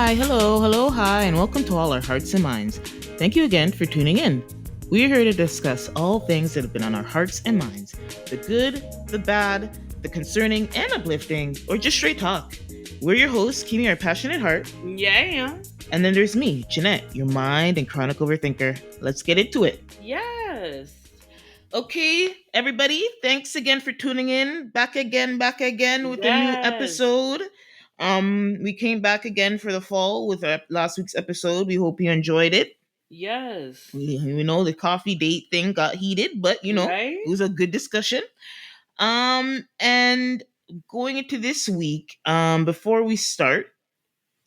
Hi, hello, hi, and welcome to all our hearts and minds. Thank you again for tuning in. We're here to discuss all things that have been on our hearts and minds, the good, the bad, the concerning and uplifting, or just straight talk. We're your hosts, Kimi, our passionate heart, Yeah. and then there's me, Jeanette, your mind and chronic overthinker. Let's get into it. Yes. Okay, everybody, thanks again for tuning in. Back again with a new Yes. episode. We came back again for the fall with our last week's episode. We hope you enjoyed it. Yes. We know the coffee date thing got heated, but Right? it was a good discussion. And going into this week, before we start,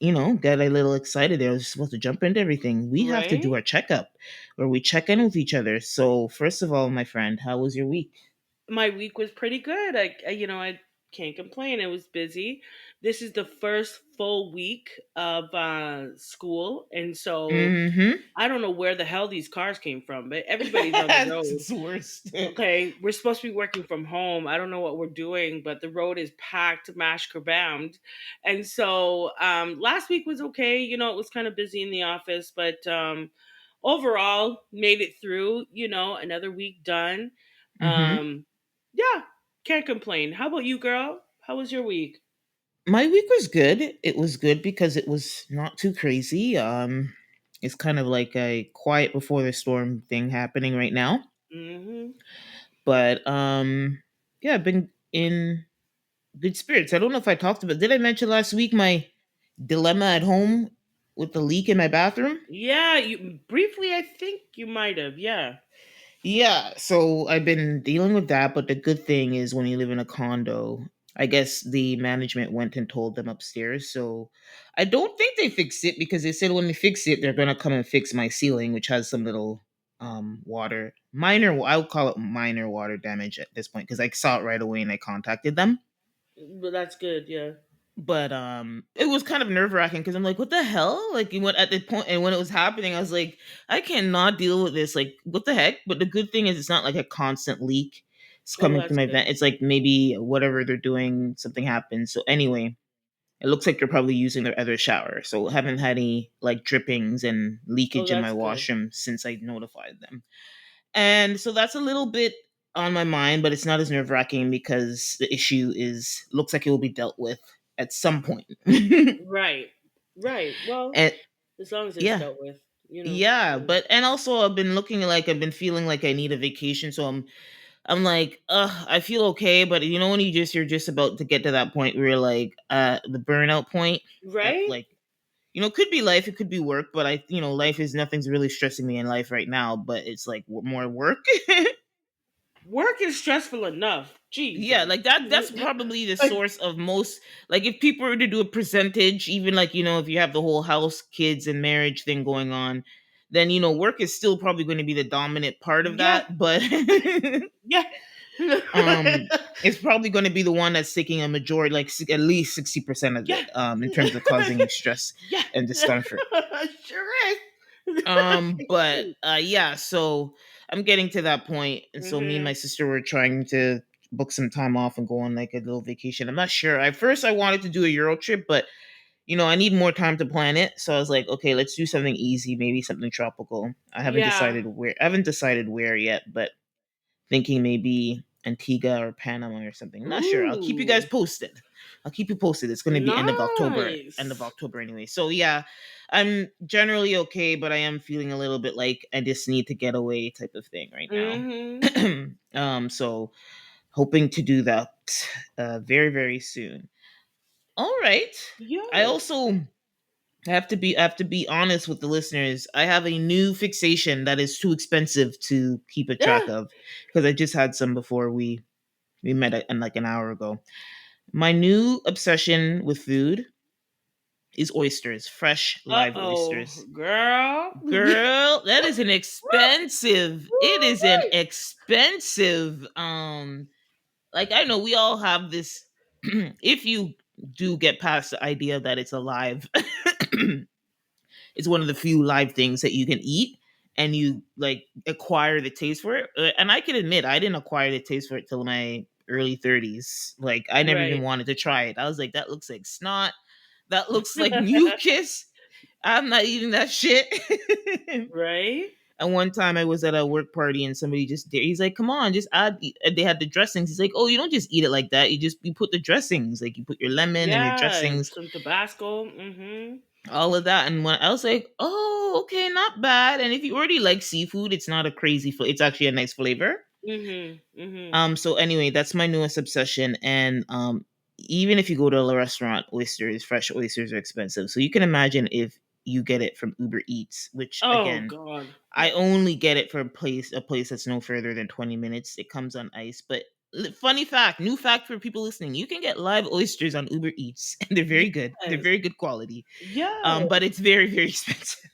got a little excited there. I was supposed to jump into everything. We have to do Right? our checkup where we check in with each other. So, first of all, my friend, how was your week? My week was pretty good. I can't complain. It was busy. This is the first full week of school, and so Mm-hmm. I don't know where the hell these cars came from, but everybody's on the road. It's the worst. Okay, we're supposed to be working from home. I don't know what we're doing, but the road is packed, mash kabammed. And so last week was okay. It was kind of busy in the office, but overall, made it through, another week done. Mm-hmm. Um, yeah, can't complain. How about you, girl? How was your week? My week was good. It was good because it was not too crazy. It's kind of like a quiet before the storm thing happening right now. Hmm. But yeah, I've been in good spirits. I don't know if I talked about. Did I mention last week my dilemma at home with the leak in my bathroom? Yeah, you briefly, I think you might have. Yeah. Yeah, so I've been dealing with that, but the good thing is when you live in a condo, I guess the management went and told them upstairs. So I don't think they fixed it because they said when they fix it, they're gonna come and fix my ceiling, which has some little water minor. I would call it minor water damage at this point because I saw it right away and I contacted them. But that's good. Yeah. But it was kind of nerve-wracking because I'm like, what the hell? Like when at the point and when it was happening, I was like, I cannot deal with this. Like, what the heck? But the good thing is it's not like a constant leak. It's Oh, coming through that's my vent. good. It's like maybe whatever they're doing, something happens. So anyway, it looks like they're probably using their other shower. So haven't had any like drippings and Oh, leakage in my that's good. washroom since I notified them. And so that's a little bit on my mind, but it's not as nerve wracking because the issue is looks like it will be dealt with at some point. Right. Right. Well, And as long as it's yeah, dealt with, yeah, yeah. but and also I've been feeling like I need a vacation, so I'm like, I feel okay, but when you're just about to get to that point where you're like, the burnout point, Right? like could be life, it could be work, but life is nothing's really stressing me in life right now, but it's like more work. Work is stressful enough. Yeah, Jesus. like that's probably the Like, source of most, like if people were to do a percentage, even like if you have the whole house, kids and marriage thing going on, then work is still probably going to be the dominant part of yeah. that, but Yeah. um it's probably going to be the one that's taking a majority, like at least 60% of Yeah. it, in terms of causing you stress Yeah. and discomfort. Sure is. But yeah, so I'm getting to that point, and so me and my Hmm. sister were trying to book some time off and go on like a little vacation. I'm not sure. At first, I wanted to do a Euro trip, but I need more time to plan it. So I was like, okay, let's do something easy, maybe something tropical. Yeah. I haven't decided where yet, but thinking maybe Antigua or Panama or something. I'm not sure. I'll keep you guys Ooh. posted. I'll keep you posted. It's going to be end of Nice. October anyway. So yeah, I'm generally okay, but I am feeling a little bit like I just need to get away type of thing right now. Hmm. So hoping to do that very very soon. All right. I Yes. also I have to be honest with the listeners. I have a new fixation that is too expensive to keep a track Yeah. of because I just had some before we met like an hour ago. My new obsession with food is oysters, fresh live Uh-oh, oysters. girl. Girl, that is an expensive. It is an expensive. Like I know we all have this. If you do get past the idea that it's alive, it's one of the few live things that you can eat and you like acquire the taste for it. And I can admit I didn't acquire the taste for it till my early 30s. Like I never even Right. wanted to try it. I was like, that looks like snot. that looks like mucus. I'm not eating that shit. Right? And one time I was at a work party and somebody just did. He's like, "Come on, just add." And they had the dressings. He's like, "Oh, you don't just eat it like that. You put the dressings. Like you put your lemon and your Yeah, dressings, some Tabasco. Mm-hmm. all of that." And when I was like, "Oh, okay, not bad." And if you already like seafood, it's not a crazy flavor. It's actually a nice flavor. Mm-hmm. Mm-hmm. So anyway, that's my newest obsession. And even if you go to a restaurant, fresh oysters are expensive. So you can imagine if you get it from Uber Eats, which Oh again, God. I only get it for a place that's no further than 20 minutes. It comes on ice. But funny fact, new fact for people listening, you can get live oysters on Uber Eats and they're very good. They're Yes. very good quality. Yeah. But it's very, very expensive.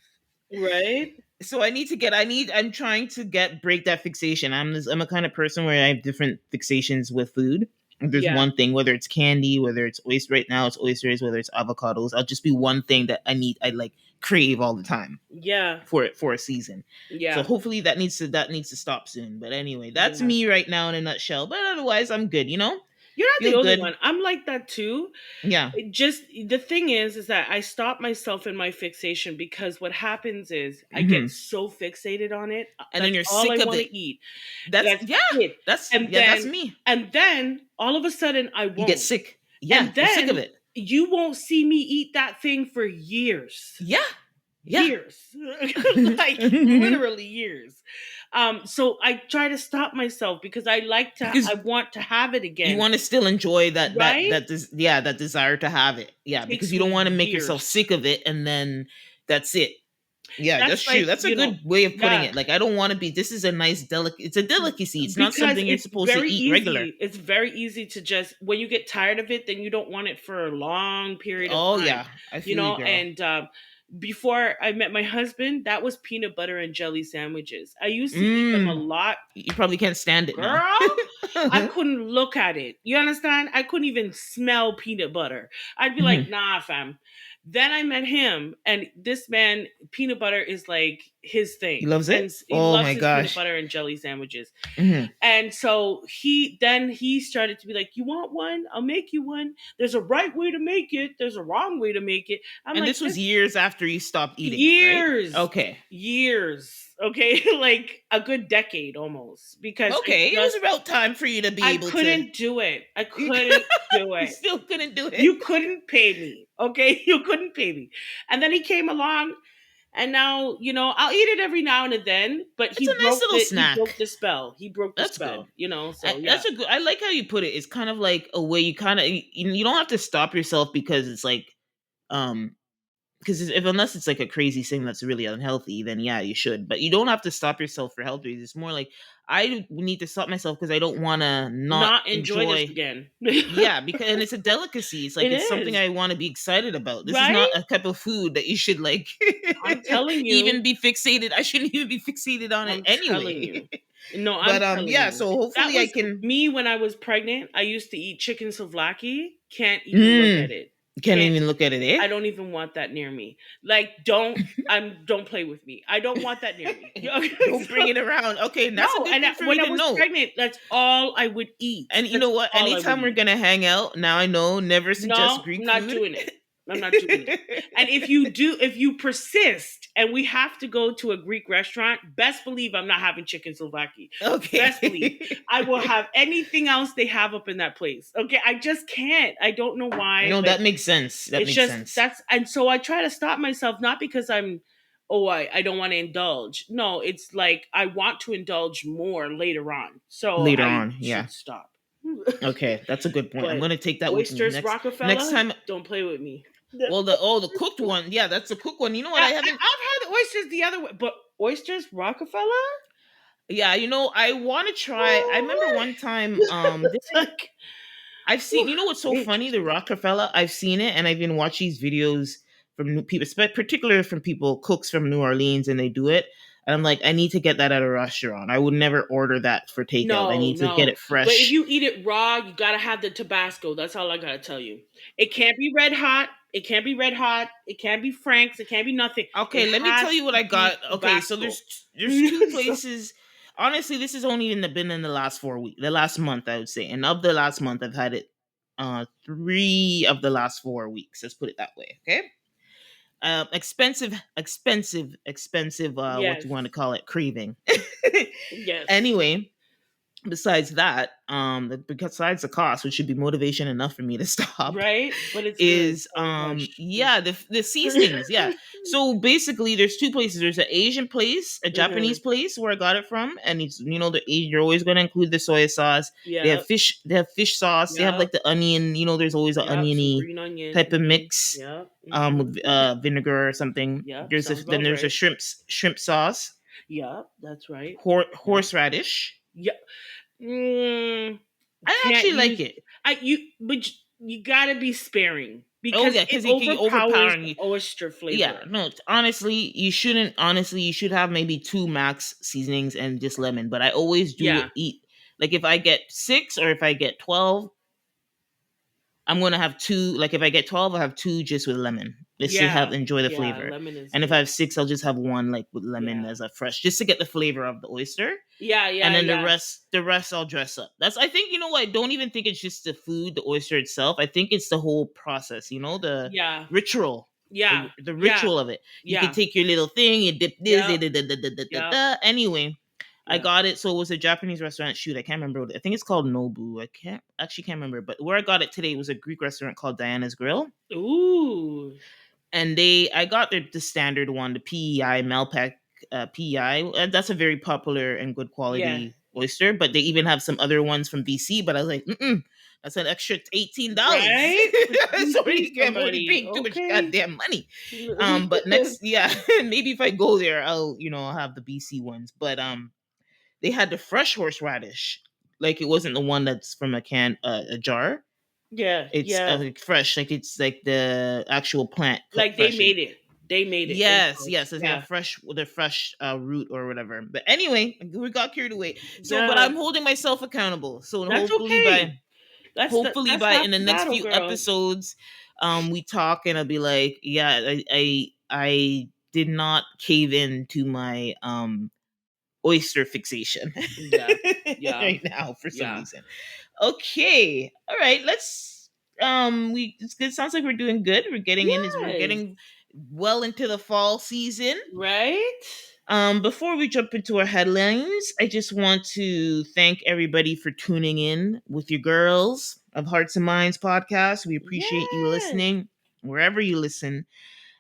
Right? So I'm trying to break that fixation. I'm a kind of person where I have different fixations with food. If there's Yeah. one thing, whether it's candy, whether it's oyster, right now it's oysters, whether it's avocados, I'll just be one thing that I like crave all the time Yeah. for a season. So Yeah. hopefully that needs to stop soon. But anyway, that's Yeah. me right now in a nutshell. But otherwise I'm good, You're not the feel only good. one. I'm like that too. Yeah. It just the thing is that I stop myself in my fixation because what happens is I get Hmm. so fixated on it. And then That's you're all I sick of want it. to eat. That's That's yeah. it. That's And yeah, that's then me. all of a sudden I You get won't. sick. Yeah, And you're sick of then it. you won't see me eat that thing for years. Yeah. Yeah. Years. Like literally years. So I try to stop myself because I Because want to have it you again. want to still enjoy Right? that desire to have it. Yeah, because Takes you don't want me to make yourself years. sick of it and then that's it. Yeah, That's that's true. like, That's a good way of putting yeah, it. Like I don't want to be this is a nice it's a delicacy. It's not because something you're supposed to eat regular. it's very easy to just when you get tired of it, then you don't want it for a long period of Oh time, yeah, I feel you, girl. and before I met my husband, that was peanut butter and jelly sandwiches. I used to eat them a Mm. lot. You probably can't stand it now. Girl, I couldn't look at it. You understand? I couldn't even smell peanut butter. I'd be like, Mhm. nah, fam. Then I met him, and this man, peanut butter is like his He thing. loves And it. he Oh loves my his peanut gosh. butter and jelly sandwiches. Mhm. And so he started to be like, "You want one? I'll make you one. There's a right way to make it. There's a wrong way to make it." I'm And like, this was "This years after you stopped eating it, right? years, Okay. years, okay, like a good decade almost, because Okay, it was about time for you to be I able to. couldn't do it. I You, couldn't do you it. still couldn't do it. You couldn't pay me, okay? You couldn't pay me." And then he came along, and now I'll eat it every now and then. But It's a nice little he broke snack. the spell. He broke the That's good. spell. So yeah, That's a good. I like how you put it. It's kind of like a way you kind of you don't have to stop yourself because it's like um because if unless it's like a crazy thing that's really unhealthy, then yeah, you should. But you don't have to stop yourself for health reasons. It's more like I need to stop myself because I don't want to not not enjoy this enjoy. again. Yeah, because and it's a delicacy. It's like It it's something is, I want to be excited about. This is not right? a type of food that you should like I'm telling even you. be fixated. I shouldn't even be fixated on it I'm telling anyway. you. No, I'm But telling yeah, you. so That hopefully I was can me when I was pregnant. I used to eat chicken souvlaki. Can't even look at mm, it. can't Can't even look at it, eh? I don't even want that near me. Like, don't play with me. I don't want that near me. Don't bring it around. Okay, and that's a No, good and thing for when me I to was know. pregnant, that's all I would eat. And you That's know what? all I would Anytime we're eat. gonna hang out, now I know never suggest No, I'm Greek not food. doing it. I'm not doing it. And if you persist and we have to go to a Greek restaurant, best believe I'm not having chicken souvlaki. Best believe Okay. I will have anything else they have up in that place. Okay, I just can't. I don't know why, No, but that makes sense. That it's makes just sense. that's and so I try to stop myself, not because I don't want to indulge. No, it's like I want to indulge more later on. So Later I on, yeah. should stop. Okay, that's a good point. I'm But gonna take that with me oysters next Rockefeller, time. don't play with me. Well, the cooked one, yeah, that's the cooked one. You know what? I haven't. I've had oysters the other way, but oysters Rockefeller? Yeah, I want to try. I remember one time, It's like, I've seen. whew, You know what's so funny? The interesting. Rockefeller. I've seen it, and I've been watching these videos from new people, particularly from people cooks from New Orleans, and they do it. And I'm like, I need to get that at a restaurant. I would never order that for takeout. I No, need to get no. it But if fresh. you eat it raw, you gotta have the Tabasco. That's all I gotta tell you. It can't be red hot. It can't be red hot. It can't be Frank's. It can't be nothing. It Okay, let me has tell you what to I got. be Okay, so Tabasco. there's two So- places. Honestly, this has only been in the last 4 weeks, the last month I would say, and of the last month I've had it three of the last 4 weeks. Let's put it that way. Okay. Expensive. What you Yes. want to call it? Craving. Yes. Anyway, besides that, besides the cost, which should be motivation enough for me to stop, Right? But it's good. is Oh hush. yeah, the seasonings. Yeah. So basically there's two places. There's an Asian place, a Hmm. Japanese place where I got it from, and it's, you're always gonna include the soy sauce. Yep. They have fish sauce, they have Yep. like the onion, there's always an Yep. Some oniony green onion. type of Hmm. mix, Yep. Hmm. with vinegar or something. Yep. There's a Sounds then about there's a right. shrimp sauce, Yep. That's right. Yep. horseradish. Yep. Mm, I can't actually like use it. you gotta be sparing Oh because yeah, it because it can overpowers overpowering the you. oyster Yeah, flavor. no, honestly, you shouldn't. Honestly, you should have maybe two max seasonings and just lemon. But I always do Yeah. eat, like, if I get six or if I get 12, I'm gonna have two. Like, if I get 12, I'll have two just with lemon, just to have Yeah. enjoy the Yeah. flavor. Lemon is And if I good. have six, I'll just have one, like, with lemon Yeah. as a fresh, just to get the flavor of the oyster. Yeah. And Yeah. then Yeah. the rest I'll dress up. That's, I think, I don't even think it's just the food, the oyster itself. I think it's the whole process, the Yeah. ritual, Yeah. the Yeah. ritual of it. You could Yeah. take your little thing, you dip this, Yep. Yep. anyway. I Yep. got it. So it was a Japanese restaurant. Shoot, I can't remember. I think it's called Nobu. I can't remember. But where I got it today was a Greek restaurant called Diana's Grill, Ooh. and I got the standard one, the PEI Melpac PEI. That's a very popular and good Yeah. quality oyster. But they even have some other ones from BC. But I was like, that's an extra $18. Right? For It's already, BC I'm already somebody. paying too much Okay. goddamn money. But next, yeah, maybe if I go there, I'll have the BC ones. But they had the fresh horseradish, like, it wasn't the one that's from a can, a jar. Yeah. It's Yeah. like fresh, like it's like the actual plant cut Like they fresh. And made it. They made it yes, themselves. yes, it's like a Yeah. fresh, the fresh root or whatever. But anyway, we got carried away. So, but Yeah. I'm holding myself accountable. So That's hopefully okay. That's by half in the the next battle, few girl. episodes, we talk and I'll be like, yeah, I did not cave in to my oyster fixation Yeah. Yeah. right now for some Yeah. reason. Okay, all right. Let's we it's good. Sounds like we're doing good. We're Yes. getting well into the fall season. Right? Before we jump into our headlines, I just want to thank everybody for tuning in with your girls of Hearts and Minds podcast. We appreciate you Yes. listening wherever you listen.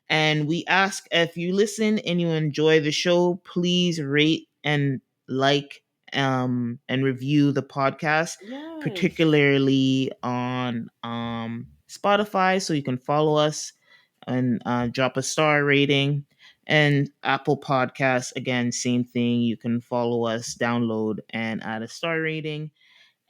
And we ask, if you listen and you enjoy the show, please rate and like, and review the podcast, Yes. particularly on Spotify, so you can follow us and drop a star rating. And Apple Podcasts, again, same thing. You can follow us, download, and add a star rating.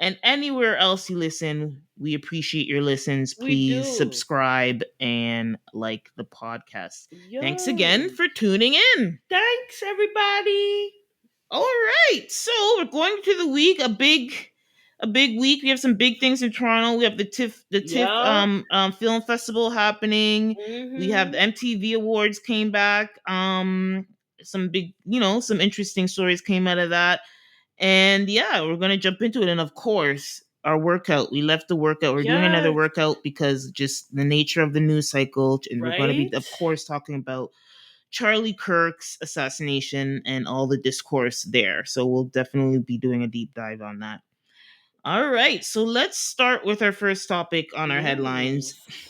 And anywhere else you listen, we appreciate your listens. We Please do. subscribe and like the podcast. Thanks again Yes. for tuning in. Thanks, everybody. All right, so we're going to the week. A big week. We have some big things in Toronto. We have the TIFF Yup. film festival happening. We have the Mm-hmm. MTV Awards came back. Some big, some interesting stories came out of that. And yeah, we're gonna jump into it. And of course, our workout. We left the workout. We're doing another Yes. workout because just the nature of the news cycle. And we're gonna be, Right? of course, talking about Charlie Kirk's assassination and all the discourse there. So we'll definitely be doing a deep dive on that. All right, so let's start with our first topic on our headlines, Yes.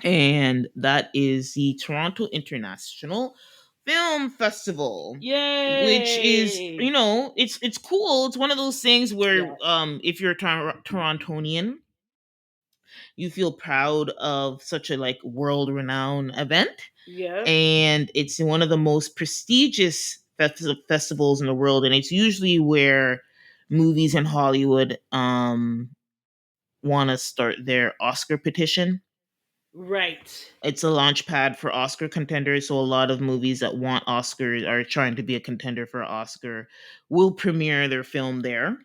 and that is the Toronto International Film Festival, which is, Yay. it's cool. It's one of those things where, Yeah. if you're a Torontonian, you feel proud of such a, like, world renowned event, Yep. and it's one of the most prestigious festivals in the world, and it's usually where movies in Hollywood want to start their Oscar petition. Right. It's a launch pad for Oscar contenders, so a lot of movies that want Oscars, are trying to be a contender for Oscar, will premiere their film there.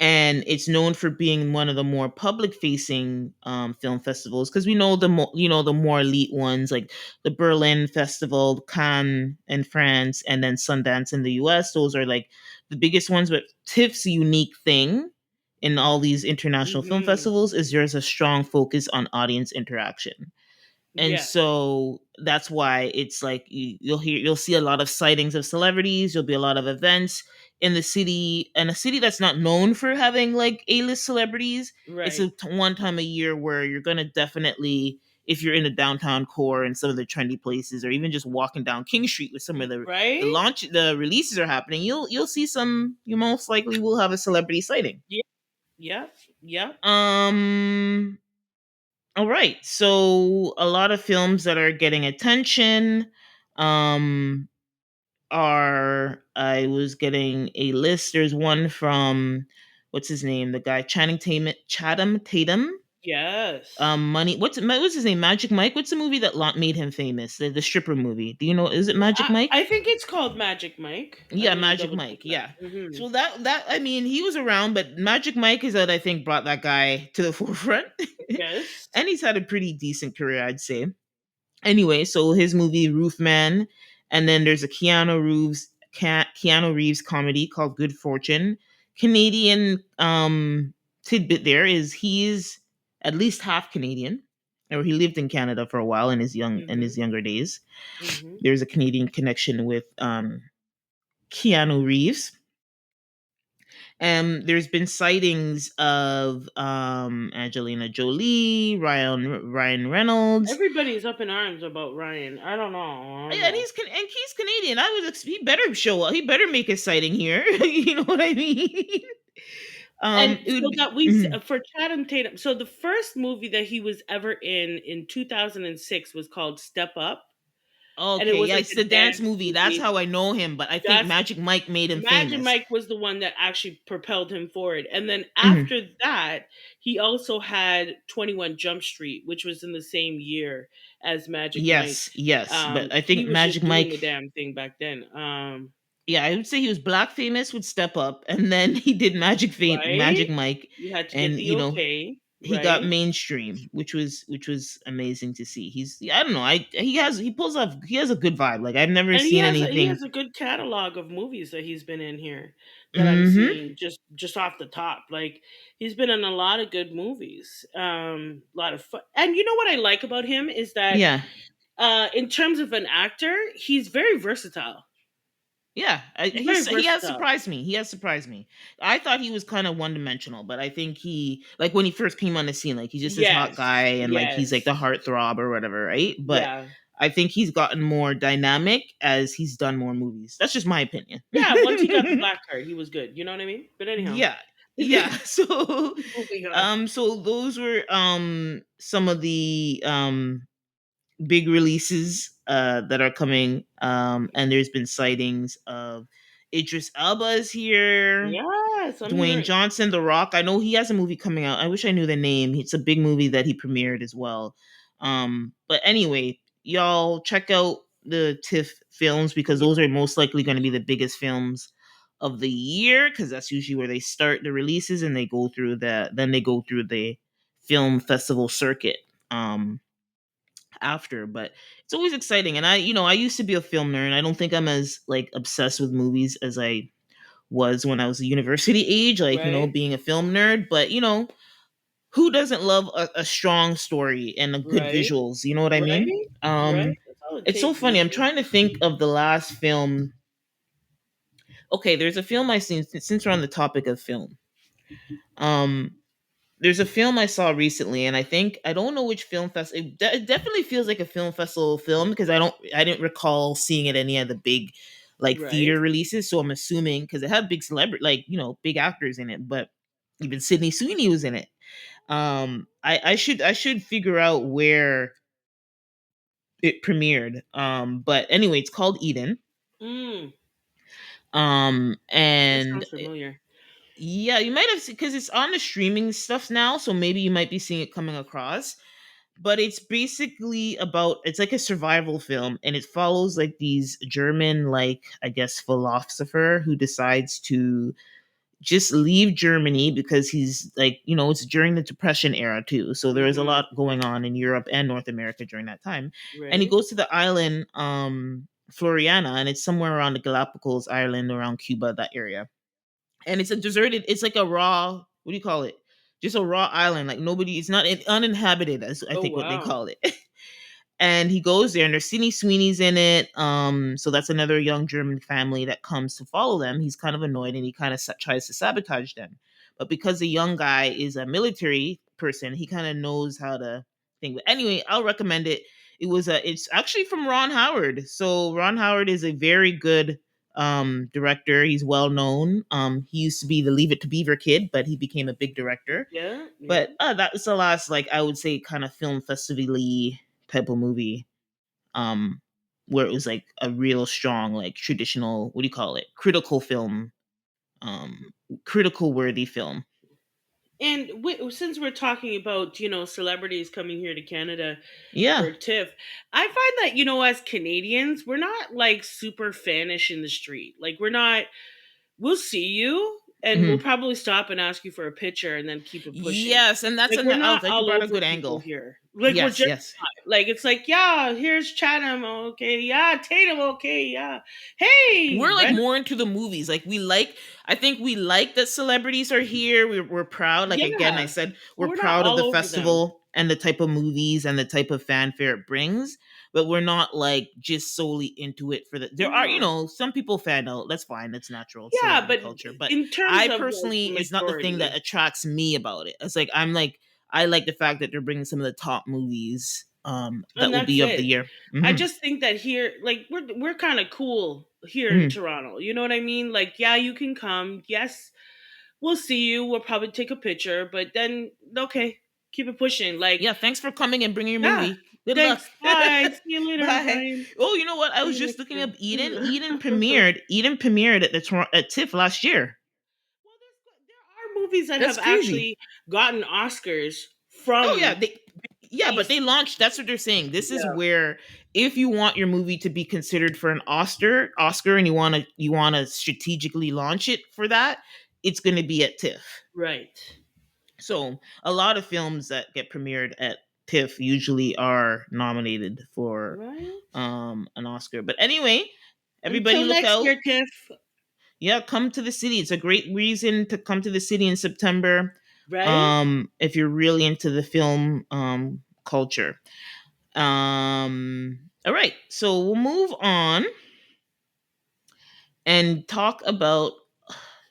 And it's known for being one of the more public facing film festivals, because we know the more elite ones, like the Berlin Festival, Cannes in France, and then Sundance in the US. Those are like the biggest ones. But TIFF's unique thing in all these international film Mhm. festivals is there's a strong focus on audience interaction. And Yes. so that's why it's like you'll see a lot of sightings of celebrities. There'll be a lot of events in the city, and a city that's not known for having like A-list celebrities. It's Right. a one time a year where you're gonna definitely, if you're in the downtown core and some of the trendy places, or even just walking down King Street with some of Right? the releases are happening, you'll see some. You most likely will have a celebrity sighting. Yeah. Yep. Yep. Um, all right. So a lot of films that are getting attention um are, I was getting a list. There's one from, what's his name? The guy Chatham Tatum. Yes. Money. What's his name? Magic Mike. What's the movie that made him famous? The stripper movie. Do you know? Is it Magic Mike? I think it's called Magic Mike. Yeah, I'm gonna Magic double check Mike. that. Yeah. Hmm. So that I mean, he was around, but Magic Mike is that I think brought that guy to the forefront, Yes. and he's had a pretty decent career, I'd say. Anyway, so his movie Roof Man, and then there's a Keanu Reeves comedy called Good Fortune. Canadian tidbit there is he's at least half Canadian, or he lived in Canada for a while in his Hmm. younger days. Hmm. There's a Canadian connection with Keanu Reeves. There's been sightings of Angelina Jolie, Ryan Reynolds. Everybody's up in arms about Ryan. I don't know. I don't Yeah, and know. he's Canadian. He better show up. He better make a sighting here. You know what I mean? And It would so be. that we Mhm. for Chatham Tatum. So the first movie that he was ever in 2006 was called Step Up, and it Okay, was yeah, like it's a the dance dance movie. That's movie. how I know him. But I think That's Magic Mike made him Magic famous. Mike was the one that actually propelled him forward. And then Mhm. after that, he also had 21 Jump Street, which was in the same year as Magic Mike. Yes, yes, but I He think was Magic just doing the Mike. damn thing back then. Yeah, I would say he was black famous with Step Up, and then he did Right? Magic Mike, You had to get and the okay, he got right? mainstream, which was amazing to see. I don't know, he pulls off, he has a good vibe. Like I've never And seen he anything. has a good catalog of movies that he's been in here that I'm Hmm. seeing just off the top. Like he's been in a lot of good movies. A lot of fun. And you know what I like about him is that Yeah, in terms of an actor, he's very versatile. yeah. He's very He has versatile. surprised me. He has surprised me. I thought he was kind of one dimensional, but I think he, like when he first came on the scene, like he's just this hot Yes. guy, and like he's like Yes. the heartthrob or whatever, right? But Yeah. I think he's gotten more dynamic as he's done more movies. That's just my opinion. Yeah, once he got the black card, he was good. You know what I mean? But anyhow. Yeah, yeah. So Moving on. so those were some of the big releases that are coming, and there's been sightings of Idris Elba is here. Yes, I'm Dwayne hearing. Johnson, The Rock. I know he has a movie coming out. I wish I knew the name. It's a big movie that he premiered as well. But anyway, y'all check out the TIFF films, because Yeah, those are most likely going to be the biggest films of the year, because that's usually where they start the releases, and they go through the film festival circuit after. But it's always exciting, and I used to be a film nerd. I don't think I'm as like obsessed with movies as I was when I was a university age, like, right, being a film nerd. But, who doesn't love a strong story and a good right, visuals? You know what I mean? right, right. That's all it It's so takes funny. these I'm days. trying to think of the last film. Okay, there's a film I seen, since we're on the topic of film. Um, there's a film I saw recently, and I don't know which film fest. It definitely feels like a film festival film, because I didn't recall seeing it any of the big like Right. theater releases. So I'm assuming, because it had big celebrity, like, big actors in it, but even Sydney Sweeney was in it. I should figure out where it premiered. But anyway, it's called Eden. Mm, that And sounds familiar. yeah, you might have, because it's on the streaming stuff now, so maybe you might be seeing it coming across. But it's basically about, it's like a survival film, and it follows like these German, like, I guess, philosopher who decides to just leave Germany, because he's like, it's during the Depression era too. So there was a Hmm. lot going on in Europe and North America during that time. And he Right. goes to the island, Floriana, and it's somewhere around the Galapagos Island, around Cuba, that area. And it's a deserted, it's like a raw. what do you call it? Just a raw island. Like nobody, it's not uninhabited, as I Oh think what they wow. call it. And he goes there, and there's Sydney Sweeney's in it. So that's another young German family that comes to follow them. He's kind of annoyed, and he kind of tries to sabotage them. But because the young guy is a military person, he kind of knows how to think. But anyway, I'll recommend it. It's actually from Ron Howard. So Ron Howard is a very good director. He's well known. He used to be the Leave It to Beaver kid, but he became a big director. Yeah, yeah. But that was the last, like, I would say, kind of film festival type of movie, um, where it was like a real strong, like, traditional, what do you call it, critical film, um, critical worthy film. And since we're talking about, celebrities coming here to Canada Yeah. for TIFF, I find that, as Canadians, we're not like super fanish in the street. Like, we're not, we'll see you and we'll Mhm. probably stop and ask you for a picture and then keep it pushing. Yes, and that's Like, we're I was not like, you all brought a over good people angle. here. Like, we're Yes, just yes. not. Like, it's like, yeah, here's Chatham, okay, yeah, Tatum, okay, yeah. Hey, We're like Brent, more into the movies. Like, I think we like that celebrities are here. We're proud. Like, again, I yeah. said we're We're not proud of all the over them. festival and the type of movies and the type of fanfare it brings. But we're not like just solely into it for the. There are, No. some people fan out. That's fine. That's natural Yeah, celebrity but culture. But in terms I of like personally, the it's not the thing that majority, attracts me about it. It's like I like the fact that they're bringing some of the top movies that and will that's be of the it. year. I Hmm. just think that here, like we're kind of cool here in Hmm. Toronto. You know what I mean? Like, yeah, you can come. Yes, we'll see you. We'll probably take a picture, but then okay, keep it pushing. Like, Yeah, thanks for coming and bringing your yeah, movie. Good luck. thanks. Bye. See you later. Bye. Bye. Oh, you know what? I See was you just next looking up year. Eden. Yeah. Well, Eden premiered at at TIFF last year. there are movies that That's have crazy. actually gotten Oscars Oh yeah, from but based. they launched. That's what they're saying. This is Yeah. where, if you want your movie to be considered for an Oscar, and you want to strategically launch it for that, it's going to be at TIFF. Right. So a lot of films that get premiered at TIFF usually are nominated for Right. an Oscar. But anyway, everybody Until look next out. year, Tiff. Yeah, come to the city. It's a great reason to come to the city in September. Right. If you're really into the film culture. All right, so we'll move on and talk about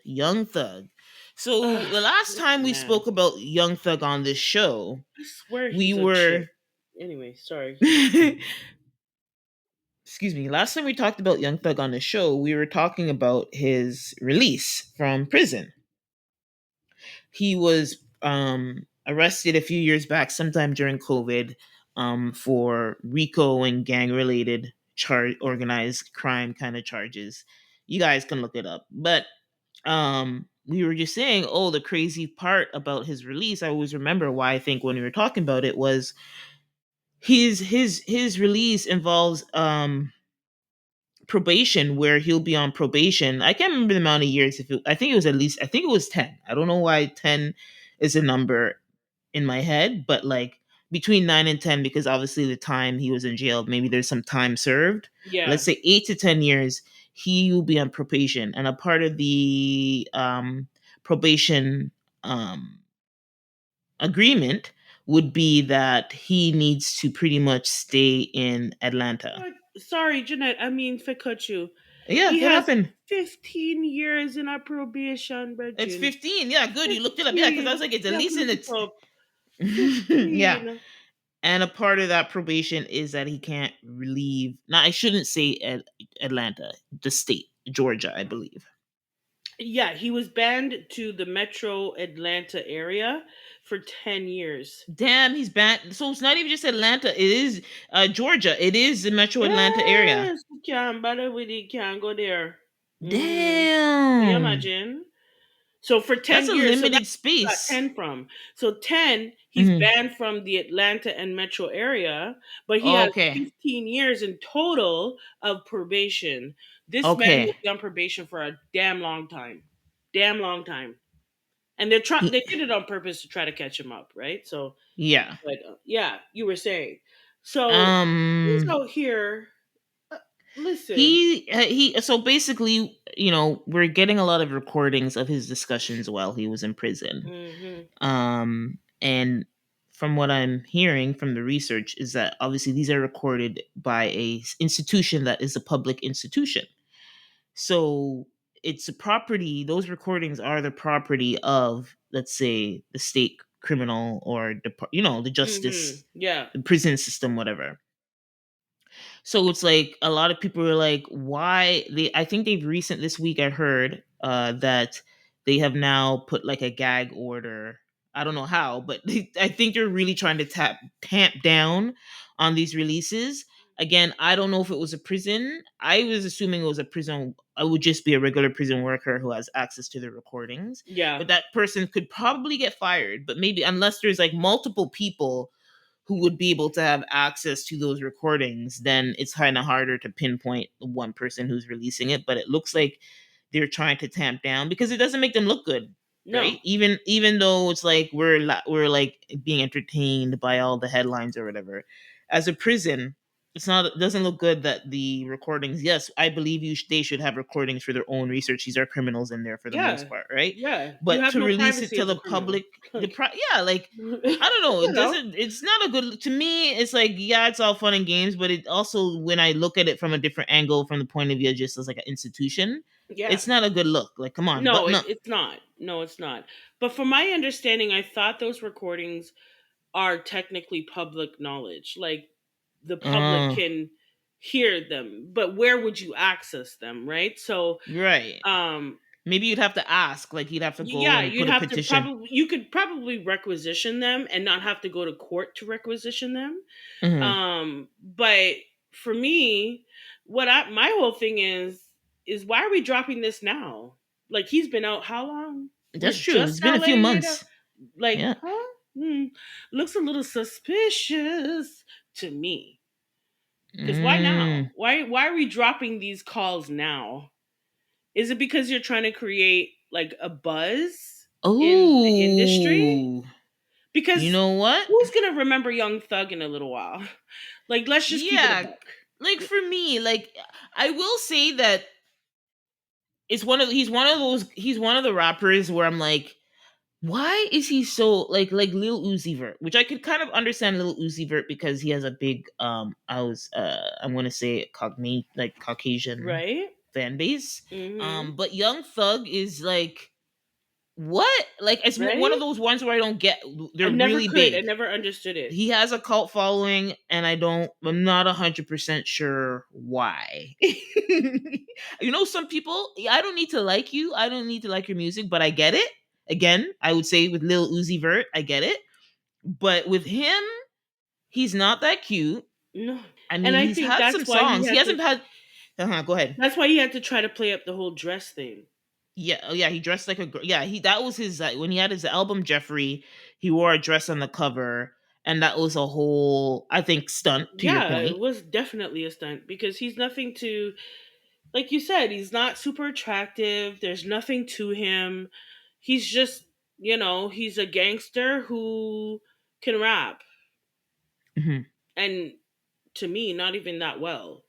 Young Thug. So Ugh, the last this time we man. spoke about Young Thug on this show, I swear we he's a chick. were Anyway, sorry. excuse me, last time we talked about Young Thug on the show, we were talking about his release from prison. He was arrested a few years back, sometime during COVID, for RICO and gang related organized crime kind of charges. You guys can look it up. But we were just saying, oh, the crazy part about his release, I always remember why, I think when we were talking about it, was his release involves probation, where he'll be on probation. I can't remember the amount of years. I think it was at least, I think it was 10. I don't know why 10 is a number in my head, but like between 9 and 10, because obviously the time he was in jail, maybe there's some time served. Let's Yeah. say 8 to 10 years, he will be on probation. And a part of the probation um, agreement would be that he needs to pretty much stay in Atlanta. But sorry, Jeanette. I mean, to cut you. Yeah, He what has happened? 15 years in our probation, It's Virgin. 15. Yeah, good. You looked it up. Yeah, because I 15. was like, it's at You have to least in look it its. up. Yeah. 15. And a part of that probation is that he can't leave. Now, I shouldn't say Atlanta, the state, Georgia, I believe. Yeah, he was banned to the metro Atlanta area for 10 years. Damn, he's banned. So it's not even just Atlanta. It is Georgia. It is the metro Atlanta area. Yes, you can't bother with it, can't go there. Mm-hmm. Can you Damn. imagine? So for That's 10 a years, so that's limited where he got space. 10 from. So 10, he's Mhm. banned from the Atlanta and metro area, but he has Okay. 15 years in total of probation. This man Okay. will be on probation for a damn long time. Damn long time. And they did it on purpose to try to catch him up, right? So, Yeah. but yeah, you were saying. So he's Um out here. Listen. He so basically, we're getting a lot of recordings of his discussions while he was in prison. Hmm. And from what I'm hearing from the research is that obviously these are recorded by a institution that is a public institution. So it's a property, those recordings are the property of, let's say, the state criminal or the Hmm. justice, Yeah. the prison system, whatever. So it's like a lot of people are like, why they I think they've recent this week I heard that they have now put like a gag order. I don't know how, but I think they're really trying to tamp down on these releases. Again, I don't know if it was a prison. I was assuming it was a prison. I would just be a regular prison worker who has access to the recordings. Yeah. But that person could probably get fired. But maybe unless there's like multiple people who would be able to have access to those recordings, then it's kind of harder to pinpoint the one person who's releasing it. But it looks like they're trying to tamp down because it doesn't make them look good, right? No. Even though it's like we're like being entertained by all the headlines or whatever. As a prison, it doesn't look good that the recordings. Yes, I believe they should have recordings for their own research. These are criminals in there for the most Yeah. part, right? Yeah. You But have to no release it privacy to as a the criminal. public, Like, yeah, like I don't know. you It know. doesn't. It's not a good. To me, it's like yeah, it's all fun and games, but it also, when I look at it from a different angle, from the point of view just as like an institution, Yeah. it's not a good look. Like, come on, No, button up. it's not. No, it's not. But from my understanding, I thought those recordings are technically public knowledge. Like the public Oh, can hear them, but where would you access them, right? So, right. um, Maybe you'd have to ask. Like, you'd have to go yeah, and you'd put a have to petition. probably you could probably requisition them and not have to go to court to requisition them. Hmm. But for me, what I my whole thing is why are we dropping this now? Like he's been out how long? That's We're true. just It's been now a few letting it out. months. Like, Yeah. huh? Hmm. Looks a little suspicious to me. Because why now? Mm. Why are we dropping these calls now? Is it because you're trying to create like a buzz in the industry? Oh, you Because know what? who's gonna remember Young Thug in a little while? Like, let's just keep it a Yeah, buck. like for me, like I will say that he's one of the rappers where I'm like, why is he so like Lil Uzi Vert, which I could kind of understand Lil Uzi Vert because he has a big I'm gonna say Caucasian Right? fan base. Mm-hmm. But Young Thug is like, what? Like, it's one of Right? those ones where I don't get. I They're never really could. I big. never understood it. He has a cult following, and I'm not 100% sure why. Some people, I don't need to like you, I don't need to like your music, but I get it. Again, I would say with Lil Uzi Vert, I get it, but with him, he's not that cute. No. I And mean, I he's think had that's some why he songs. He had to hasn't had. Go ahead. that's why he had to try to play up the whole dress thing. Yeah, oh yeah, he dressed like a girl. Yeah, he that was his when he had his album Jeffrey, he wore a dress on the cover, and that was a whole, I think, stunt to your Yeah, it point. was definitely a stunt because he's nothing to, like you said, he's not super attractive. There's nothing to him. He's just, he's a gangster who can rap. Mhm. And to me, not even that well,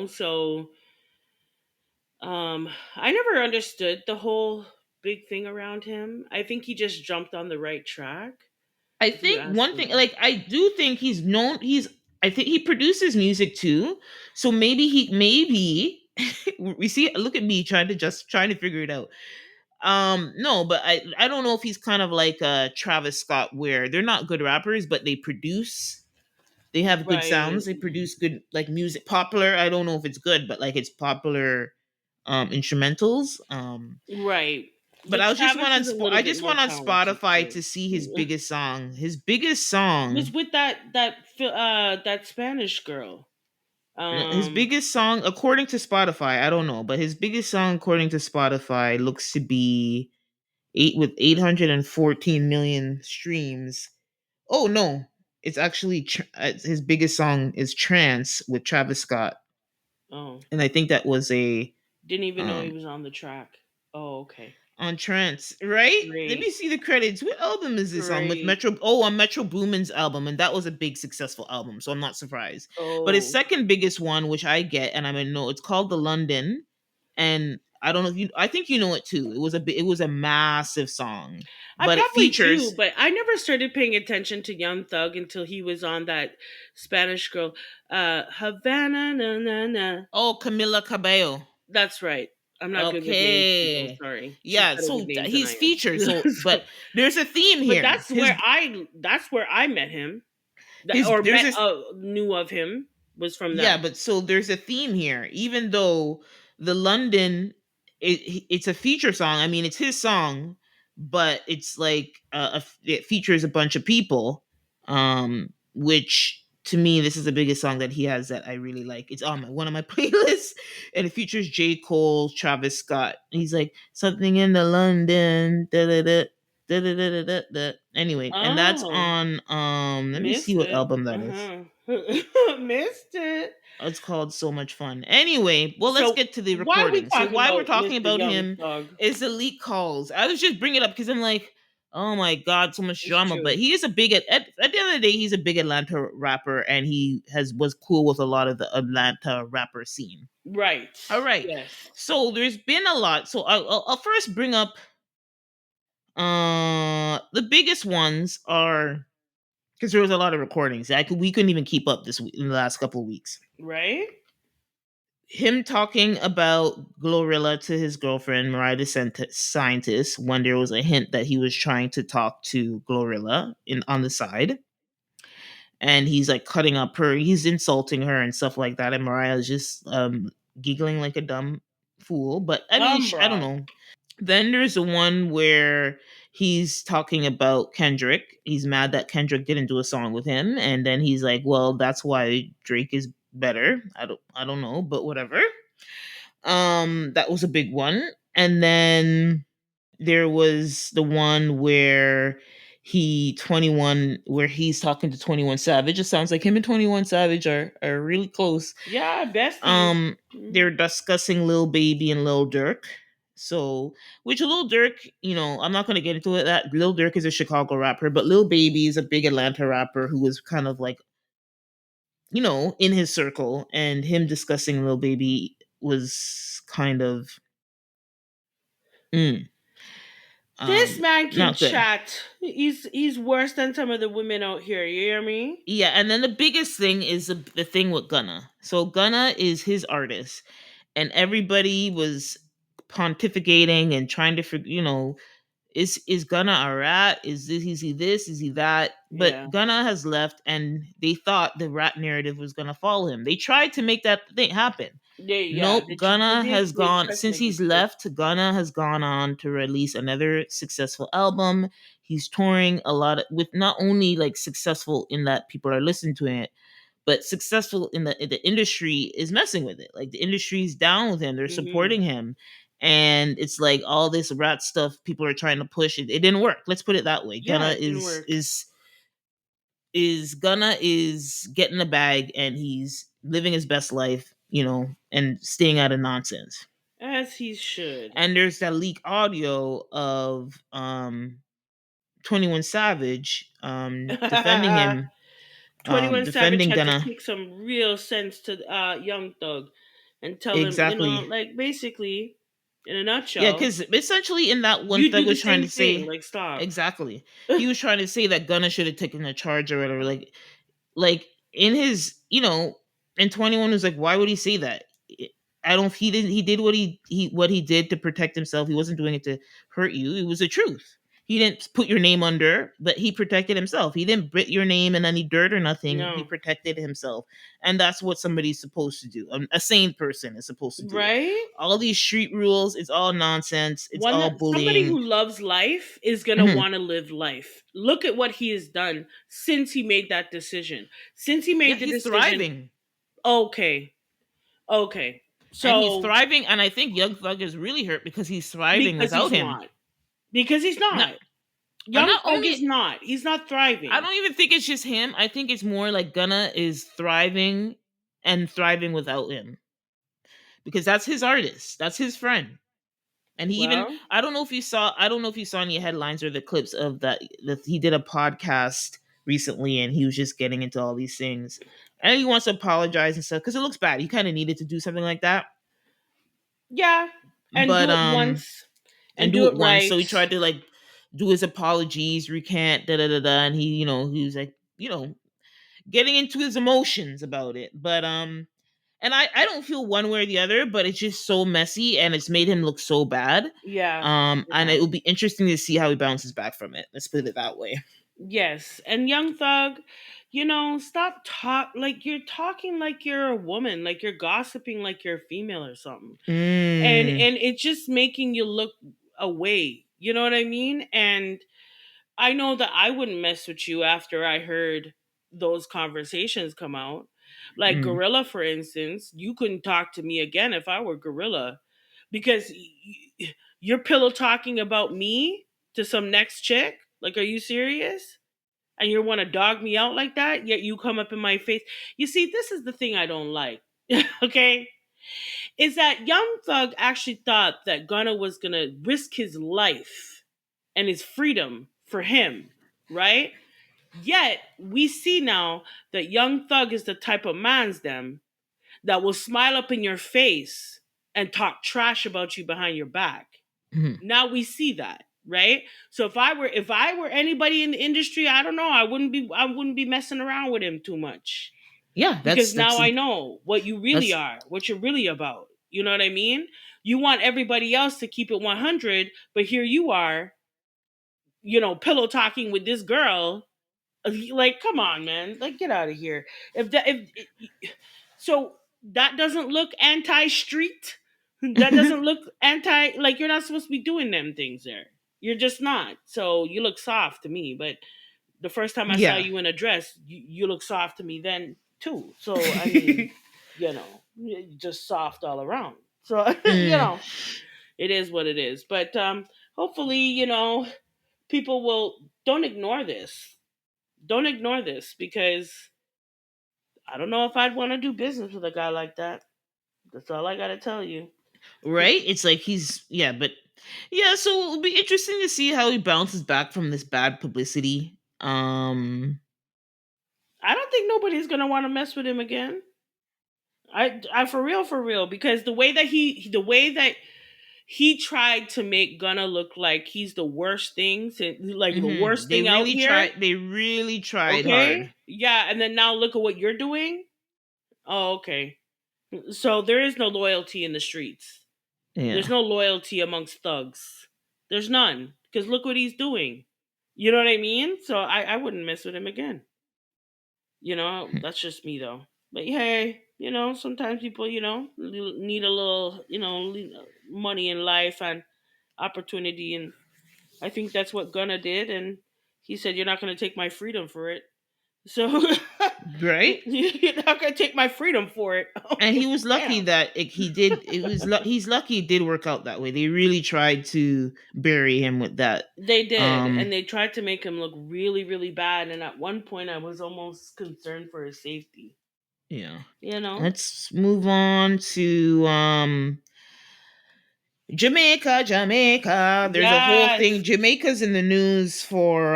So, I never understood the whole big thing around him. I think he just jumped on the right track, I if you think ask one thing, me. like I do think he's known. I think he produces music too. So maybe we see. Look at me trying to figure it out. No, but I don't know if he's kind of like Travis Scott, where they're not good rappers, but they produce. They have good Right, sounds. They produce good like music, popular. I don't know if it's good, but like it's popular instrumentals. right. But But Travis is a little I bit just more went on talented Spotify too. to see his biggest song. His biggest song, Was with that Spanish girl. his Um. biggest song according to Spotify, I don't know, but his biggest song according to Spotify looks to be 814 million streams. Oh no, it's actually his biggest song is Trance with Travis Scott, Oh, and I think that was a didn't even know he um was on the track. Oh, okay. on Trance, right? Let me Great. see the credits. What album is this on? With Great. Metro? Oh, on Metro Boomin's album, and that was a big successful album, so I'm not surprised. But his Oh, second biggest one, which I get, and I mean, no, it's called The London, and I don't know if you. I think you know it too. It was a massive song, I but it probably do, features but I never started paying attention to Young Thug until he was on that Spanish girl, Havana, na na na. oh Camila Cabello. That's right. I'm not good with names, people. Okay, Sorry, she's yeah. better with So names than he's I am. featured. So, but So, there's a theme but here. that's where I met him, His or there's met this knew of him was from Yeah, that. but so there's a theme here. Even though the London, it's a feature song. I mean, it's his song, but it's like it features a bunch of people. Which to me, this is the biggest song that he has that I really like. It's on one of my playlists, and it features J. Cole, Travis Scott. He's like something in the London. Da, da, da, da, da, da, da, da. Anyway, and that's Oh, on let me see missed what it. album that is. Uh missed it. It's called So Much Fun. Anyway, well, let's So get to the why are we recording. So talking why we're about talking Mr. about Young him Thug? is the leak calls. I was just bringing it up because I'm like, oh my god, so much It's drama. But true. he is a big at the end of the day, he's a big Atlanta rapper, and he has was cool with a lot of the Atlanta rapper scene. Right. All right, Yes. so there's been a lot. So I'll first bring up the biggest ones are because there was a lot of recordings. We couldn't even keep up this week in the last couple of weeks. Right? Him talking about Glorilla to his girlfriend Mariah the Scientist when there was a hint that he was trying to talk to Glorilla in on the side, and he's like cutting up her, he's insulting her and stuff like that, and Mariah's just giggling like a dumb fool. But I mean, I don't Umbra. know. Then there's the one where he's talking about Kendrick. He's mad that Kendrick didn't do a song with him, and then he's like, "Well, that's why Drake is better." I don't know, but whatever. That was a big one. And then there was the one where he 21 where he's talking to 21 Savage. It sounds like him and 21 Savage are really close. Yeah, besties. They're discussing Lil Baby and Lil Durk. So, which Lil Durk, I'm not gonna get into it. That Lil Durk is a Chicago rapper, but Lil Baby is a big Atlanta rapper who was kind of like, in his circle, and him discussing Lil Baby was kind of mm, This man can not good. chat. He's worse than some of the women out here. You hear me? Yeah, and then the biggest thing is the thing with Gunna. So Gunna is his artist, and everybody was pontificating and trying to figure, is Gunna a rat? Is he this? Is he that? But Yeah. Gunna has left, and they thought the rat narrative was gonna follow him. They tried to make that thing happen. Yeah. Nope, They Gunna did. has They gone tried to since make it he's clear. left. Gunna has gone on to release another successful album. He's touring a lot with not only like successful in that people are listening to it, but successful in the industry is messing with it. Like the industry's down with him. They're Hmm. supporting him. And it's like all this rat stuff people are trying to push it. It didn't work. Let's put it that way. Yeah, Gunna it didn't is work. is Gunna is getting a bag and he's living his best life, and staying out of nonsense. As he should. And there's that leak audio of 21 Savage defending him, 21 Savage defending had to Gunna. speak some real sense to Young Thug and tell him, Exactly. like basically, in a Yeah, nutshell, because essentially in that one you do Thug the was trying to same thing. say Like, stop. exactly. He was trying to say that Gunna should have taken the charge or whatever. Like in his, and 21 was like, why would he say that? I don't he did what he did to protect himself. He wasn't doing it to hurt you. It was the truth. He didn't put your name under, but he protected himself. He didn't brit your name in any dirt or nothing. He No. protected himself. And that's what somebody's supposed to do. A sane person is supposed to do. Right? All these street rules, it's all nonsense. It's all Somebody bullying. who loves life is gonna Mhm. want to live life. Look at what he has done since he made that decision. Since he Yeah, made the he's decision, thriving. okay, okay. And he's So thriving. And I think Young Thug is really hurt because he's thriving because without he's him. not. Because he's Not, not. and Young not Thug only is not. He's not I thriving. don't even think it's just him. I think it's more like Gunna is thriving and thriving without him because that's his artist. That's his friend. And he even, Well, I don't know if you saw any headlines or the clips of that he did a podcast recently, and he was just getting into all these things. And he wants to apologize and stuff because it looks bad. He kind of needed to do something like that. yeah, and But do it once and and do do it it once. So right. he tried to like do his apologies, recant, da da da da, and he, he was like, getting into his emotions about it. But and I don't feel one way or the other, but it's just so messy and it's made him look so bad. Yeah, And yeah. it will be interesting to see how he bounces back from it. Let's put it that way. Yes, and Young Thug, stop like you're talking like you're a woman, like you're gossiping like you're a female or something. And Mm, and it's just making you look away. You know what I mean? And I know that I wouldn't mess with you after I heard those conversations come out. Like mm, Gorilla, for instance, you couldn't talk to me again if I were Gorilla because you're pillow talking about me to some next chick. Like, are you serious? And you want to dog me out like that? Yet you come up in my face. You see, this is the thing I don't like. Okay, is that Young Thug actually thought that Gunna was gonna risk his life and his freedom for him, right? Yet we see now that Young Thug is the type of man's them that will smile up in your face and talk trash about you behind your back. mm. Now we see that, right? So if I were anybody in the industry, I don't know, I wouldn't be messing around with him too much Yeah, because now I know what you really that's are, what you're really about. You know what I mean? You want everybody else to keep it 100, but here you are, pillow talking with this girl. Like, come on, man. Like, get out of here. If that, if so, that doesn't look anti-street. That doesn't look anti. Like, you're not supposed to be doing them things there. You're just not. So you look soft to me. But the first time I saw yeah. you in a dress, you look soft to me then too. So I mean, just soft all around. So Mm, it is what it is. But hopefully, people will don't ignore this. Don't ignore this because I don't know if I'd want to do business with a guy like that. That's all I got to tell you. right? It's like he's, yeah, but yeah. So it'll be interesting to see how he bounces back from this bad publicity. I don't think nobody's gonna want to mess with him again. I for real, because the way that he tried to make Gunna look like he's the worst thing, like the worst They thing out really here. tried. They really tried Okay, hard. yeah, and then now look at what you're doing. Oh, okay. So there is no loyalty in the streets. There's Yeah. no loyalty amongst thugs. There's none. Because look what he's doing. You know what I mean? So I wouldn't mess with him again. That's just me though. But hey, sometimes people, need a little, money in life and opportunity. And I think that's what Gunna did. And he said, "You're not going to take my freedom for it." So Right. you're not going to take my freedom for it. And he Okay, was lucky damn. that he did. He's lucky it did work out that way. They really tried to bury him with that. They did, Um. and they tried to make him look really, really bad. And at one point, I was almost concerned for his safety. Yeah. You know? Let's move on to Jamaica, Jamaica. There's a whole thing. Yes. Jamaica's in the news for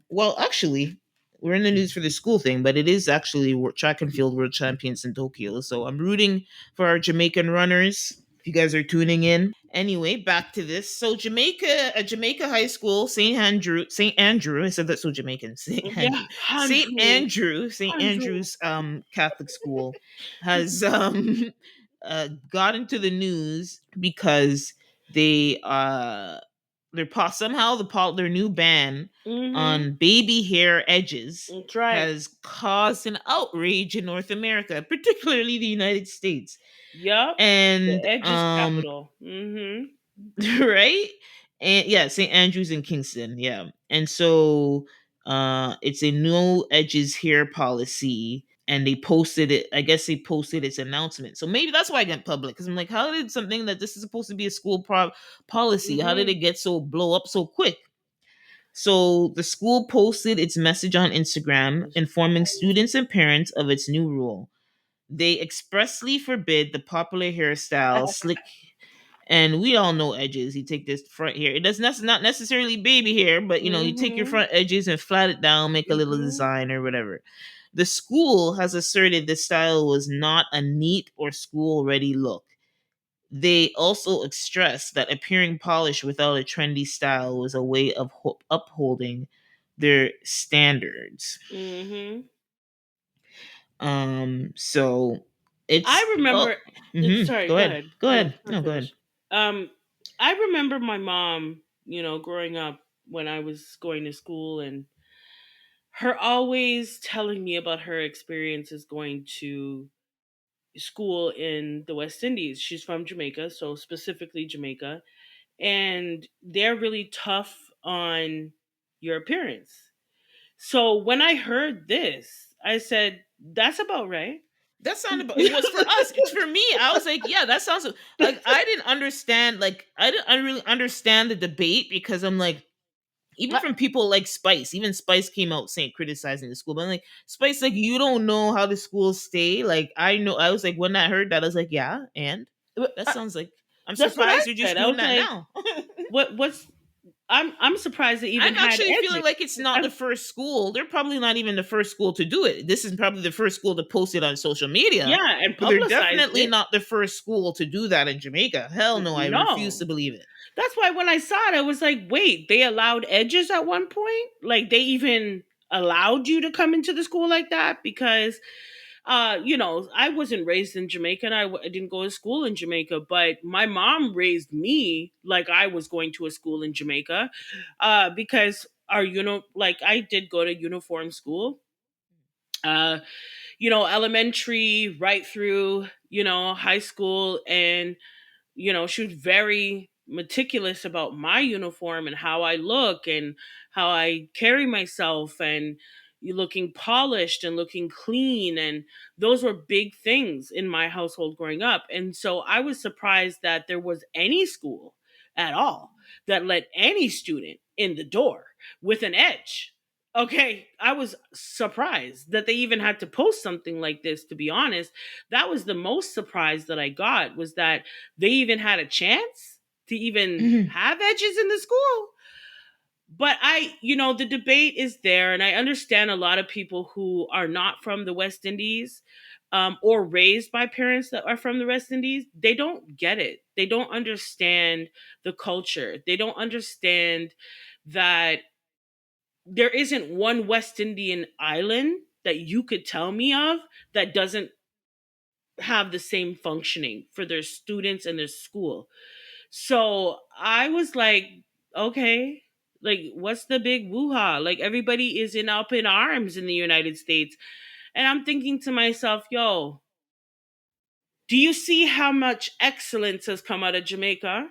well, actually, we're in the news for the school thing, but it is actually track and field world champions in Tokyo. So I'm rooting for our Jamaican runners. If you guys are tuning in. Anyway, back to this. So Jamaica High School, St. Andrew. I said that so Jamaican. Yeah, St. Andrew. Andrew, St. Andrew. Andrew's Catholic school has got into the news because they somehow their new ban Mm-hmm. on baby hair edges That's right. has caused an outrage in North America, particularly the United States. Yup. The And edge is capital. Mm-hmm. right? And yeah, St. Andrews in Kingston, yeah. And so it's a no edges hair policy, and they posted it. I guess they posted its announcement. So maybe that's why I went public, because I'm like, how did something that this is supposed to be a school policy, how did Mm-hmm. it get so blow up so quick? So the school posted its message on Instagram informing students and parents of its new rule. They expressly forbid the popular hairstyle And we all know edges. You take this front hair. It does not necessarily baby hair, but you take your Mhm. front edges and flat it down, make a little Mhm. design or whatever. The school has asserted this style was not a neat or school ready look. They also stressed that appearing polished without a trendy style was a way of upholding their standards. Mhm. So it's I remember. Sorry, go go ahead. ahead. Go No, ahead. I No, go ahead. finish. Um, I remember my mom, growing up when I was going to school, and her always telling me about her experiences going to school in the West Indies. She's from Jamaica, so specifically Jamaica, and they're really tough on your appearance. So when I heard this, I said, "That's about right." That's not about it was for us. It's for me. I was like, yeah, that sounds like I didn't understand I really understand the debate because I'm like, even from people like Spice, even Spice came out saying criticizing the school. But I'm like, Spice, like you don't know how the schools stay. Like I know I was like when I heard that, I was like, yeah, and that I- sounds like I'm That's what I surprised you're just said. I doing was that like, now. What's I'm surprised they even I'm had actually feeling edges. like it's not the I'm, first school. They're probably not even the first school to do it. This is probably the first school to post it on social media, yeah, and but they're publicized definitely it. not the first school to do that in Jamaica. Hell no, I refuse to No. believe it. That's why when I saw it, I was like, wait, they allowed edges at one point? Like they even allowed you to come into the school like that? Because I wasn't raised in Jamaica, and I didn't go to school in Jamaica, but my mom raised me like I was going to a school in Jamaica, because like I did go to uniform school, uh, elementary right through, high school, and she was very meticulous about my uniform and how I look and how I carry myself, and you looking polished and looking clean, and those were big things in my household growing up. And so I was surprised that there was any school at all that let any student in the door with an edge. Okay, I was surprised that they even had to post something like this, to be honest. That was the most surprise that I got, was that they even had a chance to even have edges in the school. But the debate is there, and I understand a lot of people who are not from the West Indies, or raised by parents that are from the West Indies. They don't get it. They don't understand the culture. They don't understand that there isn't one West Indian island that you could tell me of that doesn't have the same functioning for their students and their school. So I was like, okay, like what's the big woo-ha? Like everybody is in up in arms in the United States. And I'm thinking to myself, yo, do you see how much excellence has come out of Jamaica?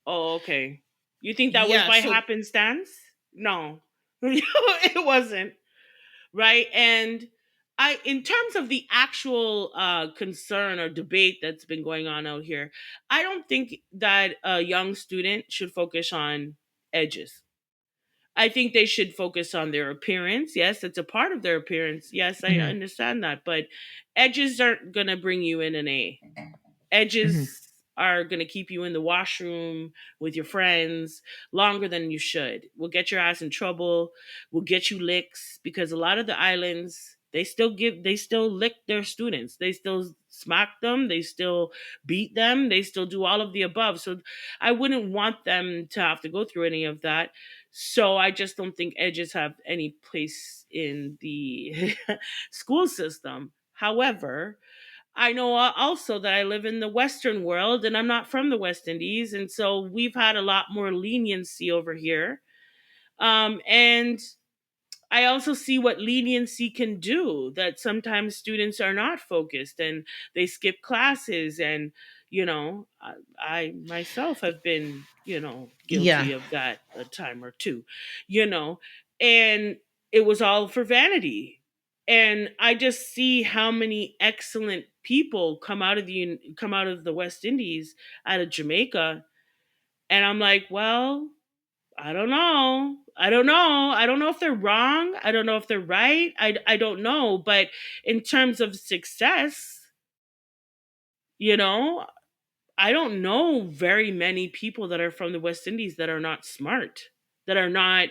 Oh, okay. You think that was Yeah, by so happenstance? No. It wasn't. Right? And in terms of the actual concern or debate that's been going on out here, I don't think that a young student should focus on edges. I think they should focus on their appearance. Yes, it's a part of their appearance. Yes, I mhm, understand that, but edges aren't going to bring you in an A. mhm. Edges are going to keep you in the washroom with your friends longer than you should. Will get your ass in trouble, will get you licks, because a lot of the islands, they still lick their students. They still smack them, they still beat them, they still do all of the above. So I wouldn't want them to have to go through any of that. So I just don't think edges have any place in the school system. However, I know also that I live in the Western world and I'm not from the West Indies. And so we've had a lot more leniency over here. And I also see what leniency can do, that sometimes students are not focused and they skip classes. And, I myself have been, Yeah. guilty of that a time or two, you know, and it was all for vanity. And I just see how many excellent people come out of the West Indies, out of Jamaica. And I'm like, well, I don't know. I don't know. I don't know if they're wrong. I don't know if they're right. I don't know. But in terms of success, you know, I don't know very many people that are from the West Indies that are not smart, that are not,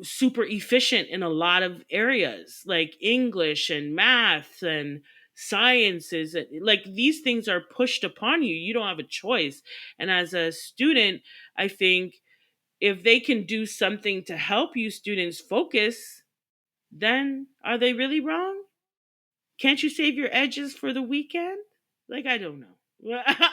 super efficient in a lot of areas like English and math and sciences. Like these things are pushed upon you. You don't have a choice. And as a student, I think if they can do something to help you students focus, then are they really wrong? Can't you save your edges for the weekend? Like, I don't know.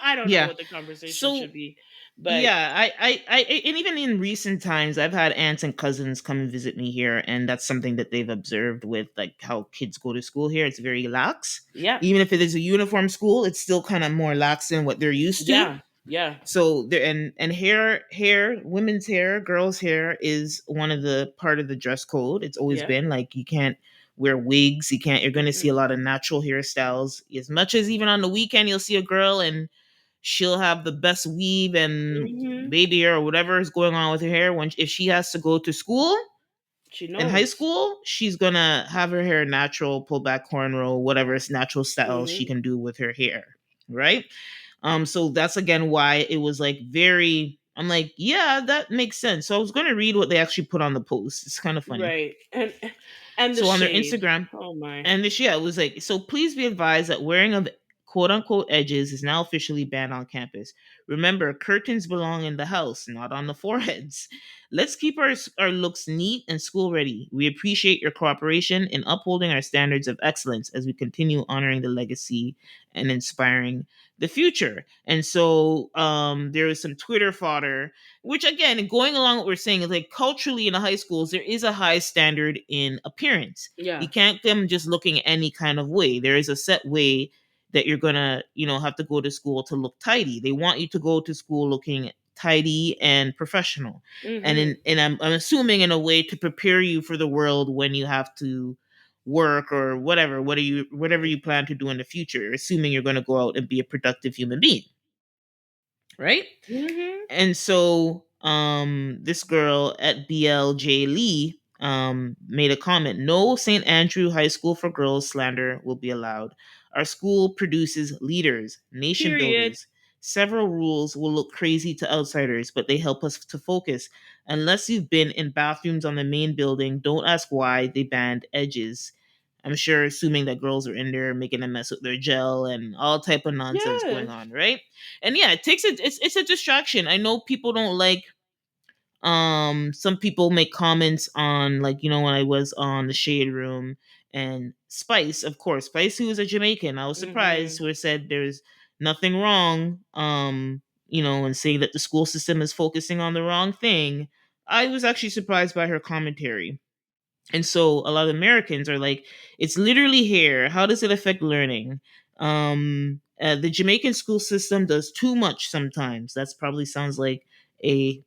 I don't know Yeah. what the conversation So should be, but yeah, and even in recent times, I've had aunts and cousins come and visit me here, and that's something that they've observed with like how kids go to school here. It's very lax. yeah, Even if it is a uniform school, it's still kind of more lax than what they're used to. yeah, yeah, So there, and hair, women's hair, girls' hair is one of the part of the dress code. It's always yeah. been like you can't wear wigs. You can't. You're going to see a Mm-mm. lot of natural hairstyles. As much as even on the weekend, you'll see a girl and she'll have the best weave and Mhm. baby hair or whatever is going on with her hair. When if she has to go to school She in high knows. school, she's gonna have her hair natural, pull back cornrow, whatever natural style she Mhm. can do with her hair, right? So that's again why it was like very. I'm like, yeah, that makes sense. So I was gonna read what they actually put on the post. It's kind of funny. Right. And the So on their shade. Instagram, Oh my. and this, yeah, it was like, so please be advised that wearing of quote unquote edges is now officially banned on campus. Remember, curtains belong in the house, not on the foreheads. Let's keep our looks neat and school ready. We appreciate your cooperation in upholding our standards of excellence as we continue honoring the legacy and inspiring the future. And so there is some Twitter fodder, which again, going along with what we're saying, is like culturally in the high schools, there is a high standard in appearance. You Yeah. can't come just looking any kind of way. There is a set way that you're gonna, have to go to school to look tidy. They want you to go to school looking tidy and professional. And Mhm. I'm assuming in a way to prepare you for the world when you have to work or whatever you plan to do in the future, assuming you're gonna go out and be a productive human being, right? Mhm. And so this girl at BLJ Lee made a comment. No St. Andrew High School for Girls slander will be allowed. Our school produces leaders, nation Period. builders. Several rules will look crazy to outsiders, but they help us to focus. Unless you've been in bathrooms on the main building, don't ask why they banned edges. I'm sure assuming that girls are in there making a mess with their gel and all type of nonsense Yeah. going on, right? And yeah, it's a distraction. I know people don't like some people make comments on, like, when I was on the shade room, and Spice, of course, Spice, who is a Jamaican, I was surprised, Mhm. who said there's nothing wrong, and saying that the school system is focusing on the wrong thing. I was actually surprised by her commentary. And so a lot of Americans are like, it's literally here. How does it affect learning? The Jamaican school system does too much sometimes. That's probably sounds like a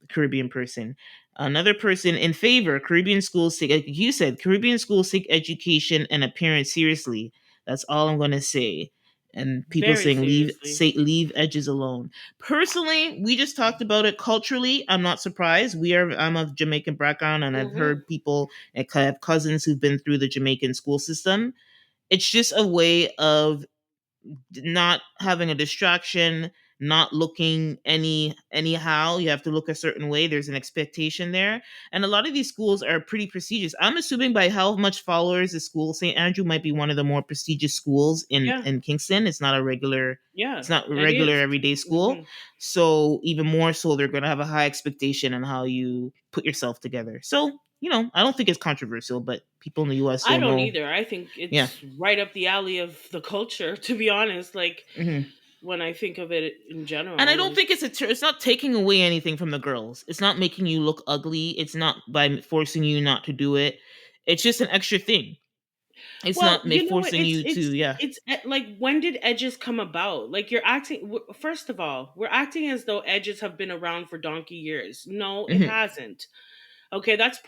Caribbean person. Another person in favor, Caribbean schools take, like you said, Caribbean schools take education and appearance seriously. That's all I'm gonna say. And people Very saying seriously. leave edges alone. Personally, we just talked about it culturally. I'm not surprised. I'm of Jamaican background, and I've Mhm. heard people and I have cousins who've been through the Jamaican school system. It's just a way of not having a distraction, not looking anyhow. You have to look a certain way. There's an expectation there. And a lot of these schools are pretty prestigious. I'm assuming by how much followers the school, St. Andrew might be one of the more prestigious schools Yeah. in Kingston. It's Yeah. not a It regular is. everyday school. Mhm. So even more so, they're gonna have a high expectation on how you put yourself together. So, I don't think it's controversial, but people in the US I don't don't know. either. I think Yeah. it's right up the alley of the culture, to be honest. Like Mhm. when I think of it in And I general, don't like think it's not taking away anything from the girls. It's not making you look ugly. It's not by forcing you not to do it. It's just an extra thing. It's well, not you know what? forcing you to, yeah. Like when did edges come about? Like you're acting. First of all, we're acting as though edges have been around for donkey years. No, it Hmm. hasn't. Okay, that's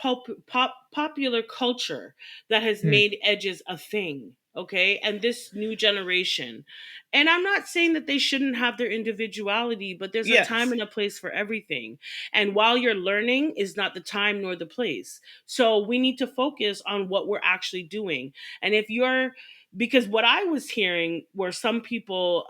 popular culture that has Hmm. made edges a thing. Okay, and this new generation. And I'm not saying that they shouldn't have their individuality, but there's a time Yes. and a place for everything. And while you're learning is not the time nor the place. So we need to focus on what we're actually doing. And if you're, because what I was hearing were some people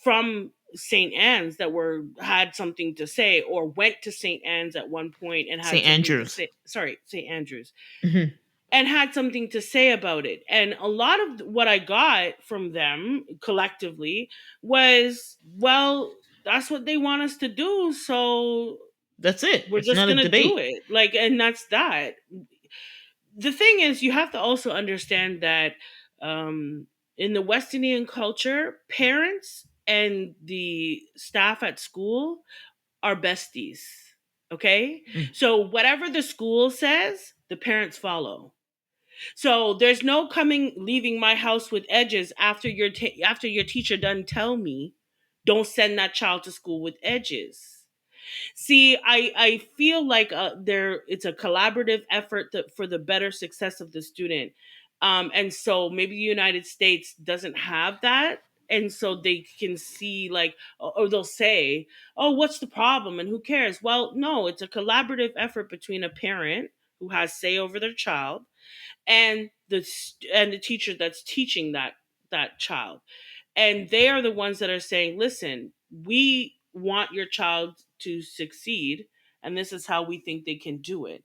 from St. Anne's that were had something to say, or went to St. Anne's at one point and had St. something to Andrews. say. Sorry, St. Andrews, Hmm. and had something to say about it. And a lot of what I got from them collectively was, well, that's what they want us to do, so That's it. we're It's just not a going to do debate. it. Like, and that's that. The thing is, you have to also understand that in the West Indian culture, parents and the staff at school are besties. Okay? Mm. So whatever the school says, the parents follow. So there's no coming leaving my house with edges after after your teacher done tell me don't send that child to school with edges. See, I feel like there it's a collaborative effort for the better success of the student, and so maybe the United States doesn't have that, and so they can see like, or they'll say, "Oh, what's the problem?" and who cares? Well, no, it's a collaborative effort between a parent who has say over their child and the teacher that's teaching that child, and they are the ones that are saying, listen, we want your child to succeed, and this is how we think they can do it.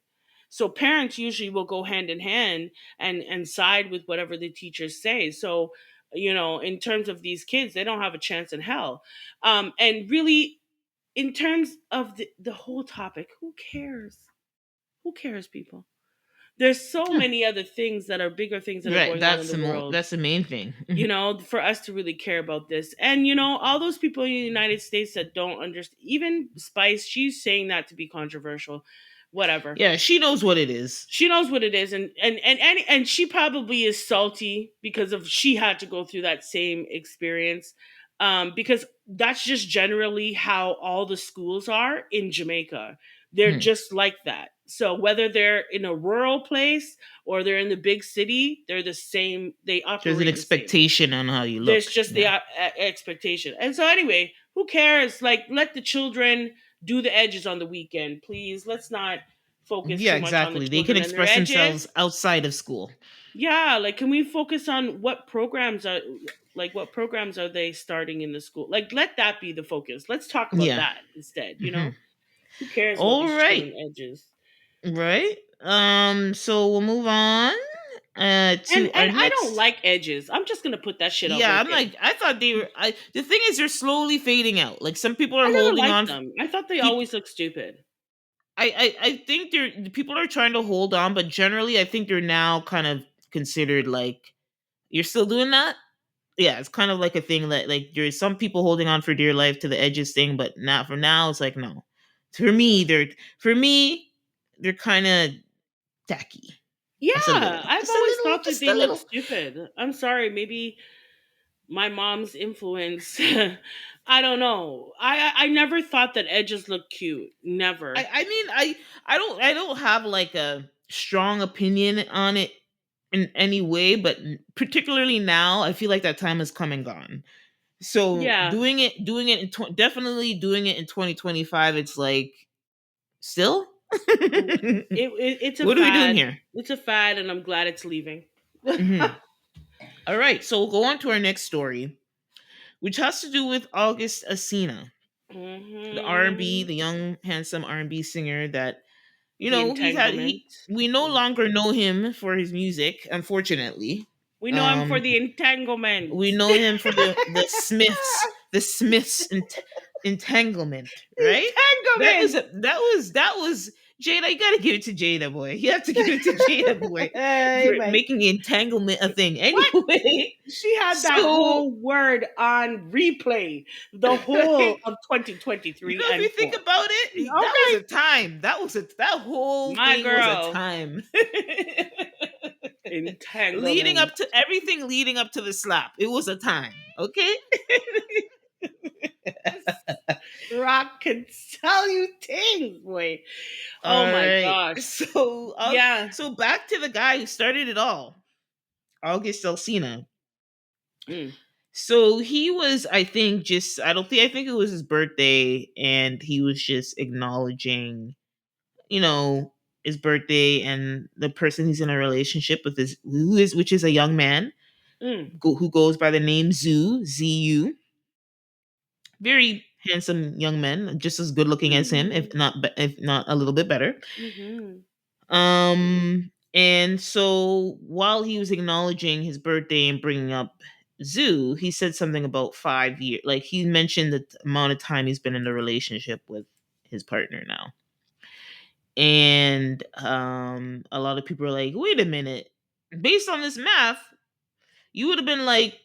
So parents usually will go hand in hand and side with whatever the teachers say. So, in terms of these kids, they don't have a chance in hell. And really, in terms of the whole topic, who cares? Who cares, people? There's so Yeah. many other things that are bigger things that are Right. going on in the world, That's the main thing. Mhm. for us to really care about this. And all those people in the United States that don't understand, even Spice, she's saying that to be controversial. Whatever. Yeah, she knows what it is. She knows what it is, and she probably is salty because of she had to go through that same experience. Because that's just generally how all the schools are in Jamaica. They're Mhm. just like that. So whether they're in a rural place or they're in the big city, they're the same. They There's an operate the same. expectation on how you There's look. just the Yeah. expectation. And so anyway, who cares? Like, let the children do the edges on the weekend, please. Let's not focus Yeah, too much on the exactly. They can children and their express themselves edges. outside of school. Yeah, like, can we focus on what programs are they starting in the school? Like, let that be the focus. Let's talk about Yeah. that instead. Hmm. Who cares about All these right. children edges? Right. So we'll move on And to our I don't next. like edges. I'm just gonna put that shit out Yeah, right I'm there. like, I thought they were. The thing is, they're slowly fading out. Like some people are I never holding liked on. them. I thought they People, always looked stupid. I think people are trying to hold on, but generally, I think they're now kind of considered like you're still doing that. Yeah, it's kind of like a thing that like there's some people holding on for dear life to the edges thing, but not for now. It's like no. For me they're kind of tacky. Yeah, I've Just a always little, thought that just they a look little. stupid. I'm sorry, maybe my mom's influence. I don't know. I never thought that edges look cute. Never. I mean, I don't have like a strong opinion on it in any way, but particularly now, I feel like that time has come and gone. So Yeah, doing it in definitely doing it in 2025, it's like still. it's a What are we doing fad. here? It's a fad, and I'm glad it's leaving. Hmm. All right, so we'll go on to our next story, which has to do with August Asina, the R&B, Hmm. the young handsome R&B singer that The he's had entanglement. he we no longer know him for his music, unfortunately. We know him for Um the entanglement. we know him for the Smiths entanglement, right? Entanglement. That was Jada. You gotta give it to Jada, boy. You have to give it to Jada, boy, for Mate. making entanglement a thing. What? Anyway, She had that so whole word on replay the you whole of 2023 know, if you and think forth. about it, that was Okay. a time. That whole My thing was a girl. time. Leading Entanglement. up to everything leading up to the slap. It was a time. Okay? Rock can tell you things, boy. Oh All my right. gosh. Yeah. So back to the guy who started it all, August Alsina. Mm, So he was, I think, just I think it was his birthday, and he was just acknowledging, you know, his birthday and the person he's in a relationship with is which is a young man mm. who goes by the name Zoo, ZU. Very handsome young men, just as good looking as him, Mhm. if not a little bit better. Mhm. And so while he was acknowledging his birthday and bringing up Zoo, he said something about 5 years. Like he mentioned the amount of time he's been in a relationship with his partner now. And a lot of people are like, wait a minute, based on this math, you would have been like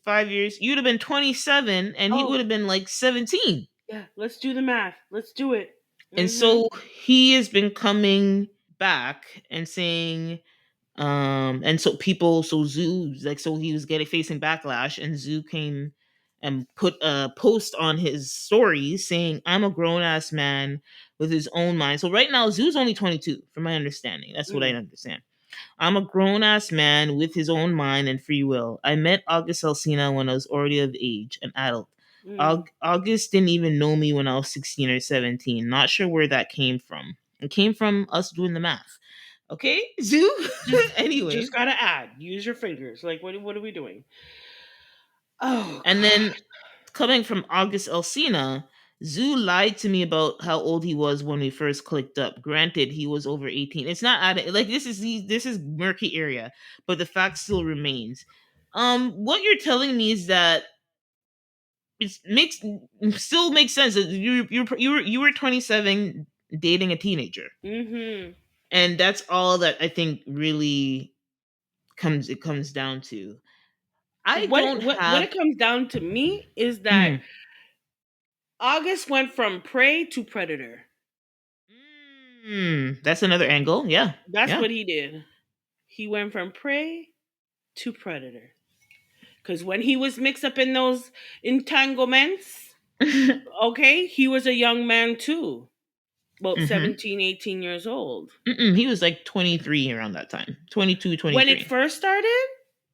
5 years. You'd have been 27, and he Oh, would have been like 17. yeah. Let's do the math. Let's do it. And Mhm. so he has been coming back and saying, and so people, so Zoo, like, so he was getting facing backlash, and Zoo came and put a post on his story saying, I'm a grown ass man with his own mind. So right now, Zoo's only 22, from my understanding. That's what I Mm. understand. I'm a grown ass man with his own mind and free will. I met August Alsina when I was already of age, an adult. Mm. August didn't even know me when I was 16 or 17. Not sure where that came from. It came from us doing the math. Okay, Zoo? Just Anyway. just gotta add. Use your fingers. Like what are we doing? Oh And god. then coming from August Alsina, Zoo lied to me about how old he was when we first clicked up. Granted, he was over 18. It's not added, like, this is murky area, but the fact still remains. What you're telling me is that it makes still makes sense that you were 27 dating a teenager. Mhm. And that's all that I think really comes down to. I don't What have it comes down to me is that Mhm. August went from prey to predator. That's another angle. Yeah. That's Yeah. what he did. He went from prey to predator. Because when he was mixed up in those entanglements, okay, he was a young man too, about hmm 17, 18 years old. He was like 23 around that time. 22, When it 23. first started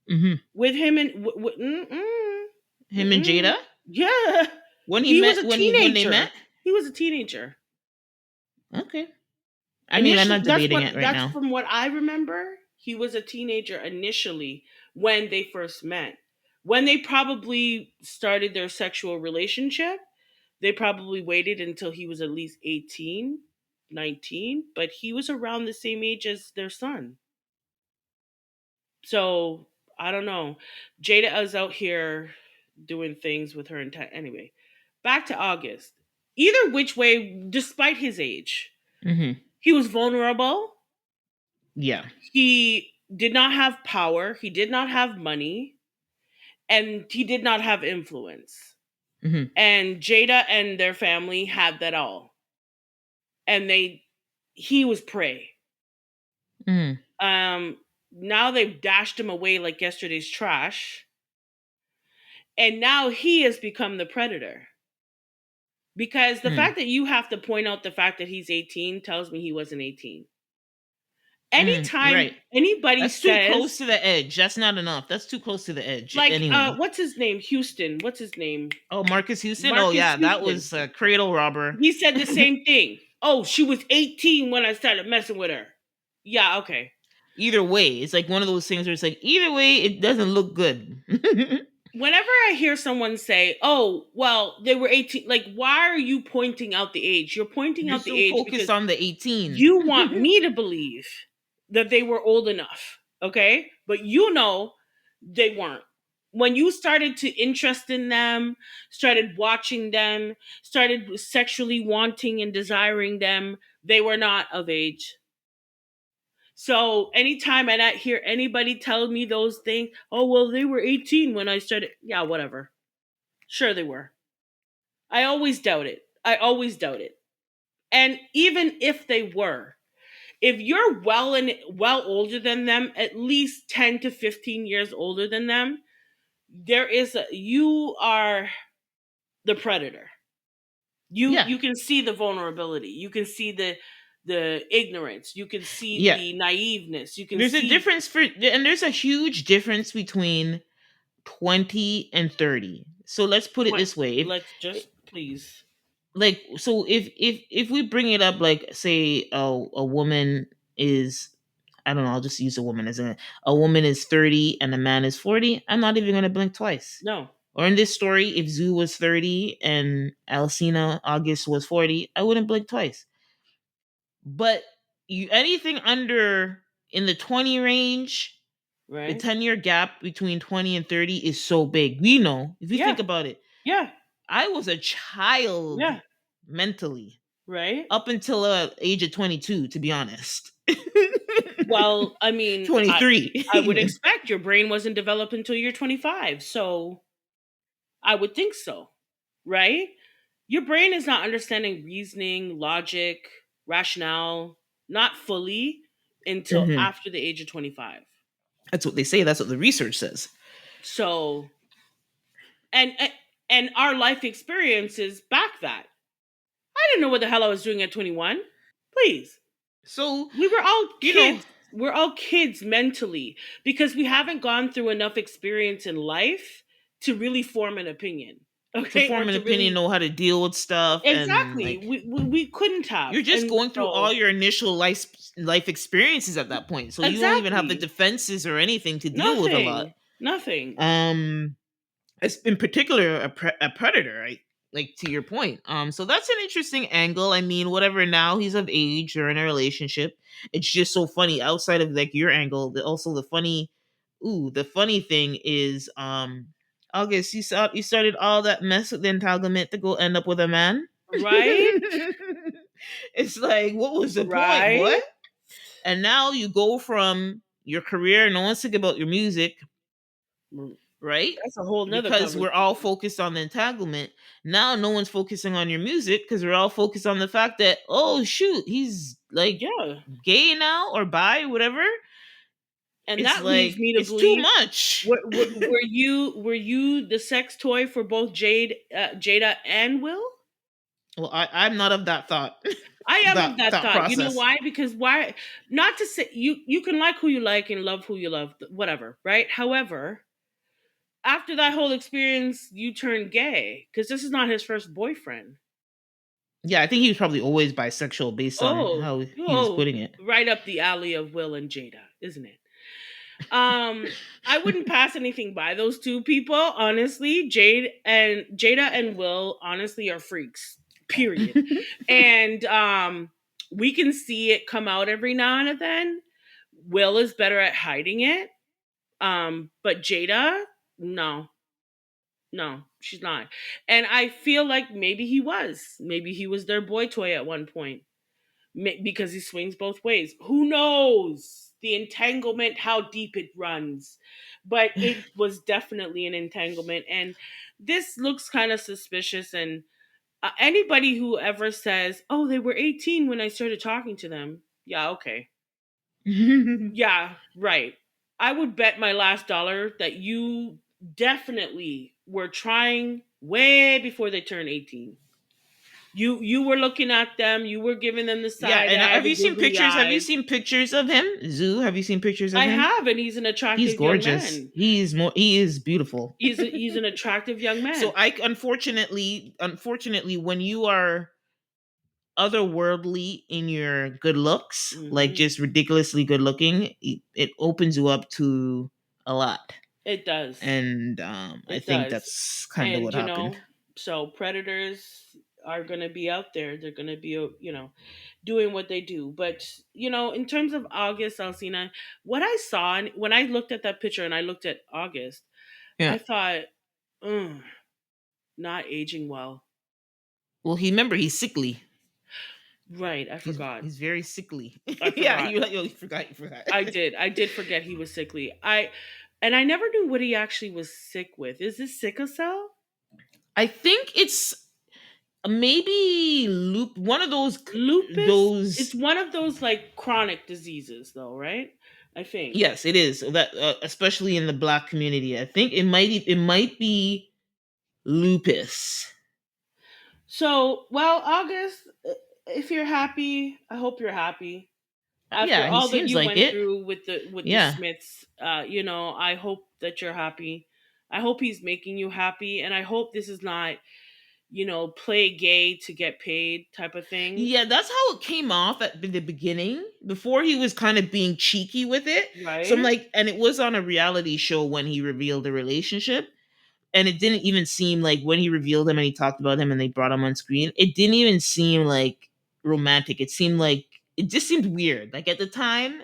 Mm-hmm. with him and Him and Jada? yeah, When he he was met a when they met? teenager. He was a teenager. Okay. I mean, I'm Initially, not debating it right that's now. from what I remember. He was a teenager initially when they first met. When they probably started their sexual relationship, they probably waited until he was at least 18, 19, but he was around the same age as their son. So I don't know. Jada is out here doing things with her intent. Anyway, back to August. Either which way, despite his age, Mm-hmm. he was vulnerable. Yeah. He did not have power. He did not have money. And he did not have influence. Mm-hmm. And Jada and their family had that all. And he was prey. Mm-hmm. Um, Now they've dashed him away like yesterday's trash, and now he has become the predator. Because the fact that you have to point out the fact that he's 18 tells me he wasn't 18. Anytime Right. anybody That's too close says, to the edge. That's not enough. That's too close to the edge. like, Anyway. what's his name? Houston. What's his name? Oh, Marcus Houston. Oh, Marcus yeah, that Houston. was a cradle robber. He said the same thing. Oh, she was 18 when I started messing with her. Yeah, okay. Either way, it's like one of those things where it's like either way, it doesn't look good. Whenever I hear someone say, "Oh, well, they were 18," like, why are you pointing out the age? You're pointing You're out the so age focused because on the 18. you want me to believe that they were old enough, okay? But you know they weren't. When you started to interest in them, started watching them, started sexually wanting and desiring them, they were not of age. So anytime I hear anybody tell me those things, oh well, they were 18 when I started. Yeah, whatever. Sure they were. I always doubt it. I always doubt it. And even if they were, if you're well older than them, at least 10 to 15 years older than them, you are the predator. Yeah. You can see the vulnerability. You can see the ignorance. You can see Yeah. the naiveness. You can There's a see difference and there's a huge difference between 20 and 30. So let's put it what. this way. Let's If just please. like so if we bring it up, like, say a woman is, I don't know, I'll just use a woman as a woman is 30 and a man is 40, I'm not even going to blink twice. No. Or in this story, if Zoo was 30 and Alcina August was 40, I wouldn't blink twice. But anything under in the 20 range, the Right? 10-year gap between 20 and 30 is so big. We know, if you think Yeah. about it, Yeah. I was a child Yeah. mentally Right? up until age of 22, to be honest. Well, I mean, I 23 I would even. expect your brain wasn't developed until you're 25. So I would think so, right? Your brain is not understanding reasoning, logic, rationale, not fully until Mhm. after the age of 25. That's what they say. That's what the research says. So, and and our life experiences back that. I didn't know what the hell I was doing at 21. Please. So, We were all you know, kids. We're all kids mentally because we haven't gone through enough experience in life to really form an opinion. to Okay? Or form an to opinion, really know how to deal with stuff, and exactly. like We couldn't you're have. just And going through all so your initial life experiences at that point. So you don't even have the exactly. defenses or anything to deal with a lot. Nothing. Nothing. Um it's in particular a predator, right? Like to your point. So that's an interesting angle. I mean, whatever, now he's of age or in a relationship. It's just so funny outside of like your angle. Also the funny, the funny thing is, August, you started all that mess with the entanglement to go end up with a man. Right? It's like, what was the point, boy? Right? And now you go from your career, no one's thinking about your music, Mm, right? that's a whole nother Because we're all conversation. focused on the entanglement. Now no one's focusing on your music because we're all focused on the fact that, oh shoot, he's like Yeah. gay now or bi, whatever. And It's that leads like me to it's too believe much. were you the sex toy for both Jada and Will? Well, I'm not of that thought, I am that of that thought thought. You know process. why? Because why? Not to say you can like who you like and love who you love, whatever, right? However, after that whole experience, you turn gay because this is not his first boyfriend. Yeah, I think he was probably always bisexual based on Oh, how he was oh, putting it. right up the alley of Will and Jada, isn't it? Um, I wouldn't pass anything by those two people, honestly. Jada and Will honestly are freaks. Period. And we can see it come out every now and then. Will is better at hiding it. But Jada, no. No, she's not. And I feel like maybe he was. Maybe he was their boy toy at one point because he swings both ways. Who knows the entanglement, how deep it runs? But it was definitely an entanglement, and this looks kind of suspicious. And anybody who ever says, "Oh, they were 18 when I started talking to them," yeah, okay, yeah, right. I would bet my last dollar that you definitely were trying way before they turned 18. You were looking at them, you were giving them the Yeah, side and eye, have the you seen googly pictures? Have you eyes. seen pictures of him? Zoo, have you seen pictures of I him? have, and he's an He's attractive young gorgeous. man. He is beautiful. He's an attractive young So man. I unfortunately when you are otherworldly in your good looks, like Hmm. just ridiculously good looking, it opens you up to a lot. It does. And I It think does. that's kind of And what happened. so predators are going to be out there. They're going to be, doing what they do. But, in terms of August Alsina, what I saw when I looked at that picture and I looked at August, Yeah. I thought, "Ugh, not aging well." Well, he remember he's sickly. Right. I forgot. He's very sickly. I Yeah, forgot. you forgot, you forgot. I did. I did forget he was sickly. I never knew what he actually was sick with. Is this sickle cell? I think it's maybe one of Lupus? It's those. one of those like chronic diseases though, right? I think. Yes, it is that, especially in the black community. I think it might be lupus. So, well, August, if you're happy, I hope you're happy. After Yeah, he all that seems you like went it. through with the Yeah. Smiths, I hope that you're happy. I hope he's making you happy, and I hope this is not, play gay to get paid type of thing, Yeah, that's how it came off at the beginning. Before he was kind of being cheeky with it. So I'm right? like, and it was on a reality show when he revealed the relationship. and it didn't even seem like when he revealed him and he talked about him and they brought him on screen, it didn't even seem like romantic. It seemed like it just seemed weird. Like at the time,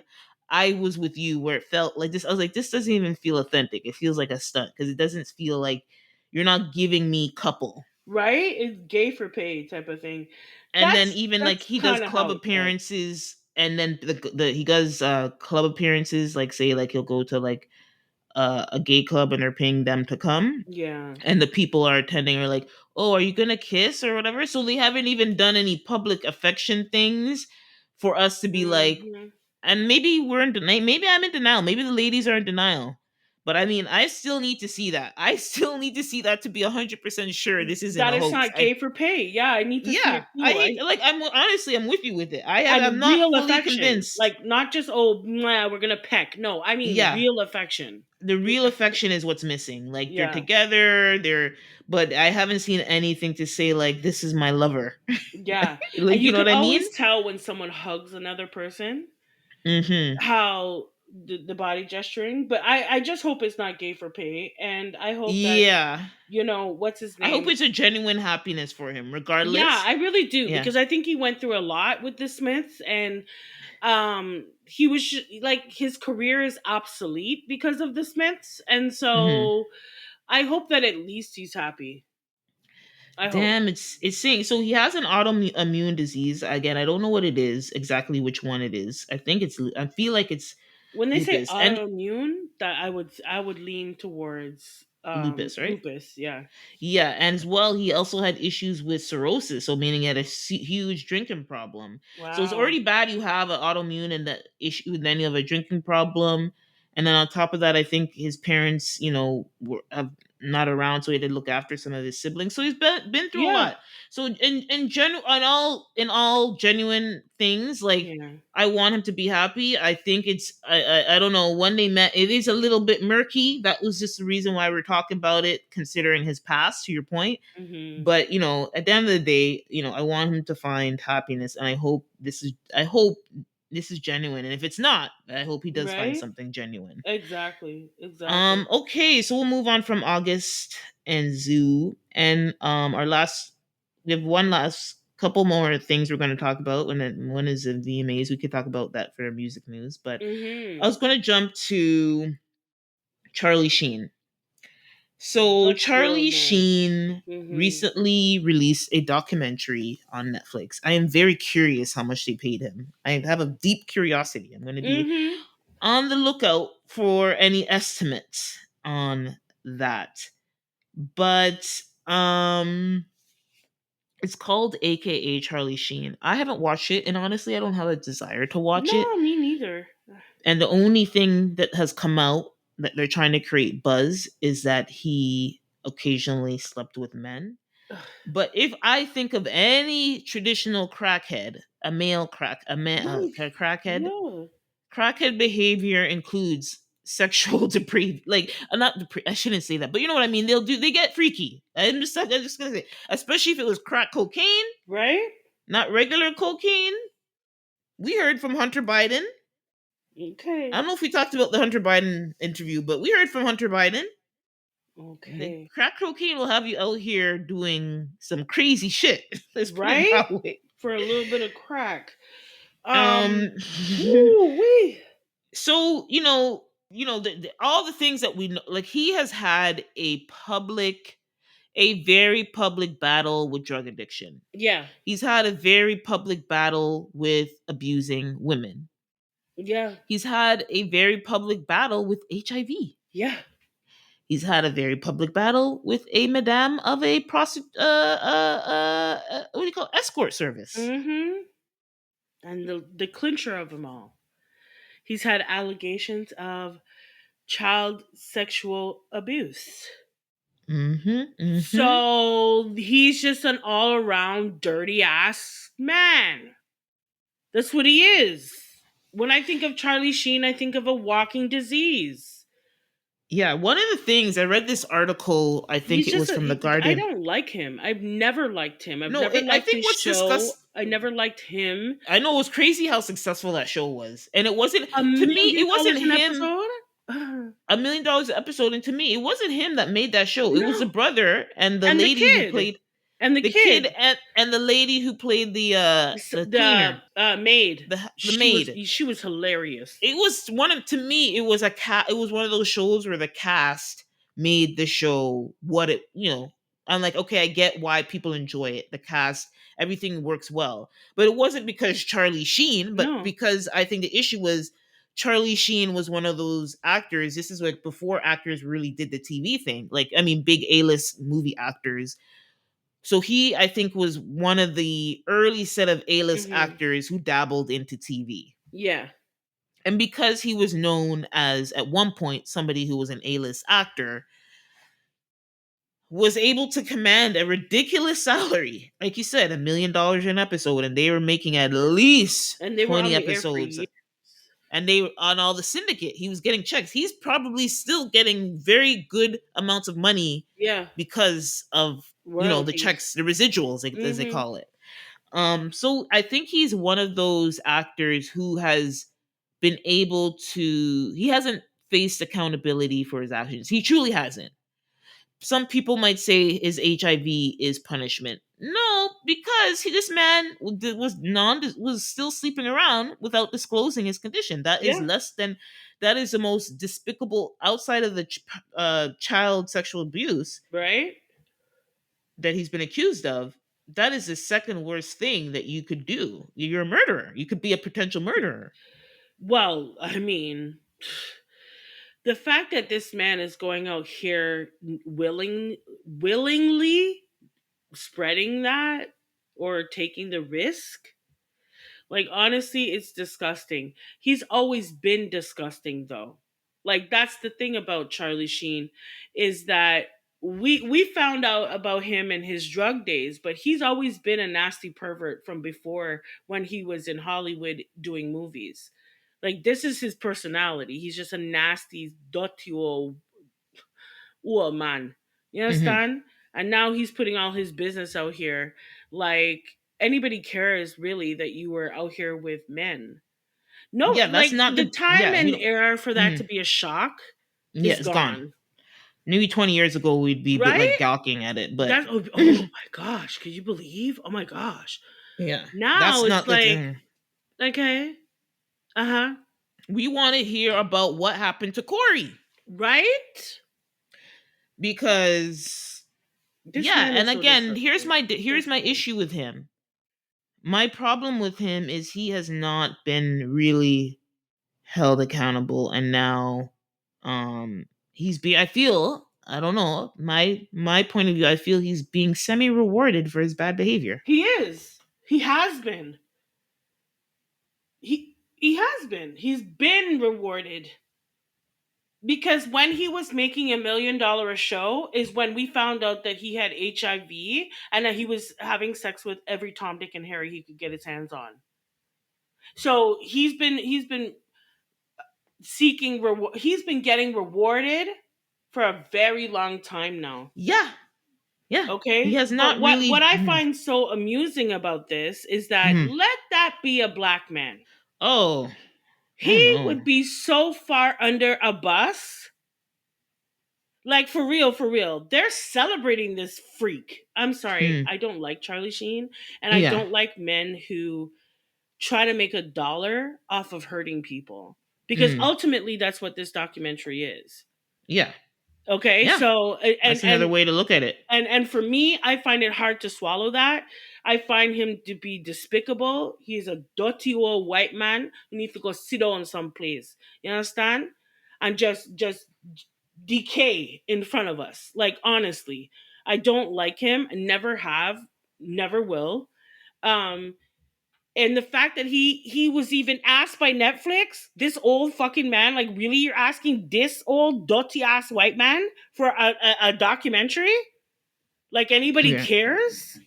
I was with you where it felt like this. I was like, this doesn't even feel authentic. It feels like a stunt because it doesn't feel like you're not giving me couple. Right? It's gay for pay type of thing. And then That's even like that's he does kind of club how it felt. appearances, and then the he does club appearances. Like say like he'll go to like a gay club and they're paying them to come, Yeah. and the people are attending are like, "Oh, are you gonna kiss or whatever?" So they haven't even done any public affection things for us to be like, Hmm. and maybe we're in denial. Maybe I'm in denial. Maybe the ladies are in denial. But I mean, I still need to see that. I still need to see that to be 100% sure this isn't That a it's hoax. not gay for pay. Yeah, I need to see Yeah, it I too. hate, like, I'm honestly, I'm with you with it. I'm And not real fully affection, convinced. like not just oh, mwah, we're gonna peck. No, I mean Yeah, real affection. the real affection is what's missing. Like they're Yeah, together, but I haven't seen anything to say like this is my lover. yeah. And Like you you know can what I mean? always tell when someone hugs another person Mhm. how the body gesturing. But I just hope it's not gay for pay, and I hope that Yeah. what's his I hope name. it's a genuine happiness for him Yeah, regardless. I really do Yeah. because I think he went through a lot with the Smiths, and he was like his career is obsolete because of the Smiths, and Mhm. so I hope that at least he's happy. I hope. Damn, it's saying so he has an autoimmune disease. Again, I don't know what it is exactly which one it is. I think I feel like it's When they say lupus and autoimmune, that I would lean towards lupus, right? lupus. Yeah. Yeah, and as well, he also had issues with cirrhosis, so meaning he had a huge drinking problem. So it's Wow. already bad you have an autoimmune and that issue, and then you have a drinking problem, and then on top of that, I think his parents, have not around, so he had to look after some of his siblings. So he's been through a Yeah. lot. So in general, in all genuine things, like Yeah. I want him to be happy. I think I don't know, when they met, it is a little bit murky. That was just the reason why we're talking about it, considering his past, to your point. Hmm. But at the end of the day, I want him to find happiness, and I hope this is genuine. And if it's not, I hope he does find Right. something genuine. Exactly. Exactly. Okay, so we'll move on from August and Zoo. And our last we have one last couple more things we're going to talk about. One is the VMAs. We could talk about that for music news, but I Hmm. was going to jump to Charlie Sheen. So Let's go Charlie there. Sheen Hmm. recently released a documentary on Netflix. I am very curious how much they paid him. I have a deep curiosity. I'm going to be Hmm. on the lookout for any estimates on that. But it's called AKA Charlie Sheen. I haven't watched it, and honestly I don't have a desire to watch it. No, me neither. And the only thing that has come out that they're trying to create buzz is that he occasionally slept with men. But if I think of any traditional crackhead, a male crack, a man, No. crackhead, Yeah. crackhead behavior includes sexual like not I shouldn't say that, but you know what I mean. They get freaky. I'm just gonna say, especially if it was crack cocaine, Right. not regular cocaine. We heard from Hunter Biden. I Okay. don't know if we talked about the Hunter Biden interview, but we heard from Hunter Biden. The Okay. crack cocaine will have you out here doing some crazy shit. Let's put it Right. that way. For a little bit of crack. Um, Woo wee. so all the things that we know, like he has had a very public battle with drug addiction. Yeah. He's had a very public battle with abusing women. Yeah. He's had a very public battle with HIV. Yeah. He's had a very public battle with a madame of a what do you call it? Escort service. Mm-hmm. And the clincher of them all. He's had allegations of child sexual abuse. Mm-hmm. Mm-hmm. So he's just an all around dirty ass man. That's what he is. When I think of Charlie Sheen, I think of a walking disease. Yeah, one of the things I read this article, I think He's it just was a, from the I Guardian. don't like him. I've never liked him. I've No, never I liked think his what's show. discussed. I never liked him. I know it was crazy how successful that show was, and it wasn't A to me. million It wasn't dollars an him. episode? $1 million an episode, and to me, it wasn't him that made that show. It was the No. brother and the And the lady who kid. played And the the kid, kid. and the lady who played the The cleaner, maid. the maid. She was hilarious. It was one of, to me, it was it was one of those shows where the cast made the show what it, I'm like, okay, I get why people enjoy it. The cast, everything works well. But it wasn't because Charlie Sheen, but No. because I think the issue was Charlie Sheen was one of those actors. This is like before actors really did the TV thing. Like, I mean, big A-list movie actors. So he, I think, was one of the early set of A-list Hmm. actors who dabbled into TV. Yeah. And because he was known as, at one point, somebody who was an A-list actor, was able to command a ridiculous salary. Like you said, $1 million an episode, and they were making at least And they were 20 on the air for episodes. years. And they were on all the syndicate. He was getting checks. He's probably still getting very good amounts of money Yeah. because of, the Royalties. checks, the residuals, as they Hmm. call it. So I think he's one of those actors who has been able to, he hasn't faced accountability for his actions. He truly hasn't. Some people might say his HIV is punishment. No, because this man was still sleeping around without disclosing his condition. That is Yeah. less than, that is the most despicable, outside of the child sexual abuse Right? that he's been accused of. That is the second worst thing that you could do. You're a murderer. You could be a potential murderer. Well, I mean, the fact that this man is going out here willingly spreading that or taking the risk, like, honestly, it's disgusting. He's always been disgusting, though. Like, that's the thing about Charlie Sheen, is that we found out about him in his drug days, but he's always been a nasty pervert from before, when he was in Hollywood doing movies. Like, this is his personality. He's just a nasty, dirty old man. You Hmm. understand? And now he's putting all his business out here. Like, anybody cares really that you were out here with men? No, Yeah, that's like, not the the, time yeah, we and don't. era for that to Mhm. be a shock Yeah, is it's gone. gone. Maybe 20 years ago we'd be a bit like Right? gawking at it, but That's, oh my gosh, can you believe? Oh my gosh. yeah, Now that's it's not the like, thing. okay, uh-huh. We want to hear about what happened to Corey, Right? because This yeah, man and is so again, disgusting. here's my Disgusting. issue with him. My problem with him is he has not been really held accountable, and now I feel, I don't know, my point of view, I feel he's being semi rewarded for his bad behavior. He is. He has been. He has been. He's been rewarded. Because when he was making $1 million a show is when we found out that he had HIV and that he was having sex with every Tom, Dick, and Harry he could get his hands on. So he's been seeking reward. He's been getting rewarded for a very long time now. Yeah, yeah, he Okay, has but not what really. I find so amusing about this is that, Mhm. let that be a black man. Oh, oh He no. would be so far under a bus. Like, for real, for real. They're celebrating this freak. I'm sorry. Hmm. I don't like Charlie Sheen, and I Yeah. don't like men who try to make a dollar off of hurting people. Because Hmm. ultimately that's what this documentary is. Yeah. Okay? Yeah. So, and That's another and way to look at it. and for me, I find it hard to swallow that. I find him to be despicable. He's a dirty old white man who needs to go sit down someplace. You understand? And just decay in front of us. Like, honestly, I don't like him. Never have, never will. Um, and the fact that he was even asked by Netflix, this old fucking man, like, really, you're asking this old dirty ass white man for a documentary? Like, anybody Yeah. cares?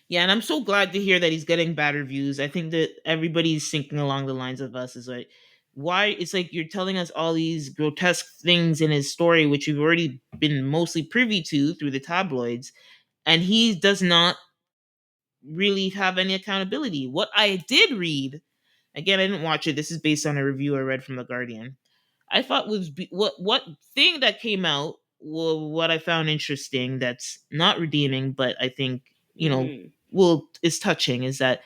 Yeah, and I'm so glad to hear that he's getting bad reviews. I think that everybody's thinking along the lines of us, is like, why, it's like you're telling us all these grotesque things in his story which we've already been mostly privy to through the tabloids, and he does not really have any accountability. What I did read, again, I didn't watch it. This is based on a review I read from The Guardian. I thought was what thing that came out, what I found interesting that's not redeeming, but I think, Mhm. well, is touching, is that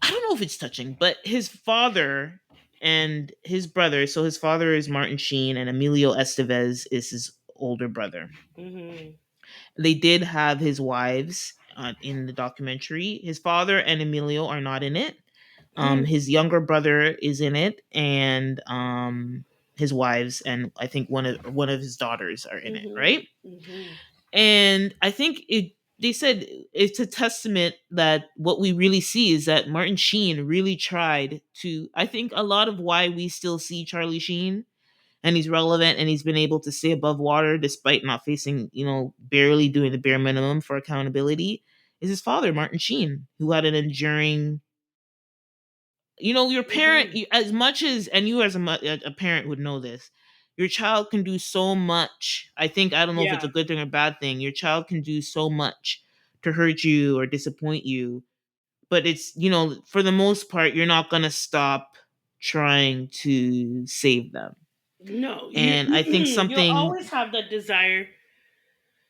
I don't know if it's touching, but his father and his brother. So his father is Martin Sheen, and Emilio Estevez is his older brother. Mhm. They did have his wives in the documentary. His father and Emilio are not in it. His younger brother is in it, and his wives, and I think one of his daughters are in it, right? Mhm. Mhm. And I think it. They said it's a testament that what we really see is that Martin Sheen really tried to. I think a lot of why we still see Charlie Sheen and he's relevant and he's been able to stay above water despite not facing, barely doing the bare minimum for accountability, is his father, Martin Sheen, who had an enduring, your parent, Mhm. as much as, and you as a parent would know this, your child can do so much. I think, I don't know if it's a Yeah. good thing or bad thing. Your child can do so much to hurt you or disappoint you, but it's, for the most part, you're not going to stop trying to save them. No, you And I think you'll something, always have that desire.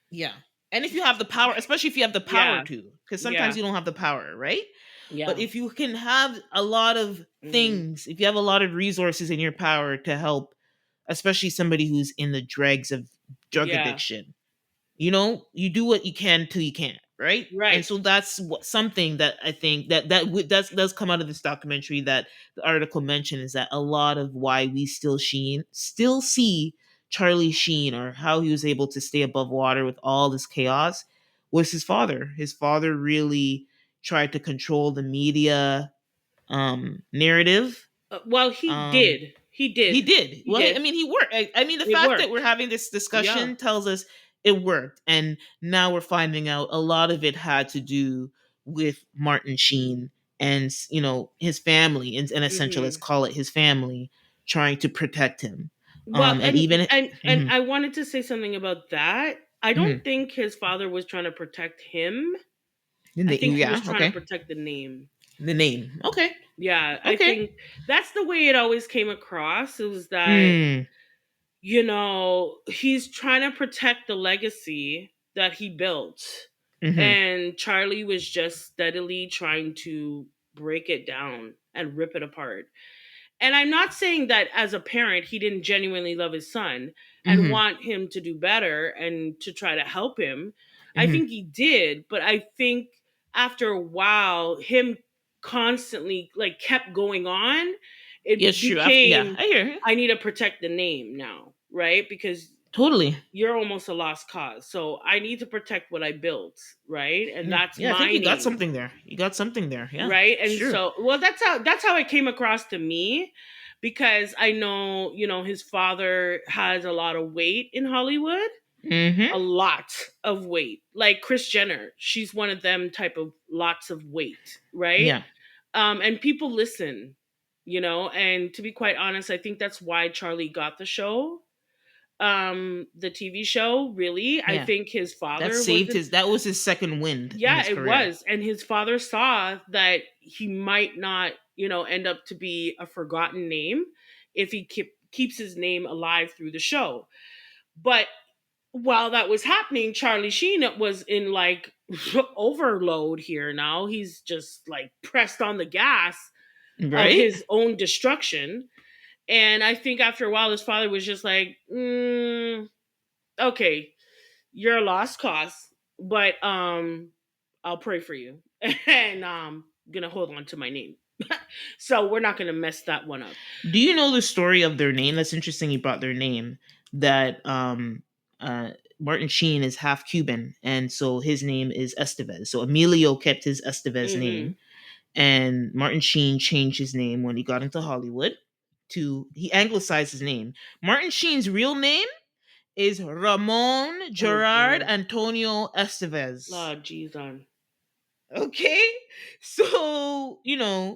yeah. And if you have the power, especially if you have the power Yeah. to, because sometimes Yeah. you don't have the power, right? But Yeah. if you can have a lot of Mhm. things, if you have a lot of resources in your power to help, especially somebody who's in the dregs of drug Yeah. addiction, you do what you can till you can't, right? And Right. so that's something that I think does come out of this documentary, that the article mentioned, is that a lot of why we still see Charlie Sheen, or how he was able to stay above water with all this chaos, was his father. His father really tried to control the media narrative. Well, he um did. He he did. did. He Well, I did. mean, he worked. I mean, the It fact that worked. we're having this Yeah. discussion tells us it worked. And now we're finding out a lot of it had to do with Martin Sheen and, his family, and essentially, let's Mhm. call it his family, trying to protect him. Well, And even, and mhm, I wanted to say something about that. I don't mhm. think his father was trying to protect him. I think he was Yeah, trying to okay. protect the name. The name. Okay. Yeah, I Okay. think that's the way it always came across. It was that, Mm. he's trying to protect the legacy that he built. Mm-hmm. And Charlie was just steadily trying to break it down and rip it apart. And I'm not saying that as a parent, he didn't genuinely love his son and Mm-hmm. want him to do better and to try to help him. I Mm-hmm. think he did, but I think after a while, him constantly like kept going on, Yes, it true. Yeah, became, I hear you. I need to protect the name now, right? Because Totally. you're almost a lost cause. So I need to protect what I built, right? And Yeah. that's Yeah, I think my you got name, something there. You got something there. Yeah. right? It's And true. so, well, that's how it came across to me, because I know, his father has a lot of weight in Hollywood, Mm-hmm. a lot of weight. Like Chris Jenner, she's one of them type of lots of weight, right? Yeah. And people listen, and to be quite honest, I think that's why Charlie got the show, the TV show. Really, I Yeah. think his That father was saved his that was his second wind in yeah, his it career. was. And his father saw that he might not, end up to be a forgotten name if he keeps his name alive through the show. But while that was happening, Charlie Sheen was in like overload here now. He's just like pressed on the gas of Right? his own destruction. And I think after a while, his father was just like, okay, you're a lost cause, but I'll pray for you, and gonna hold on to my name. So we're not gonna mess that one up. Do you know the story of their name? That's interesting you brought their name. That uh Martin Sheen is half Cuban, and so his name is Estevez. So Emilio kept his Estevez Hmm. name, and Martin Sheen changed his name when he got into Hollywood. He anglicized his name. Martin Sheen's real name is Ramon Oh Gerard God, Antonio Estevez. Lord Jesus. Okay. So,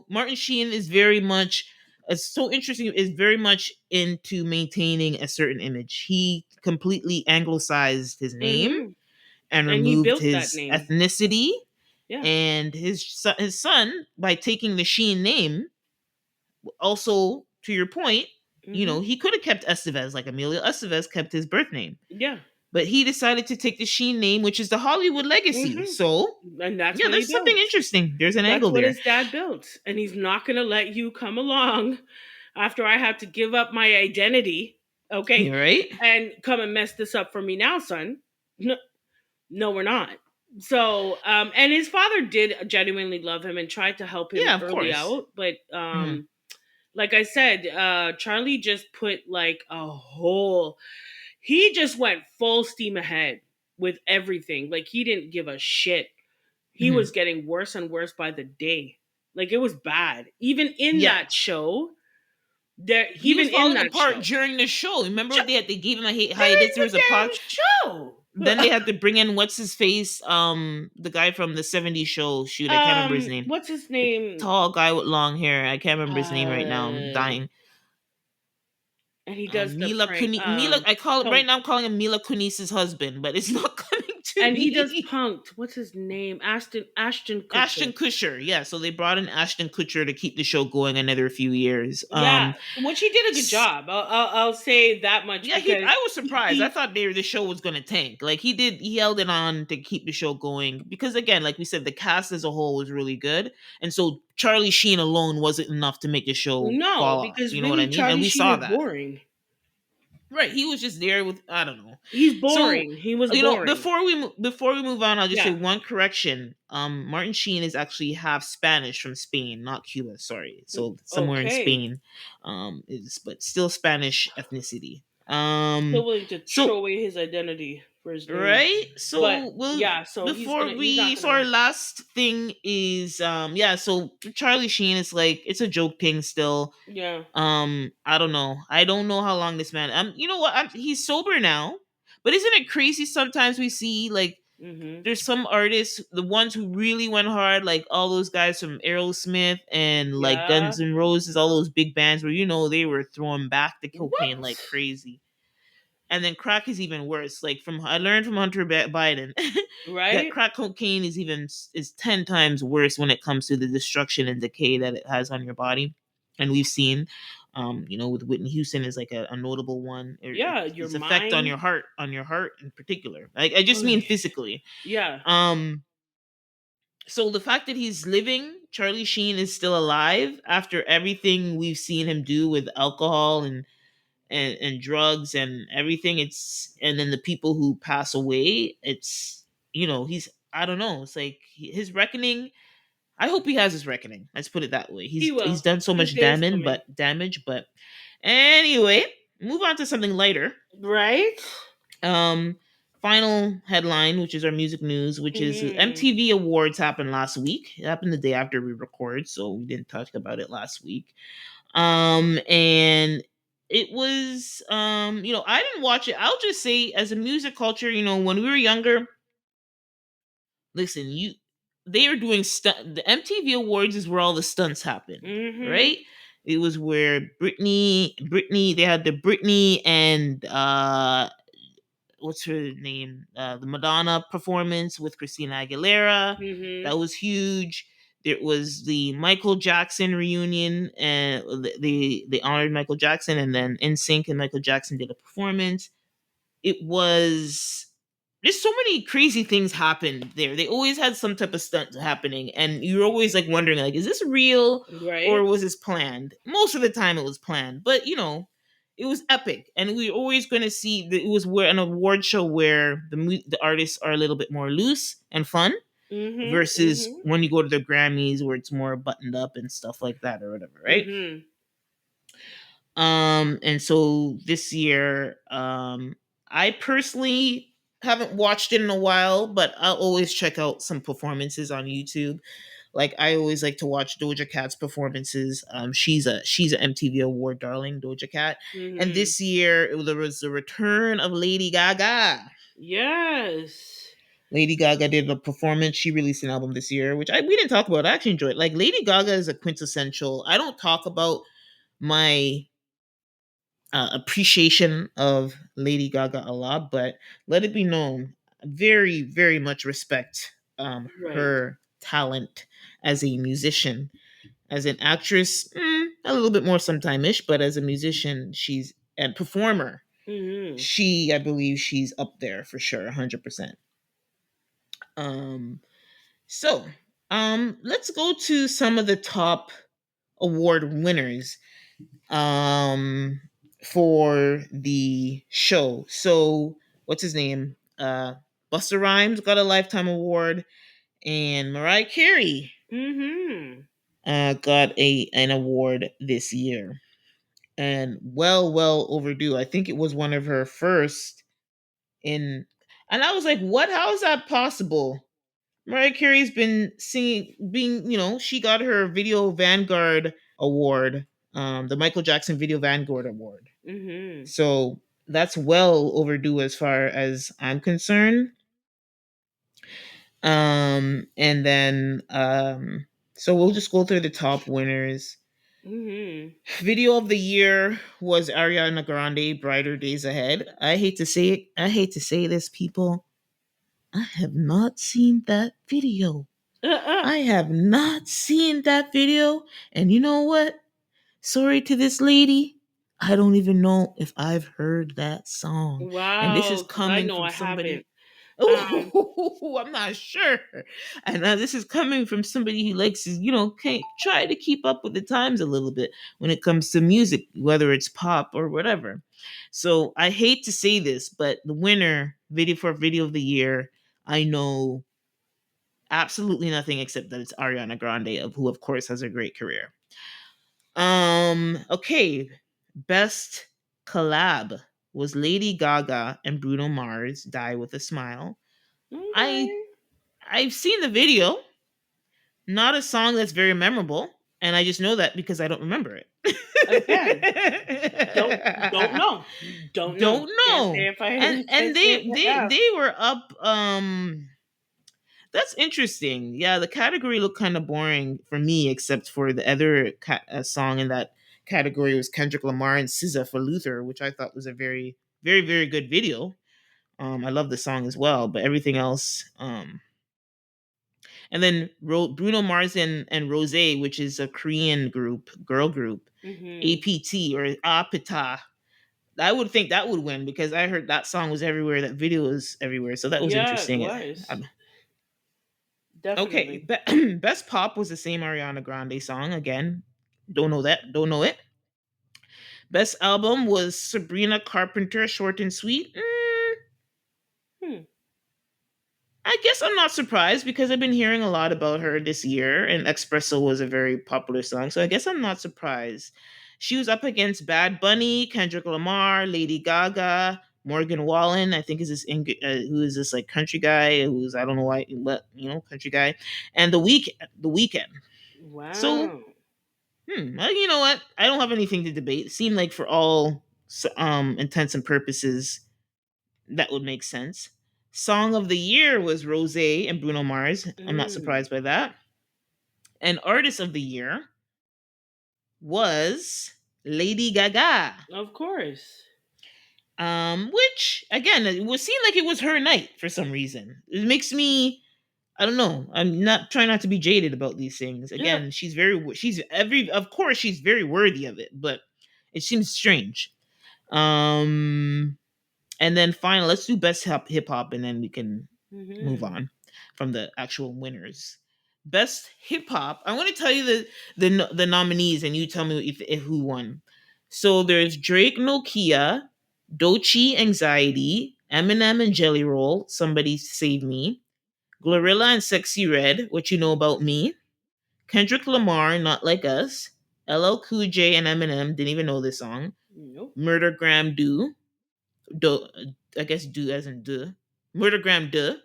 Martin Sheen is very much, it's so interesting, is very much into maintaining a certain image. He completely anglicized his name Hmm. and And he removed built that his name. ethnicity. Yeah. And his son, by taking the Sheen name, also, to your point, Mhm. he could have kept Estevez, like Emilio Estevez kept his birth name, Yeah. but he decided to take the Sheen name, which is the Hollywood legacy. Mhm. So, And that's yeah, what he there's something built. interesting. There's an That's angle what there. his dad built, and he's not going to let you come along after I have to give up my identity, okay, You're right. and come and mess this up for me now, son. No, no, we're not. So, and his father did genuinely love him and tried to help him Yeah, of early course. out, but Hmm. like I said, Charlie just put like a whole. He just went full steam ahead with everything. Like he didn't give a shit. He Hmm. was getting worse and worse by the day. Like it was bad. Even in Yeah, that show, there he was even in falling that apart show. during the show. Remember, Ju- they gave him a During hiatus. There the was a pod. damn show. Then they had to bring in what's his face, the guy from the '70s show. Shoot, I can't remember his name. What's his The name? tall guy with long hair. I can't remember his name right now. I'm Uh dying. and he does the Mila prank Mila. I call it right punk. now. I'm calling him Mila Kunis's husband, but it's not coming to And he does me. punked. What's his name? Ashton Ashton Kutcher. Kutcher, yeah. So they brought in Ashton Kutcher to keep the show going another few years. Yeah, which he did a good S- job. I'll say that much yeah, he. because I was surprised. I he thought the show was gonna tank. Like he did, he held it on to keep the show going because again, like we said, the cast as a whole was really good, and so Charlie Sheen alone wasn't enough to make the show no, fall off. because You know what I really mean? And Charlie we Sheen saw is that. boring. Right, he was just there with I don't know. He's So, boring. He was boring. before we move on, I'll just say Yeah. one correction. Martin Sheen is actually half Spanish from Spain, not Cuba. Sorry, so somewhere in Okay. Spain, is but still Spanish ethnicity. Still willing to throw So away his identity for his name. right, But so we'll yeah, so he's not so our gonna. last thing is yeah, so Charlie Sheen is like it's a joke thing still. Yeah. I don't know. I don't know how long this man. You know what? He's sober now, but isn't it crazy? Sometimes we see like Mm-hmm. there's some artists, the ones who really went hard, like all those guys from Aerosmith and like Yeah. Guns N' Roses, all those big bands where they were throwing back the cocaine What? like crazy. And then crack is even worse. Like from I learned from Hunter Biden that Right? crack cocaine is 10 times worse when it comes to the destruction and decay that it has on your body. And we've seen, with Whitney Houston is like a notable one. Yeah. Your Its effect on mind. your heart in particular. I just mean physically. Yeah. Um, so the fact that he's living, Charlie Sheen is still alive after everything we've seen him do with alcohol and drugs and everything, and then the people who pass away, he's I don't know, it's like his reckoning. I hope he has his reckoning, let's put it that way. He He's will. done so His much day is coming. damage, but anyway, move on to something lighter. Right? um Final headline, which is our music news, which is Mm-hmm. MTV Awards happened last week. It happened the day after we record, so we didn't talk about it last week. And it was I didn't watch it. I'll just say, as a music culture, when we were younger, listen, they were doing stunt. The MTV Awards is where all the stunts happened, Mm-hmm. right? It was where Britney, they had the Britney and what's her name? The Madonna performance with Christina Aguilera. Mm-hmm. That was huge. There was the Michael Jackson reunion, and they honored Michael Jackson, and then NSYNC and Michael Jackson did a performance. It was There's so many crazy things happened there. They always had some type of stunt happening, and you're always like wondering, like, is this real or Right? was this planned? Most of the time, it was planned, but it was epic, and we're always going to see that it was where an award show where the artists are a little bit more loose and fun Mm-hmm. versus Mm-hmm. when you go to the Grammys where it's more buttoned up and stuff like that or whatever, right? Mm-hmm. And so this year, I personally haven't watched it in a while, but I'll always check out some performances on YouTube. Like I always like to watch Doja Cat's performances. She's an MTV Award darling, Doja Cat. And Mm-hmm. this year there was the return of Lady Gaga. Yes. Lady Gaga did a performance. She released an album this year, which we didn't talk about. I actually enjoyed. Like Lady Gaga is a quintessential. I don't talk about my appreciation of Lady Gaga a lot, but let it be known, very, very much respect Right. her talent as a musician. As an actress, a little bit more sometime-ish, but as a musician, she's and performer, Mhm. I believe she's up there for sure, 100%. Um, so, let's go to some of the top award winners um for the show. So, what's his name? Busta Rhymes got a lifetime award, and Mariah Carey Mhm. got a an award this year, and well overdue. I think it was one of her first in, and I was like, what? How is that possible? Mariah Carey's been singing, being, she got her Video Vanguard Award, the Michael Jackson Video Vanguard Award. Mhm. So that's well overdue as far as I'm concerned. And then, so we'll just go through the top winners. Mhm. Video of the year was Ariana Grande, Brighter Days Ahead. I hate to say it. I hate to say this, people. I have not seen that video. Uh-uh. I have not seen that video. And you know what? Sorry to this lady. I don't even know if I've heard that song. And this is Wow, cuz I coming know from I somebody. haven't. Um Oh, I'm not sure. And this is coming from somebody who likes to, can try to keep up with the times a little bit when it comes to music, whether it's pop or whatever. So I hate to say this, but the winner video of the year, I know absolutely nothing except that it's Ariana Grande, of who of course has a great career. Okay. Best collab was Lady Gaga and Bruno Mars, Die with a Smile. I okay. I've seen the video, not a song that's very memorable, and I just know that because I don't remember it. Again, don't don't know. Don't know. Don't Can't say know. if I And can't say if they I they have. they were up. That's interesting. Yeah, the category looked kind of boring for me, except for the other song in that category was Kendrick Lamar and SZA for Luther, which I thought was a very, very, very good video. I love the song as well, but everything else. And then Bruno Mars and Rose, which is a Korean group, girl group, Mhm. APT or Apita. I would think that would win because I heard that song was everywhere, that video was everywhere, so that was Yeah, it interesting. was. Um, Okay, Definitely. best pop was the same Ariana Grande song again. Don't know that. Don't know it. Best album was Sabrina Carpenter, Short and Sweet. Hmm. I guess I'm not surprised because I've been hearing a lot about her this year, and Espresso was a very popular song, so I guess I'm not surprised. She was up against Bad Bunny, Kendrick Lamar, Lady Gaga, Morgan Wallen. I think is this who is this like country guy who's I don't know why, but country guy, and the weekend. So Wow. well, you know what? I don't have anything to debate. It seemed like for all intents and purposes, that would make sense. Song of the year was Rose and Bruno Mars. I'm not Mm. surprised by that. And artist of the year was Lady Gaga. Of course. Which again, it would seem like it was her night for some reason. It makes me, I don't know. I'm not trying not to be jaded about these things. Yeah. Again, of course she's very worthy of it, but it seems strange. Um, and then finally, let's do best hip hop, and then we can move Mhm. on from the actual winners. Best hip hop. I want to tell you the nominees, and you tell me if who won. So there's Drake, Nokia, Dochi, Anxiety, Eminem and Jelly Roll, Somebody Save Me, Glorilla and Sexy Red, What You Know About Me, Kendrick Lamar, Not Like Us, LL Cool J and Eminem, didn't even know this song, Nope. Murdergram Do, I guess Do as in Do, Murdergram Do,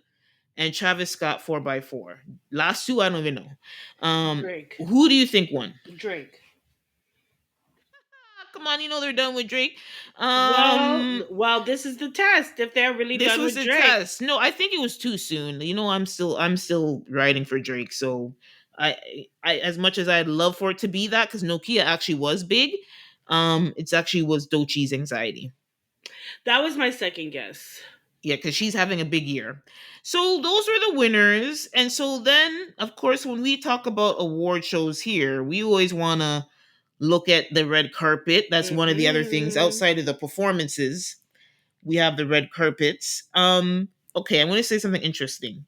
and Travis Scott 4x4. Last two, I don't even know. Drake. Who do you think won? Drake. Ah, come on, they're done with Drake. Well, Um, well, this is the test. If they're really this done was with the Drake, test. No, I think it was too soon. I'm still writing for Drake. So I as much as I'd love for it to be that, because Nokia actually was big. It's actually was Dochi's Anxiety. that was my second guess. Yeah, because she's having a big year. So those were the winners. And so then, of course, when we talk about award shows here, we always want to look at the red carpet. That's one of the other things Mhm. outside of the performances. We have the red carpets. Okay, I want to say something interesting.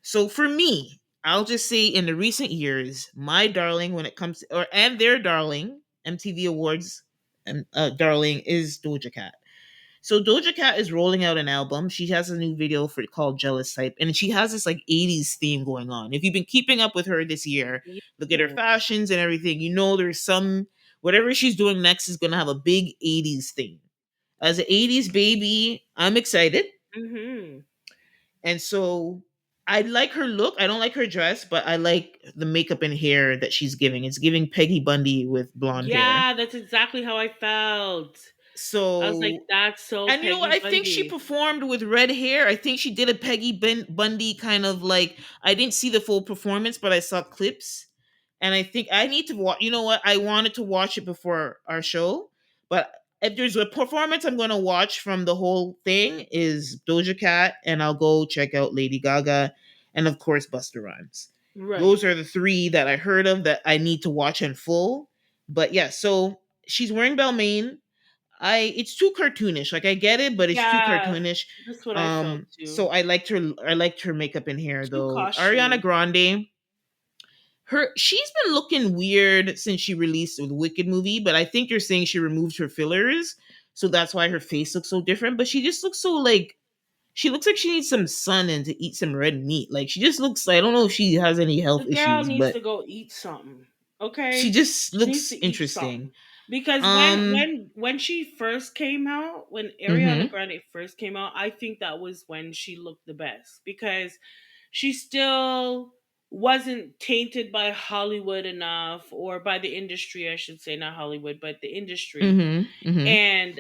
So for me, I'll just say in the recent years, my darling when it comes to, or and their darling, MTV Awards and darling is Doja Cat. So Doja Cat is rolling out an album. She has a new video for called Jealous Type, and she has this like 80s theme going on. If you've been keeping up with her this year, look at her Yes. fashions and everything, you know there's some whatever she's doing next is gonna have a big 80s theme. As an 80s baby, I'm excited. Mhm. And so I like her look. I don't like her dress, but I like the makeup and hair that she's giving. It's giving Peggy Bundy with blonde hair. Yeah, that's exactly how I felt. I was like, So, "That's so and you know what? Peggy I think she Bundy." performed with red hair. I think she did a Bundy kind of like, I didn't see the full performance, but I saw clips. And I think I need to watch. You know what? I wanted to watch it before our show, but if there's a performance I'm going to watch from the whole thing is Doja Cat, and I'll go check out Lady Gaga, and of course Busta Rhymes. Those Right. are the three that I heard of that I need to watch in full. But yeah, so she's wearing Balmain. I It's too cartoonish. Like I get it, but it's too Yeah, cartoonish. that's what I felt So too. I liked her makeup and hair Too though. Ariana costumey. Grande, she's been looking weird since she released the Wicked movie, but I think you're saying she removed her fillers, so that's why her face looks so different. But she just looks so like she looks like she needs some sun and to eat some red meat. Like she just looks. I don't know if she has any health The girl issues, needs but to go eat something. she Okay? just She needs looks to eat interesting. something. Because when Um. when when she first came out, when Ariana Mm-hmm. Grande first came out, I think that was when she looked the best because she still wasn't tainted by Hollywood enough or by the industry, I should say, not Hollywood, but the industry. Mm-hmm. Mm-hmm. And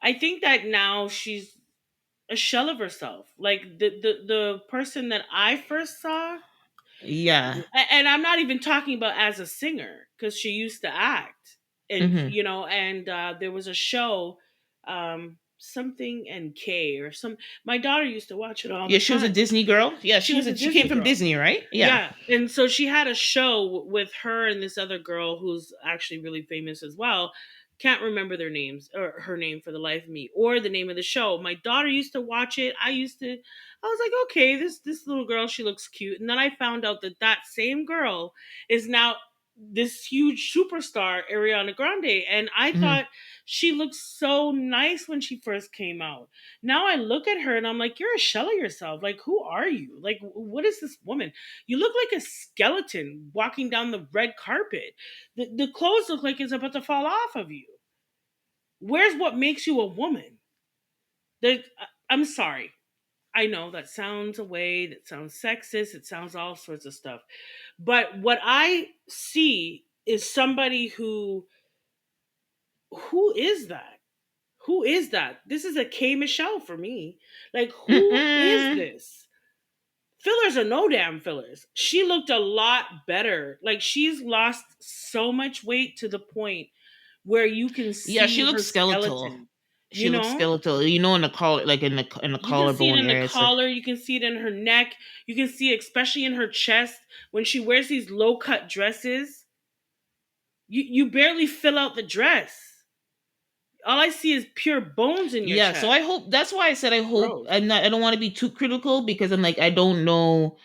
I think that now she's a shell of herself. Like the person that I first saw, Yeah. and I'm not even talking about as a singer because she used to act, and Mm-hmm. there was a show, something and K or some. My daughter used to watch it all Yeah, the she was a time. Disney girl. Yeah, She was a she came Disney from girl. Disney, right? Yeah. Yeah, and so she had a show with her and this other girl who's actually really famous as well. Can't remember their names or her name for the life of me or the name of the show. My daughter used to watch it. I was like, okay, this little girl, she looks cute. And then I found out that that same girl is now this huge superstar, Ariana Grande, and I Mm-hmm. thought she looked so nice when she first came out. Now I look at her and I'm like, you're a shell of yourself. Like, who are you? Like, what is this woman? You look like a skeleton walking down the red carpet. The clothes look like it's about to fall off of you. Where's what makes you a woman? I'm sorry. I know that sounds away, that sounds sexist, it sounds all sorts of stuff. But what I see is somebody who is that? Who is that? This is a K Michelle for me. Like, who is Mm-mm. this? Fillers are no damn fillers. She looked a lot better. Like she's lost so much weight to the point where you can Yeah, she see her looks skeletal. skeleton. She You looks know? skeletal. You know, in the collar, like in the You can see it collarbone in the area. It's like, collar, you can see it in her neck, you can see it especially in her chest when she wears these low cut dresses. You barely fill out the dress. All I see is pure bones in your yeah. So chest. I hope that's why I said I hope Gross. I'm not. I don't want to be too critical because I'm like I don't know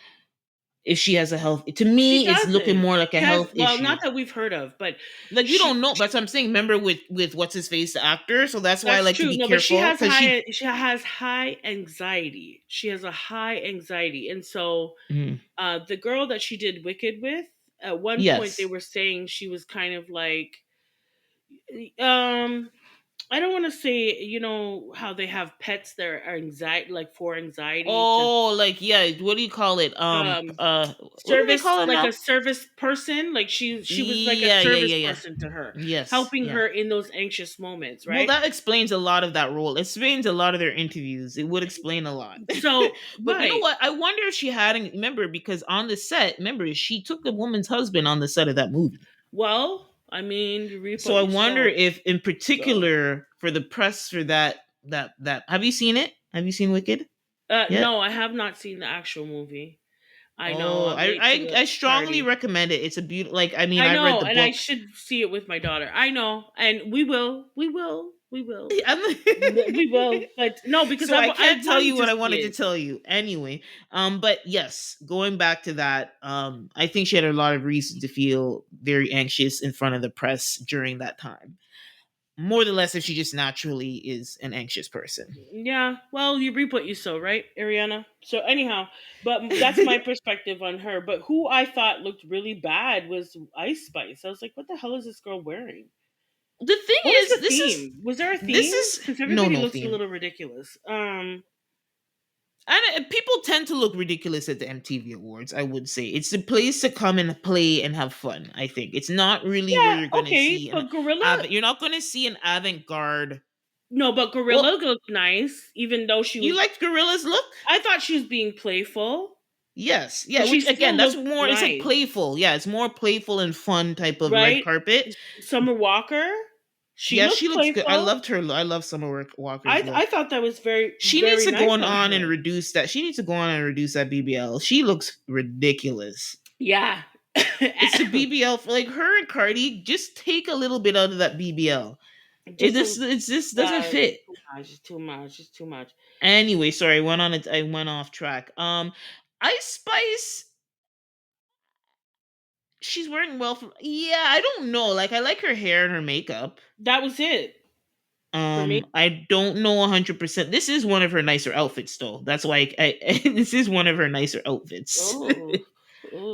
if she has a health. To She me, it's looking doesn't. more like a She has, health well, not issue. that we've heard of, but Like we don't she know. That's what I'm saying. Remember with what's his face, the actor. So that's why I that's like to true. be No, but careful because she has high anxiety. She has a high anxiety. And so Mhm. the girl that she did Wicked with, at one point they Yes. were saying she was kind of like um I don't want to say, how they have pets that are anxiety, like for anxiety to Oh, like yeah. What do you call it? um What do they service, call it like a now? service person, like she was like a Yeah, yeah, service yeah, yeah. person to her, Yes, helping yeah. her in those anxious moments, Well, right? that explains a lot of that role. It explains a lot of their interviews. It would explain a lot. So But you know right. what? I wonder if she hadn't remember because on the set, remember she took the woman's husband on the set of that movie. Well, I mean, you reap So what I you wonder sow. if, in So, particular, for the press for that have you seen it? Have you seen Wicked yet? no, I have not seen the actual movie. I know. Oh, I'm late to the I strongly party. recommend it. It's a beautiful. Like, I mean, I I read know, the and I book. should see it with my daughter. I know, and we will. We will. We will. I'm- We will. But no, because so I I can't tell you wanted to what I see wanted to it. tell you anyway. But yes, going back to that, I think she had a lot of reason to feel very anxious in front of the press during that time. More than less, if she just naturally is an anxious person. Yeah, well, you reap what you sow, right, Ariana? So anyhow, but that's my perspective on her. But who I thought looked really bad was Ice Spice. I was like, what the hell is this girl wearing? The thing What was is, the theme? Was there a this theme? is Because no everybody no looks a theme. little ridiculous. And people tend to look ridiculous at the MTV Awards. I would say it's the place to come and play and have fun. I think it's not really where Yeah, you're gonna okay, see an but Gorilla, You're not gonna see an avant-garde. no, but Well, Gorilla looked nice, even though she you was. liked Gorilla's look. I thought she was being playful, Yes, yeah. but she Which again, still that's looked more. It's like nice, playful. Yeah, it's more playful and fun type of red right? carpet. Summer Walker, she Yeah, she looked looks good. I playful. loved her. I love Summer Walker's I look. thought that was very She needs very to go nice on on and her. reduce that. She needs to go on and reduce that BBL. She looks ridiculous. Yeah. It's the BBL for like her and Cardi. Just take a little bit out of that BBL. Just a It just doesn't fit. too much. It's too much. It's too much. Anyway, sorry, I went on it. I went off track. Ice Spice, she's wearing well. Yeah, I don't know. Like, I like her hair and her makeup. That was it for me. I don't know 100%. This is one of her nicer outfits, though. That's why this is one of her nicer outfits Oh,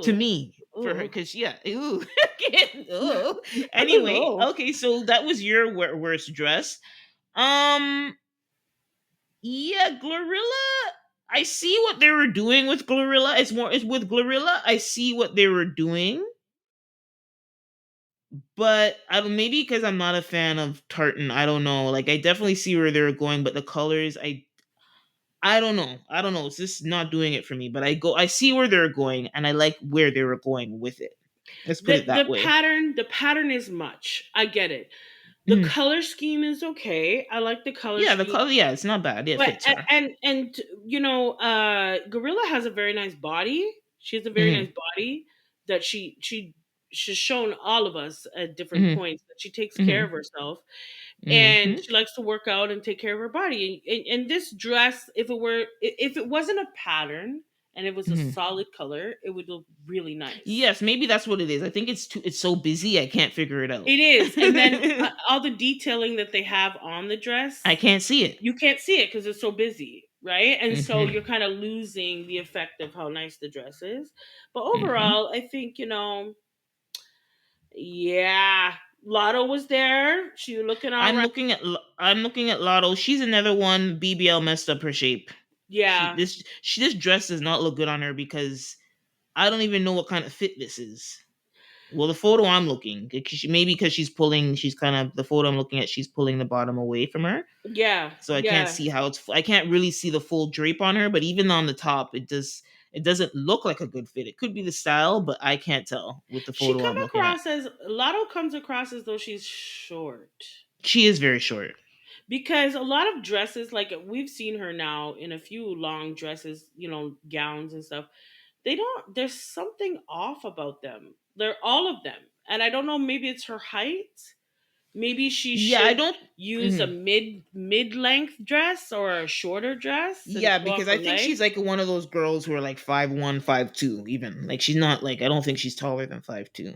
to oh, me for her. oh, Because yeah, ooh, ooh. I don't Anyway, know. okay, so that was your worst dress. Um, yeah, Glorilla. I see what they were doing with Glorilla. It's with Glorilla. I see what they were doing, but I don't. Maybe because I'm not a fan of tartan. I don't know. Like, I definitely see where they were going, but the colors, I don't know. I don't know. It's just not doing it for me. But I see where they're going, and I like where they were going with it. Let's put it that way. The pattern is much. I get it. The Mhm. color scheme is okay. I like the color Yeah, the scheme. color. Yeah, it's not bad. It But fits her. you know, Gorilla has a very nice body. She has a very Hmm. nice body that she's shown all of us at different Hmm. points that she takes care Hmm. of herself, and Hmm. she likes to work out and take care of her body. And this dress, if it wasn't a pattern and it was a Hmm. solid color, it would look really nice. Yes, maybe that's what it is. I think it's too. It's so busy. I can't figure it out. It is, and then all the detailing that they have on the I dress, can't see it. you can't see it because it's so busy, right? And so Hmm. you're kind of losing the effect of how nice the dress is. But Hmm. overall, I think, yeah, Lotto was there. She was looking all right. I'm looking at Lotto. She's another one. BBL messed up her shape. Yeah, This dress does not look good on her because I don't even know what kind of fit this is. Well, the photo I'm looking, maybe because she's kind of the photo I'm looking at. She's pulling the bottom away from her, yeah, so I can't yeah. see how I can't really see the full drape on her. But even on the top, it doesn't look like a good fit. It could be the style, but I can't tell with the She photo come I'm looking at. across as Lotto comes across as though she's short. She is very short. Because a lot of dresses, like we've seen her now in a few long dresses, gowns and stuff, they don't, there's something off about them. They're all of them. And I don't know, maybe it's her height. Maybe she Yeah, I should don't. use a Mhm. mid length dress or a shorter dress and Yeah, show off because I her think she's legs. like one of those girls who are like 5'1", 5'2", even. Like, she's not like, I don't think she's taller than 5'2".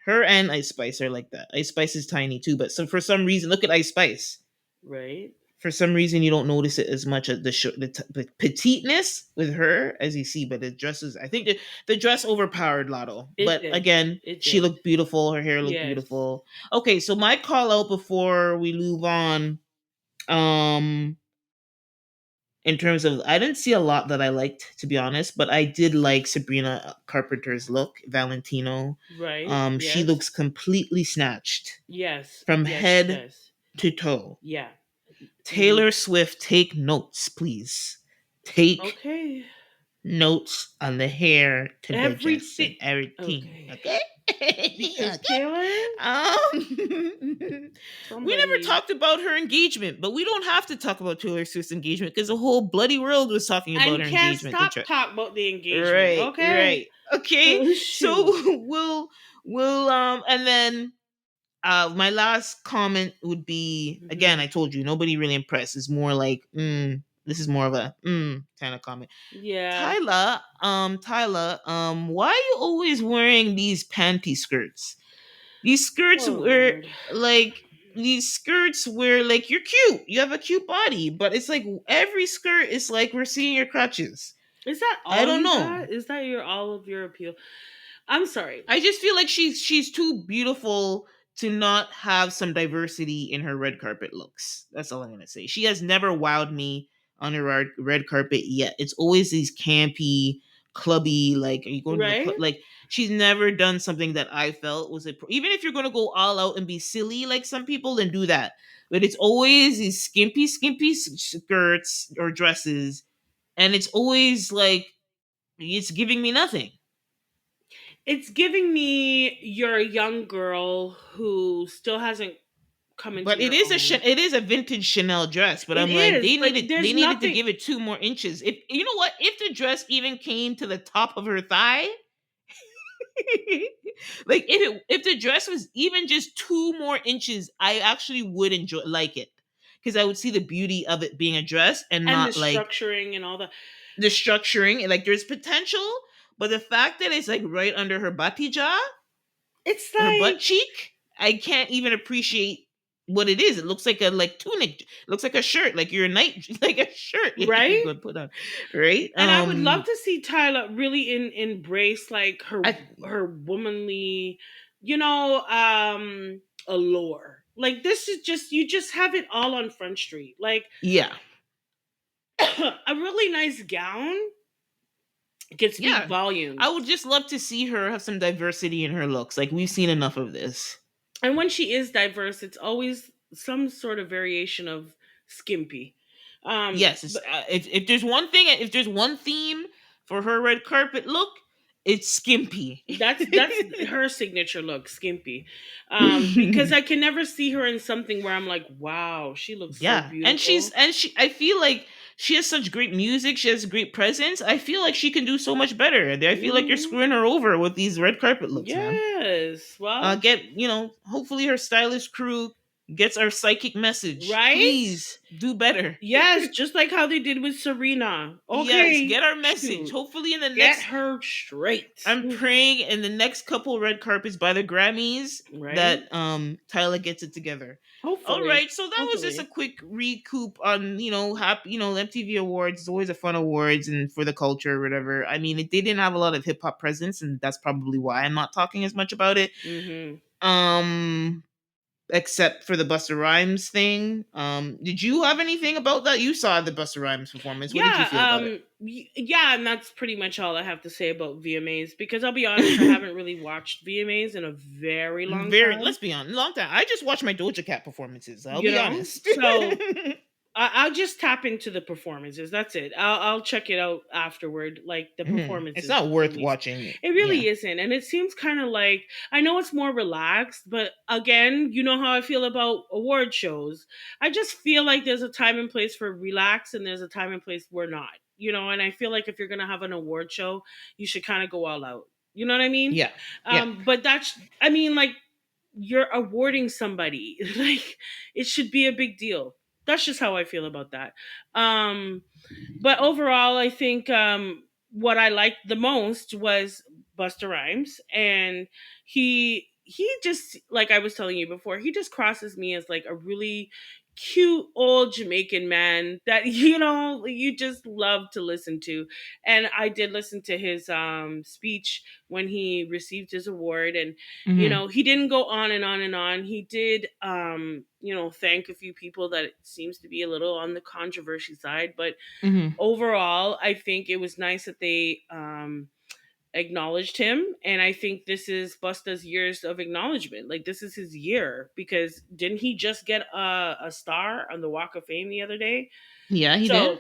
Her and Ice Spice are like that. Ice Spice is tiny too, but for some reason, look at Ice Spice. Right? For some reason, you don't notice it as much as the petiteness with her as you see, but the dresses. I think the dress overpowered Lotto. It But did. again, It she did. looked beautiful. Her hair looked Yes. beautiful. Okay, so my call out before we move on. Um, in terms of, I didn't see a lot that I liked, to be honest, but I did like Sabrina Carpenter's look, Valentino. Right? She Yes. looks completely snatched Yes. from Yes, she head does. to toe. Yeah. Mhm. Taylor Swift, take notes, please. Take Okay. notes on the hair to digest Everything. and everything. Okay. Okay? Because Okay. Taylor, We never somebody, talked about her engagement, but we don't have to talk about Taylor Swift's engagement because the whole bloody world was talking about and her can't engagement to stop try. talk about the engagement. Right, Okay. right. Okay. Oh, So shoot. we'll and then my last comment would be, again, Hmm. I told you nobody really impressed. It's more like this is more of a kind of comment. Yeah. Tyler, why are you always wearing these panty skirts? These skirts Oh were Lord. like these skirts where like you're cute. You have a cute body, but it's like every skirt is like we're seeing your crotches. Is that I all don't you know. got? Is that your all of your appeal? I'm sorry. I just feel like she's too beautiful to not have some diversity in her red carpet looks. That's all I'm gonna say. She has never wowed me on her red carpet yet. It's always these campy, clubby. Like, are you going to the club? Right? Like, she's never done something that I felt was a. Even if you're gonna go all out and be silly like some people, then do that. But it's always these skimpy skirts or dresses, and it's always like it's giving me nothing. It's giving me you're a young girl who still hasn't come into But it your is own. it is a vintage Chanel dress. But It I'm like, is, but they there's needed to nothing. give it 2 more inches. If you know what, if the dress even came to the top of her thigh, like if the dress was even just 2 more inches, I actually would enjoy like it because I would see the beauty of it being a dress and And the not like structuring and all that. the structuring. Like there's potential, but the fact that it's like right under her batija, It's her butt like, cheek, I can't even appreciate what it is. It looks like a like tunic. It looks like a shirt, like your night, like a shirt you right? could put on, right? And I would love to see Tyler really embrace like I her womanly, you know, allure. Like this is just you just have it all on Front Street. Like yeah, a really nice gown can speak yeah. I volumes. would just love to see her have some diversity in her looks. Like we've seen enough of this. And when she is diverse, it's always some sort of variation of skimpy. Yes, But if there's one thing, if there's one theme for her red carpet look, it's skimpy. that's her signature look, skimpy. Because I can never see her in something where I'm like, wow, she looks so Yeah, and beautiful. she. I feel like she has such great music. She has great presence. I feel like she can do so much better. I feel like you're Hmm. screwing her over with these red carpet looks, man. Yes. Well, Get hopefully her stylist crew gets our psychic message. right? Please do better. Yes, just like how they did with Serena. Yes, Okay, get our message. shoot, Hopefully in the get next her straight. I'm praying in the next couple red carpets by the Grammys Right? that Tyler gets it together. All Hopefully, right, so that was just a hopefully. quick recoup on happy MTV Awards. It's always a fun awards and for the culture or whatever. I mean, they didn't have a lot of hip hop presence, and that's probably why I'm not talking as much about it. Hmm. Um, except for the Busta Rhymes thing. Did you have anything about that? You saw the Busta Rhymes performance. What did you Yeah, feel about it? yeah, and that's pretty much all I have to say about VMAs because I'll be honest, I haven't really watched VMAs in a very long Very, time. let's be honest, long time. I just watched my Doja Cat performances. I'll You be know, honest. so I'll just tap into the performances. That's it. I'll check it out afterward, like the It's performances not worth released. watching. It Yeah. really isn't, and it seems kind of like I know it's more relaxed, but again, you know how I feel about award shows. I just feel like there's a time and place for relax, and there's a time and place where not. You know, and I feel like if you're gonna have an award show, you should kind of go all out. You know what I mean? Yeah. Yeah. But that's, I mean, like you're awarding somebody, like it should be a big deal. That's just how I feel about that. Um, but overall, I think what I liked the most was Buster Rhymes, and he just like I was telling you before, he just crosses me as like a really cute old Jamaican man that you just love to listen to. And I did listen to his speech when he received his award, and Hmm. he didn't go on and on and on. He did thank a few people that it seems to be a little on the controversy side, but Hmm. overall, I think it was nice that they acknowledged him, and I think this is Busta's years of acknowledgement. Like this is his year because didn't he just get a star on the Walk of Fame the other day? Yeah, he did.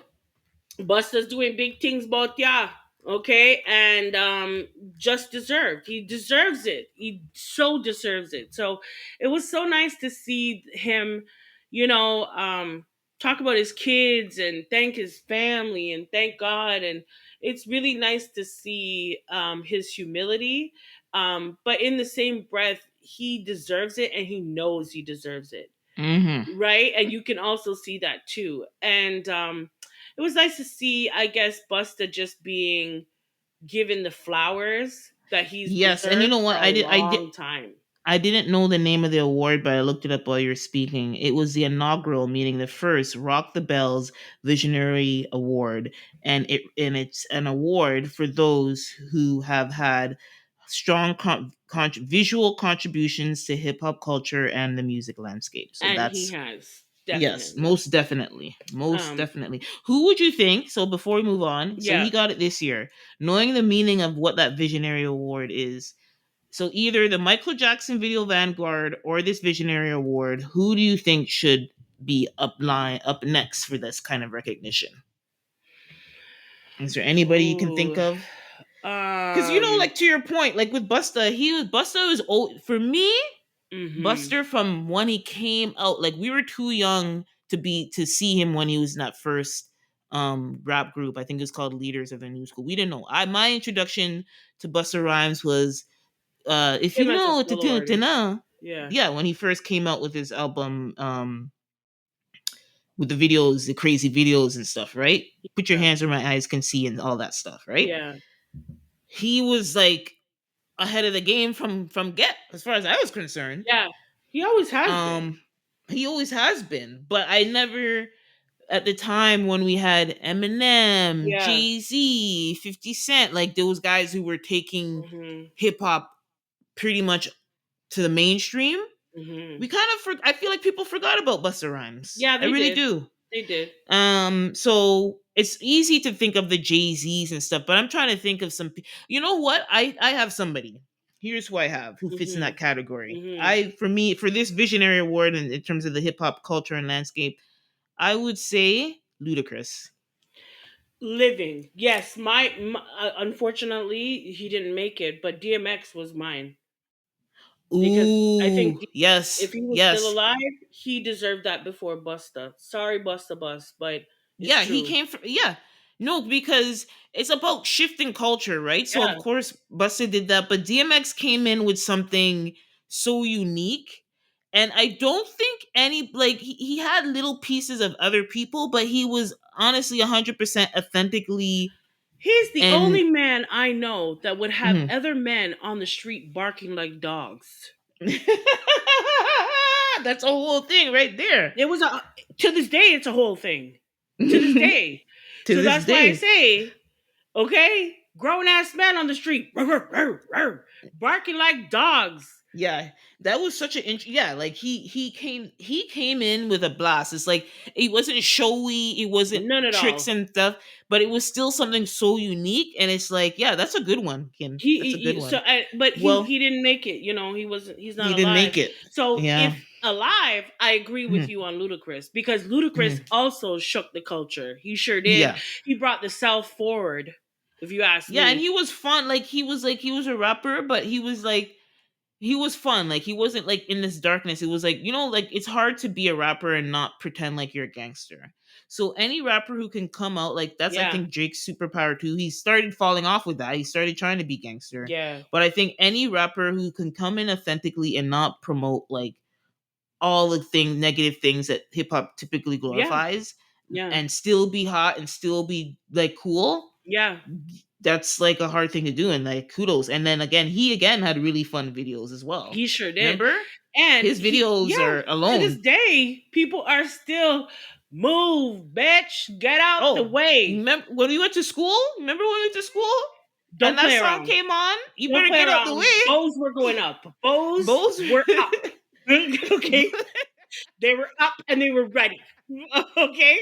So Busta's doing big things, but yeah. Okay, and just deserved. He deserves it. He so deserves it. So it was so nice to see him, you know, talk about his kids and thank his family and thank God. And it's really nice to see his humility. But in the same breath, he deserves it and he knows he deserves it, Hmm. right? And you can also see that too. And it was nice to see, I guess, Busta just being given the flowers that he's Yes, and you deserved know for what? a long time. I didn't know the name of the award, but I looked it up while you were speaking. It was the inaugural, meaning the first Rock the Bells Visionary Award, and it's an award for those who have had strong visual contributions to hip hop culture and the music landscape. So And he that's has yes, definitely. most definitely, most Um, definitely. Who would you think? So before we move on, so yeah. he got it this year, knowing the meaning of what that Visionary Award is. So either the Michael Jackson Video Vanguard or this Visionary Award, who do you think should be up next for this kind of recognition? Is there anybody you can think Ooh. of? Because Um. like to your point, like with Busta was old for me. Mhm. Buster from when he came out, like we were too young to see him when he was in that first rap group. I think it was called Leaders of the New School. We didn't know. I My introduction to Buster Rhymes was if you Him as a know solo artist. ta-ta-ta-na. Yeah. Yeah, when he first came out with his album with the videos, the crazy videos and stuff, right? Put your Yeah. hands where my eyes can see and all that stuff, right? Yeah. He was like ahead of the game from get as far as I was concerned. Yeah. He always has been. Um he always has been, but I never at the time when we had Eminem, Yeah. Jay-Z, 50 Cent, like those guys who were taking Mhm. hip hop pretty much to the mainstream, Mhm. we kind of I feel like people forgot about Busta Rhymes. Yeah, I they really did. do. They did. So it's easy to think of the Jay-Z's and stuff, but I'm trying to think of some you know what? I have somebody. Here's who I have who fits in Mhm. that category. Mhm. I For me, for this visionary award in terms of the hip hop culture and landscape, I would say Ludacris. Living. Yes, unfortunately he didn't make it, but DMX was mine because I think Ooh, if yes, he was still yes. alive, he deserved that before Busta. Sorry, Busta Bus, but it's Yeah, he true. came from yeah. No, because it's about shifting culture, right? So Yeah, of course Busta did that, but DMX came in with something so unique. And I don't think any like he had little pieces of other people, but he was honestly 100% authentically he's the and only man I know that would have mhm. other men on the street barking like dogs. That's a whole thing right there. It was a To this day, it's a whole thing. To this To day, so this that's why I day. say, okay, grown ass men on the street, barking like dogs. Yeah, that was such an yeah. Like he came in with a blast. It's like it wasn't showy, it wasn't None at tricks all. and stuff, but it was still something so unique. And it's like, yeah, that's a good one, Kim. That's a good So one. but Well, he didn't make it. You know, he wasn't. He's not he didn't alive. make it. So Yeah. if alive, I agree with Mhm, you on Ludacris because Ludacris mhm. also shook the culture. He sure did. Yeah. He brought the South forward. If you ask Yeah, and me. he was fun. Like he was a rapper, but he was fun. Like he wasn't like in this darkness. It was like, like it's hard to be a rapper and not pretend like you're a gangster. So any rapper who can come out like that's I Yeah. think Drake's superpower too. He started falling off with that. He started trying to be gangster. Yeah. But I think any rapper who can come in authentically and not promote like all the negative things that hip hop typically Yeah. glorifies Yeah. and still be hot and still be like cool, Yeah. that's like a hard thing to do, and like kudos. And then again, he again had really fun videos as well. He sure did. Remember? And His videos yeah, are to this alone. day, people are still move, bitch, get out the Oh, way. remember when we went to school? Remember when we went to school? And Don't that play song around. came on. You Don't better play get out the way. around. Bows were going up. Bows Both. were up. Okay. They were up and they were ready. Okay.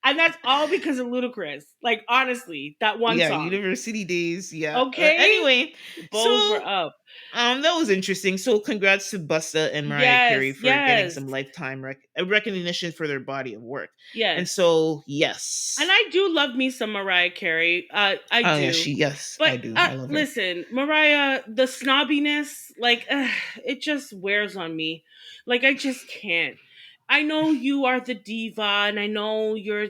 And that's all because of Ludacris. Like, honestly, that one Yeah, song. University Days. Yeah. Okay? Anyway, Both were so up. that was interesting. So congrats to Busta and Mariah Carey Yes, for getting yes, some lifetime recognition for their body of work. And yes. so And yes. I do love me some Mariah Carey. I Oh yeah, do. she yes, But I do. I love her. listen, Mariah, the snobbiness, like, it just wears on me. Like, I just can't. I know you are the diva, and I know you're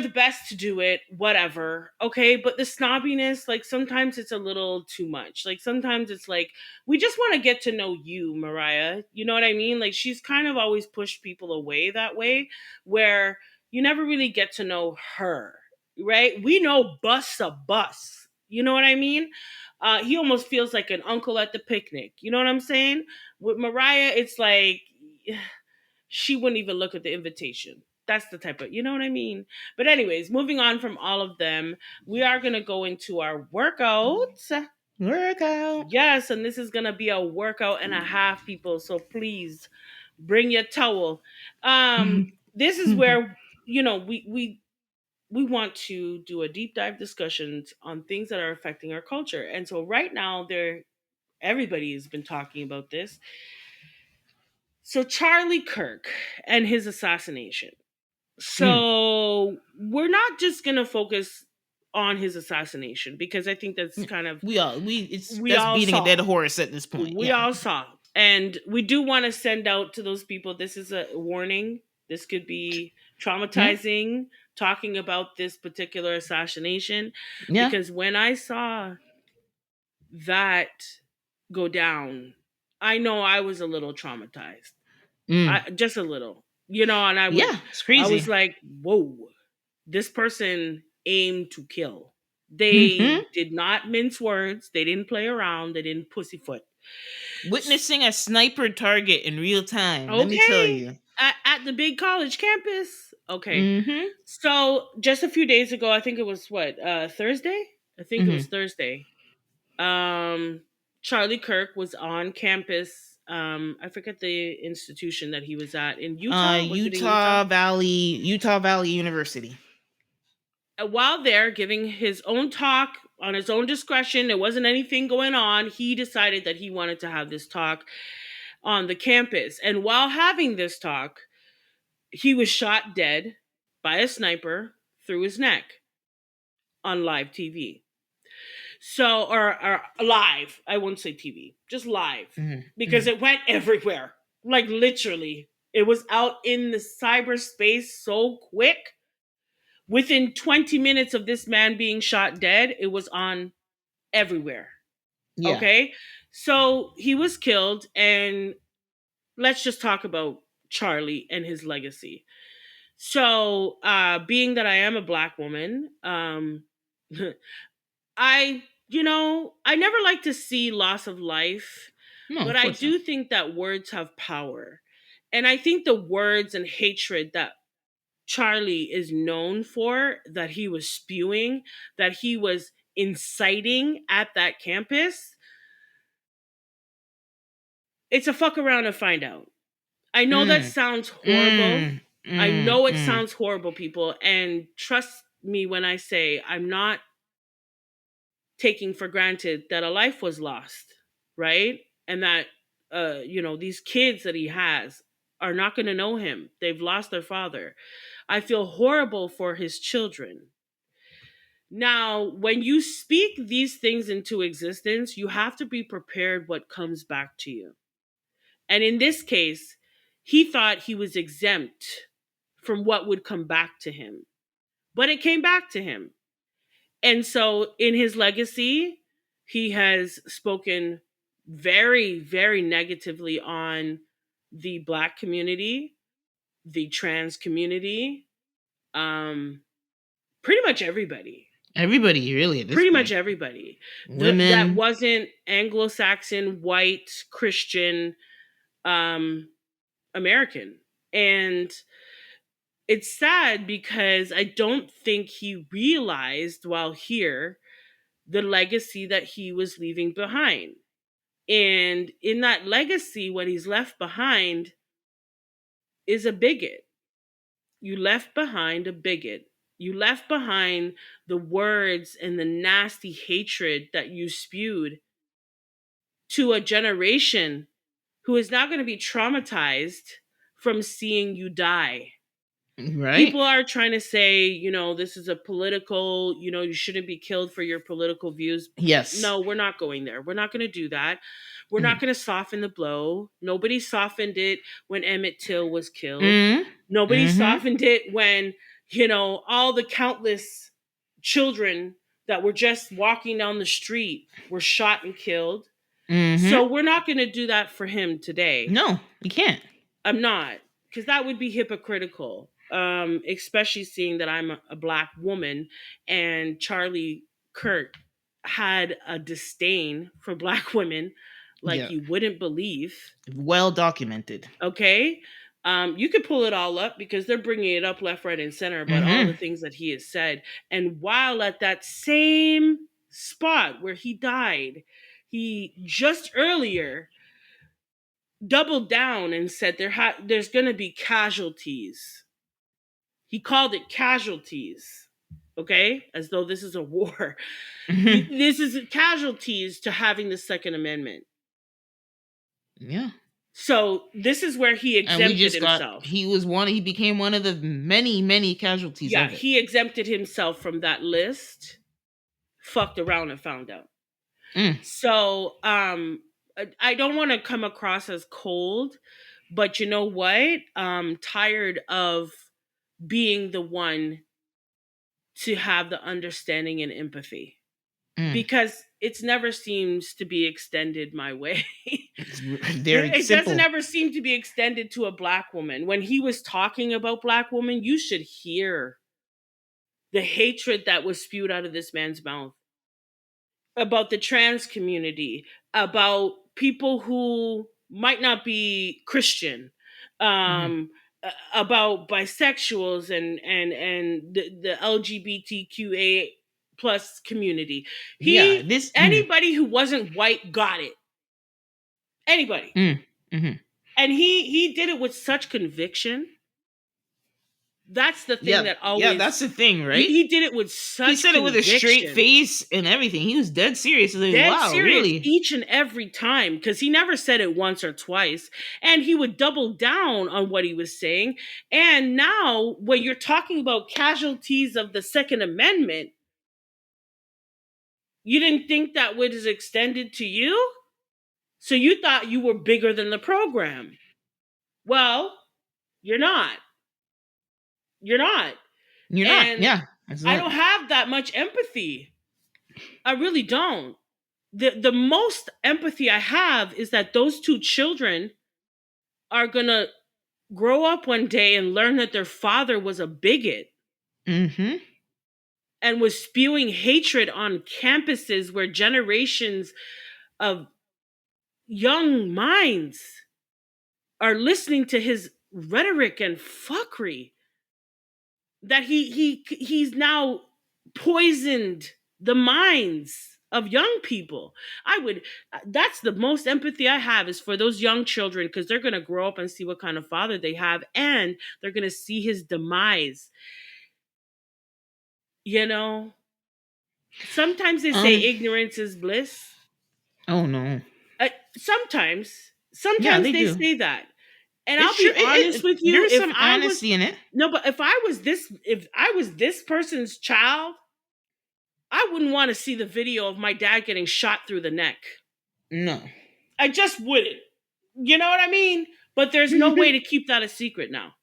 the best to do it, whatever. Okay. But the snobbiness, like, sometimes it's a little too much. Like, sometimes it's like, we just want to get to know you, Mariah. You know what I mean? Like, she's kind of always pushed people away that way, where you never really get to know her, right? We know Bus a Bus. You know what I mean? He almost feels like an uncle at the picnic. You know what I'm saying? With Mariah, it's like, she wouldn't even look at the invitation. That's the type of, you know what I mean? But, anyways, moving on from all of them, we are going to go into our workouts. Workout. Yes, and this is going to be a workout and a half, people. So please bring your towel. This is where, we want to do a deep dive discussions on things that are affecting our culture. And so right now, everybody has been talking about this. So Charlie Kirk and his assassination. Mm. So we're not just gonna focus on his assassination, because I think that's kind of, We it's we that's all beating a dead saw. horse at this point. We Yeah. all saw. And we do want to send out to those people, this is a warning. This could be Hmm? traumatizing, talking about this particular assassination, Yeah. because when I saw that go down, I know I was a little traumatized. Mm. I just a little. And Yeah, it's I was crazy. like, whoa, this person aimed to kill. Hmm. They did not mince words. They didn't play around. They didn't pussyfoot. S- Witnessing a sniper target in real time. Let me tell Okay. you. At the big college campus. Okay. Hmm. So just a few days ago, I think it was what, Thursday? I think it was Hmm. Thursday. Um, Charlie Kirk was on campus. I forget the institution that he was at in Utah. Was it in Utah? Utah Valley University. While there giving his own talk on his own discretion, there wasn't anything going on. He decided that he wanted to have this talk on the campus. And while having this talk, he was shot dead by a sniper through his neck on live TV. So, or live, I won't say TV, just live, Hmm. because Hmm. it went everywhere. Like, literally, it was out in the cyberspace so quick. Within 20 minutes of this man being shot dead, it was on everywhere. Yeah. Okay. So he was killed. And let's just talk about Charlie and his legacy. So, being that I am a Black woman, I never like to see loss of life, No, but of I course not. do think that words have power. And I think the words and hatred that Charlie is known for, that he was spewing, that he was inciting at that campus, it's a fuck around and find out. I know that Mm. sounds horrible. Mm. I Mm. know it Mm. sounds horrible, people. And trust me when I say I'm not taking for granted that a life was lost, right? And that, these kids that he has are not going to know him. They've lost their father. I feel horrible for his children. Now, when you speak these things into existence, you have to be prepared what comes back to you. And in this case, he thought he was exempt from what would come back to him, but it came back to him. And so in his legacy, he has spoken very, very negatively on the Black community, the trans community, um, pretty much everybody. Everybody, really, at this Pretty much point. everybody that Women. wasn't Anglo-Saxon, white, Christian, um, American. And it's sad because I don't think he realized while here the legacy that he was leaving behind. And in that legacy, what he's left behind is a bigot. You left behind a bigot. You left behind the words and the nasty hatred that you spewed to a generation who is now going to be traumatized from seeing you die. Right? People are trying to say, this is a political, you shouldn't be killed for your political views. Yes. No, we're not going there. We're not going to do that. We're not Mm. going to soften the blow. Nobody softened it when Emmett Till was killed. Mm. Nobody Mm-hmm. softened it when, all the countless children that were just walking down the street were shot and killed. Mm-hmm. So we're not going to do that for him today. No, you can't. I'm not, because that would be hypocritical. Especially seeing that I'm a black woman, and Charlie Kirk had a disdain for black women like Yeah. you wouldn't believe. Well documented. Okay. You could pull it all up because they're bringing it up left, right, and center about all the Mm-hmm. things that he has said. And while at that same spot where he died, he just earlier doubled down and said there's going to be casualties. He called it casualties, okay? As though this is a war. Mm-hmm. This is casualties to having the Second Amendment. Yeah. So this is where he And we exempted just got himself. he became one of the many, many casualties Yeah, of it. he exempted himself from that list, fucked around and found out. Mm. So I don't want to come across as cold, but you know what? I'm tired of being the one to have the understanding and empathy, Mm. because it's never seems to be extended my way. It's very It doesn't simple. ever seem to be extended to a black woman. When he was talking about black women, you should hear the hatred that was spewed out of this man's mouth about the trans community, about people who might not be Christian, Hmm. about bisexuals and the LGBTQA plus community. Yeah. He This. Mm. Anybody who wasn't white got it. Anybody. Mm. Hmm. And he did it with such conviction. That's the thing Yeah. that Yeah. That's always the thing, he, right? he did it with He such said it with a straight conviction. face and everything. He was dead serious. Like, Dead wow, serious really? each and every time, because he never said it once or twice, and he would double down on what he was saying. And now when you're talking about casualties of the Second Amendment, you didn't think that was extended to you, so you thought you were bigger than the program. Well, you're not. You're not. You're not. And Yeah. That's I it. don't have that much empathy. I really don't. The most empathy I have is that those two children are gonna grow up one day and learn that their father was a bigot Mm-hmm. and was spewing hatred on campuses where generations of young minds are listening to his rhetoric and fuckery, that he's now poisoned the minds of young people. I would That's the most empathy I have, is for those young children, because they're going to grow up and see what kind of father they have, and they're going to see his demise. You know, sometimes they say Um. ignorance is bliss. Oh no. Sometimes Yeah, sometimes they they do. say that. And It's I'll true. be honest with you, There's some honesty in it. if I was this person's child, I wouldn't want to see the video of my dad getting shot through the neck. No. I just wouldn't. You know what I mean? But there's no way to keep that a secret now.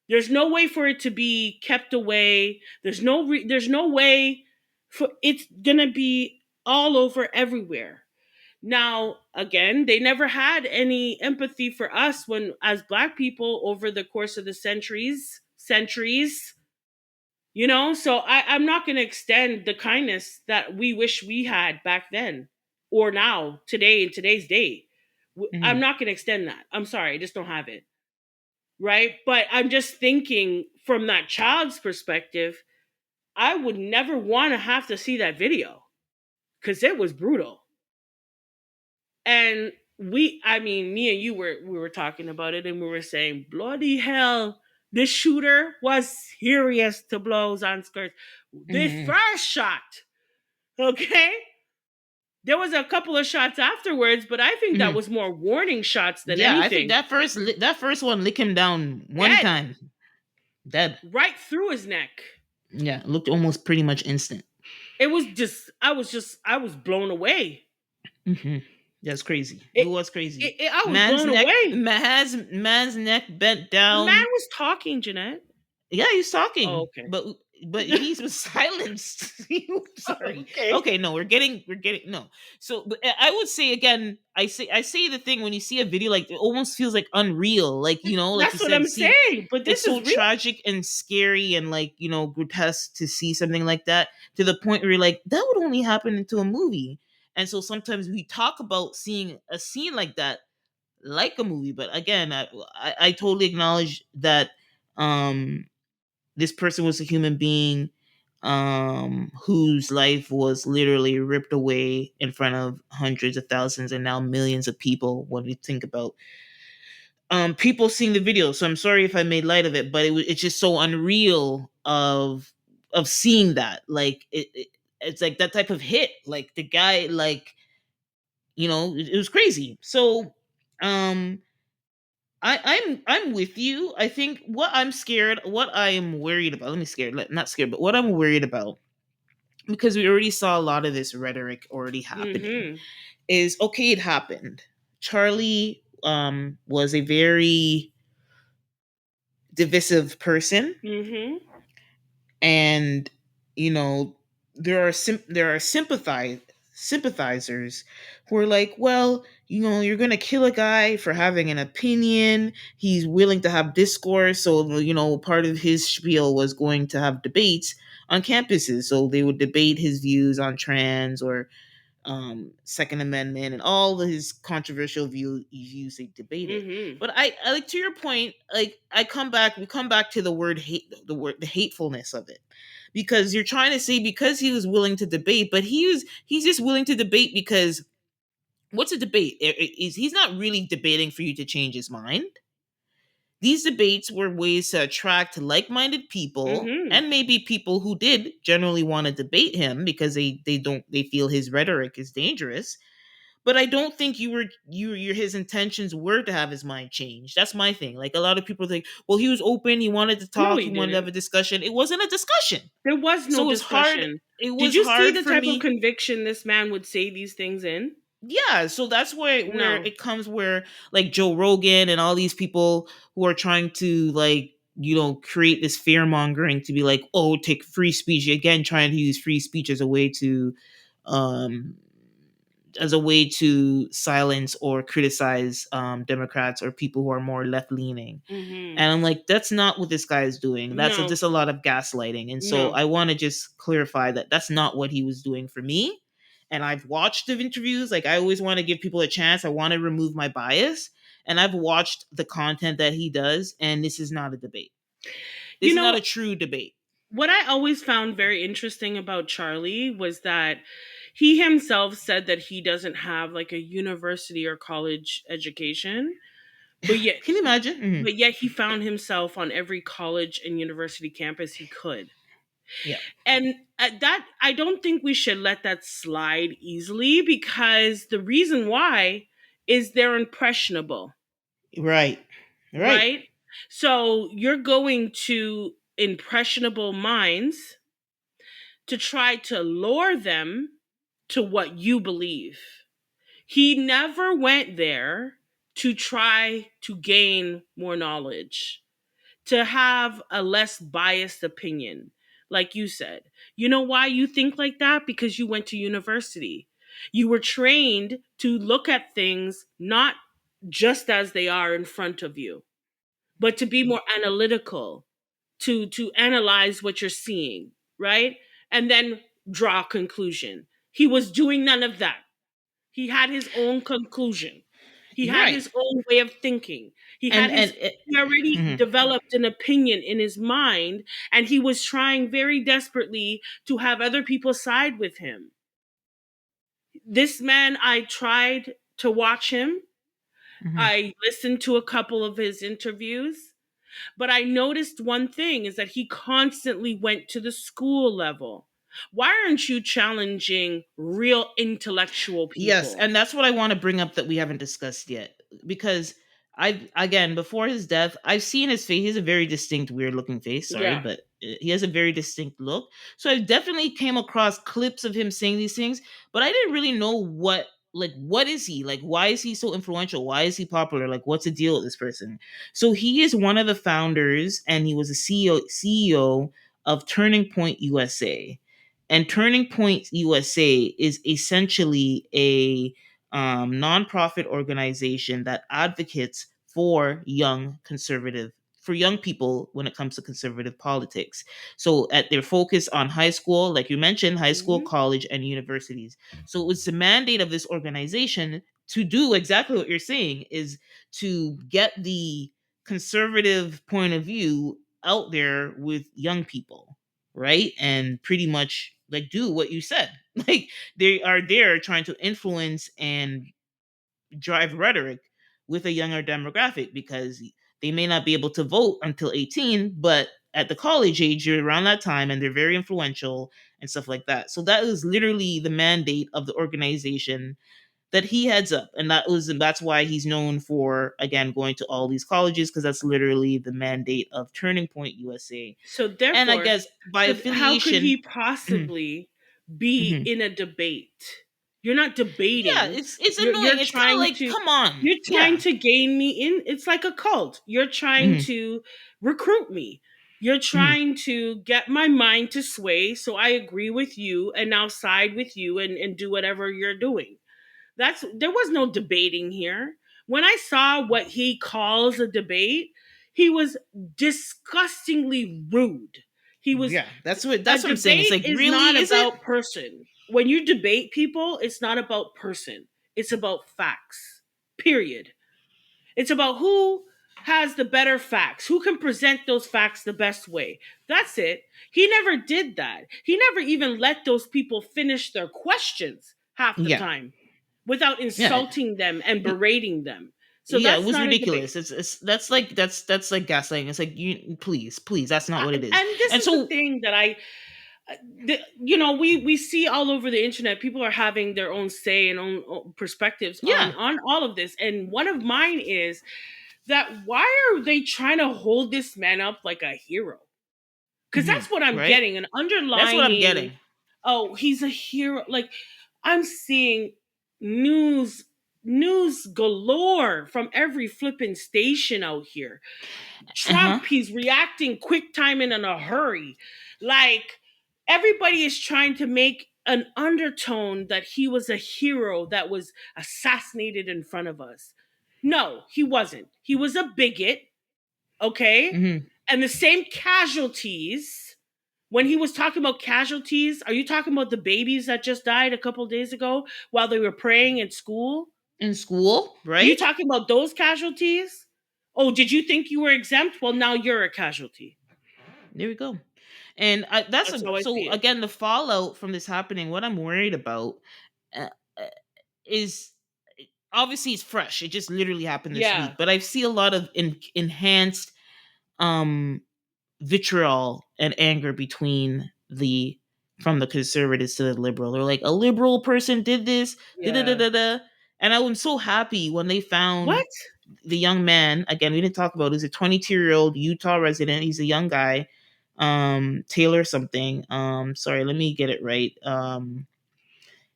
There's no way for it to be kept away. There's no way for it's going to be all over everywhere. Now, again, they never had any empathy for us when as black people over the course of the centuries. So I'm not going to extend the kindness that we wish we had back then or now, today, in today's day. I'm Mhm. not going to extend that. I'm sorry, I just don't have it. Right. But I'm just thinking from that child's perspective, I would never want to have to see that video because it was brutal. And me and you we were talking about it and we were saying, bloody hell. The shooter was serious to blows on skirts. The Hmm. first shot, okay? There was a couple of shots afterwards, but I think that Hmm. was more warning shots than Yeah, I think anything. that first one lick him down one Dead, time, dead. right through his neck. Yeah, it looked almost pretty much instant. It was I was blown away. Hmm. That's crazy. It It, was crazy. I was blown away. Man's neck bent The man down. was talking, Jeanette. Yeah, he's Oh, talking, okay. but he was silenced. Sorry. Okay. Okay, no, we're getting no. So, but I would say again, I say the thing when you see a video like it almost feels like unreal, like like you That's what said, I'm see, saying. But it's this so is real. tragic and scary and like grotesque to see something like that to the point where you're like that would only happen into a movie. And so sometimes we talk about seeing a scene like that like a movie, but again, I totally acknowledge that um this person was a human being whose life was literally ripped away in front of hundreds of thousands and now millions of people when we think about people seeing the video. So I'm sorry if I made light of it, but it's just so unreal of seeing that. Like it's like that type of hit. Like the guy, like it was crazy. So um I'm with you. I think what I am worried about. Let me scared, not scared, but what I'm worried about, because we already saw a lot of this rhetoric already happening, Mm-hmm. is okay, it happened. Charlie was a very divisive person, Mm-hmm. and you know there are sympathizers who are like, well, you're gonna kill a guy for having an opinion. He's willing to have discourse, so part of his spiel was going to have debates on campuses, so they would debate his views on trans or Second Amendment and all of his controversial views they debated. Mm-hmm. But I like, to your point, like we come back to the word hate, the hatefulness of it. Because you're trying to say because he was willing to debate, but he's just willing to debate because what's a debate? He's not really debating for you to change his mind. These debates were ways to attract like-minded people Mm-hmm. and maybe people who did generally want to debate him because they feel his rhetoric is dangerous. But I don't think his intentions were to have his mind changed. That's my thing. Like a lot of people think, well, he was open, he wanted to No, talk, he he wanted to have didn't. a discussion. It wasn't a discussion. There was no So discussion. it Did was you see hard the for type of me. conviction this man would say these things in? Yeah, so that's where No. it comes, where like Joe Rogan and all these people who are trying to like create this fear mongering to be like, oh, take free speech again, trying to use free speech um as a way to silence or criticize Democrats or people who are more left leaning. Mm-hmm. And I'm like, that's not what this guy is doing. That's No. just a lot of gaslighting. And so No. I want to just clarify that that's not what he was doing for me. And I've watched the interviews. Like, I always want to give people a chance. I want to remove my bias. And I've watched the content that he does. And this is not a debate. You This is not know, a true debate. what I always found very interesting about Charlie was that he himself said that he doesn't have like a university or college education, but yet Can you imagine? Mhm. he found himself on every college and university campus he could. Yeah. And that I don't think we should let that slide easily, because the reason why is they're impressionable, Right. Right. right? So you're going to impressionable minds to try to lure them to what you believe. He never went there to try to gain more knowledge, to have a less biased opinion. Like you said, you know why you think like that? Because you went to university. You were trained to look at things not just as they are in front of you, but to be more analytical, to analyze what you're seeing, right? And then draw a conclusion. He was doing none of that. He had his own conclusion. He You're had right. his own way of thinking. And He already mhm. developed an opinion in his mind, and he was trying very desperately to have other people side with him. This man, I tried to watch him. Mhm. I listened to a couple of his interviews. But I noticed one thing is that he constantly went to the school level. Why aren't you challenging real intellectual Yes, people? and that's what I want to bring up that we haven't discussed yet. Because I, again, before his death, I've seen his face. He has a very distinct, weird looking face. Sorry, Yeah. but he has a very distinct look. So I definitely came across clips of him saying these things, but I didn't really know what is he? Like, why is he so influential? Why is he popular? Like, what's the deal with this person? So he is one of the founders, and he was a CEO of Turning Point USA. And Turning Point USA is essentially a nonprofit organization that advocates for for young people when it comes to conservative politics. So at their focus on high school, like you mentioned, high school, Hmm. college, and universities. So it was the mandate of this organization to do exactly what you're saying, is to get the conservative point of view out there with young people, right? And pretty much like do what you said. Like they are there trying to influence and drive rhetoric with a younger demographic, because they may not be able to vote until 18, but at the college age, you're around that time and they're very influential and stuff like that. So that is literally the mandate of the organization that he heads up. And that's why he's known for, again, going to all these colleges, because that's literally the mandate of Turning Point USA. So And I therefore, guess by how could affiliation, he mhm, possibly be mhm. in a debate? You're not Yeah, debating. it's You're annoying. It's kind of trying like, to come on. you're trying Yeah. to gain me in. It's like a cult. You're trying Mhm, to recruit me. You're mhm. trying to get my mind to sway so I agree with you and now side with you and do whatever you're doing. There was no debating here. When I saw what he calls a debate, he was disgustingly rude. He was Yeah, A that's what I'm saying. It's debate like, is not really, is it? about person. When you debate people, it's not about person. It's about facts. Period. It's about who has the better facts, who can present those facts the best way. That's it. He never did that. He never even let those people finish their questions half the Yeah, time without yeah, insulting them and berating them. So yeah. It that's was not a debate. ridiculous. It's that's like gaslighting. It's like, you please, please, that's not what it is. And this And is the so, thing that we see all over the internet. People are having their own say and own perspectives yeah, on all of this. And one of mine is that why are they trying to hold this man up like a hero? Because mhm, that's what I'm right. getting, an That's what I'm underlining. getting. Oh, he's a hero. Like, I'm seeing news news galore from every flipping station out here. Uh huh. Trump, he's reacting quick time and in a hurry. Like, everybody is trying to make an undertone that he was a hero that was assassinated in front of us. No, he wasn't. He was a bigot, okay? Hmm. And the same casualties, when he was talking about casualties, are you talking about the babies that just died a couple days ago while they were praying at school? In school, Are you right? talking about those casualties? Oh, did you think you were exempt? Well, now you're a casualty. There we go. And that's That's how I so see it. again, the fallout from this happening. What I'm worried about uh, uh, is, obviously it's fresh. It just literally happened this week, Yeah. but I see a lot of enhanced um vitriol and anger between the from the conservatives to the liberal. They're like, a liberal person did this, da da da Yeah. da da. And I was so happy when they found What? the young man. Again, we didn't talk about. He's a 22-year-old Utah resident. He's a young guy, Taylor something. Sorry, let me get it right.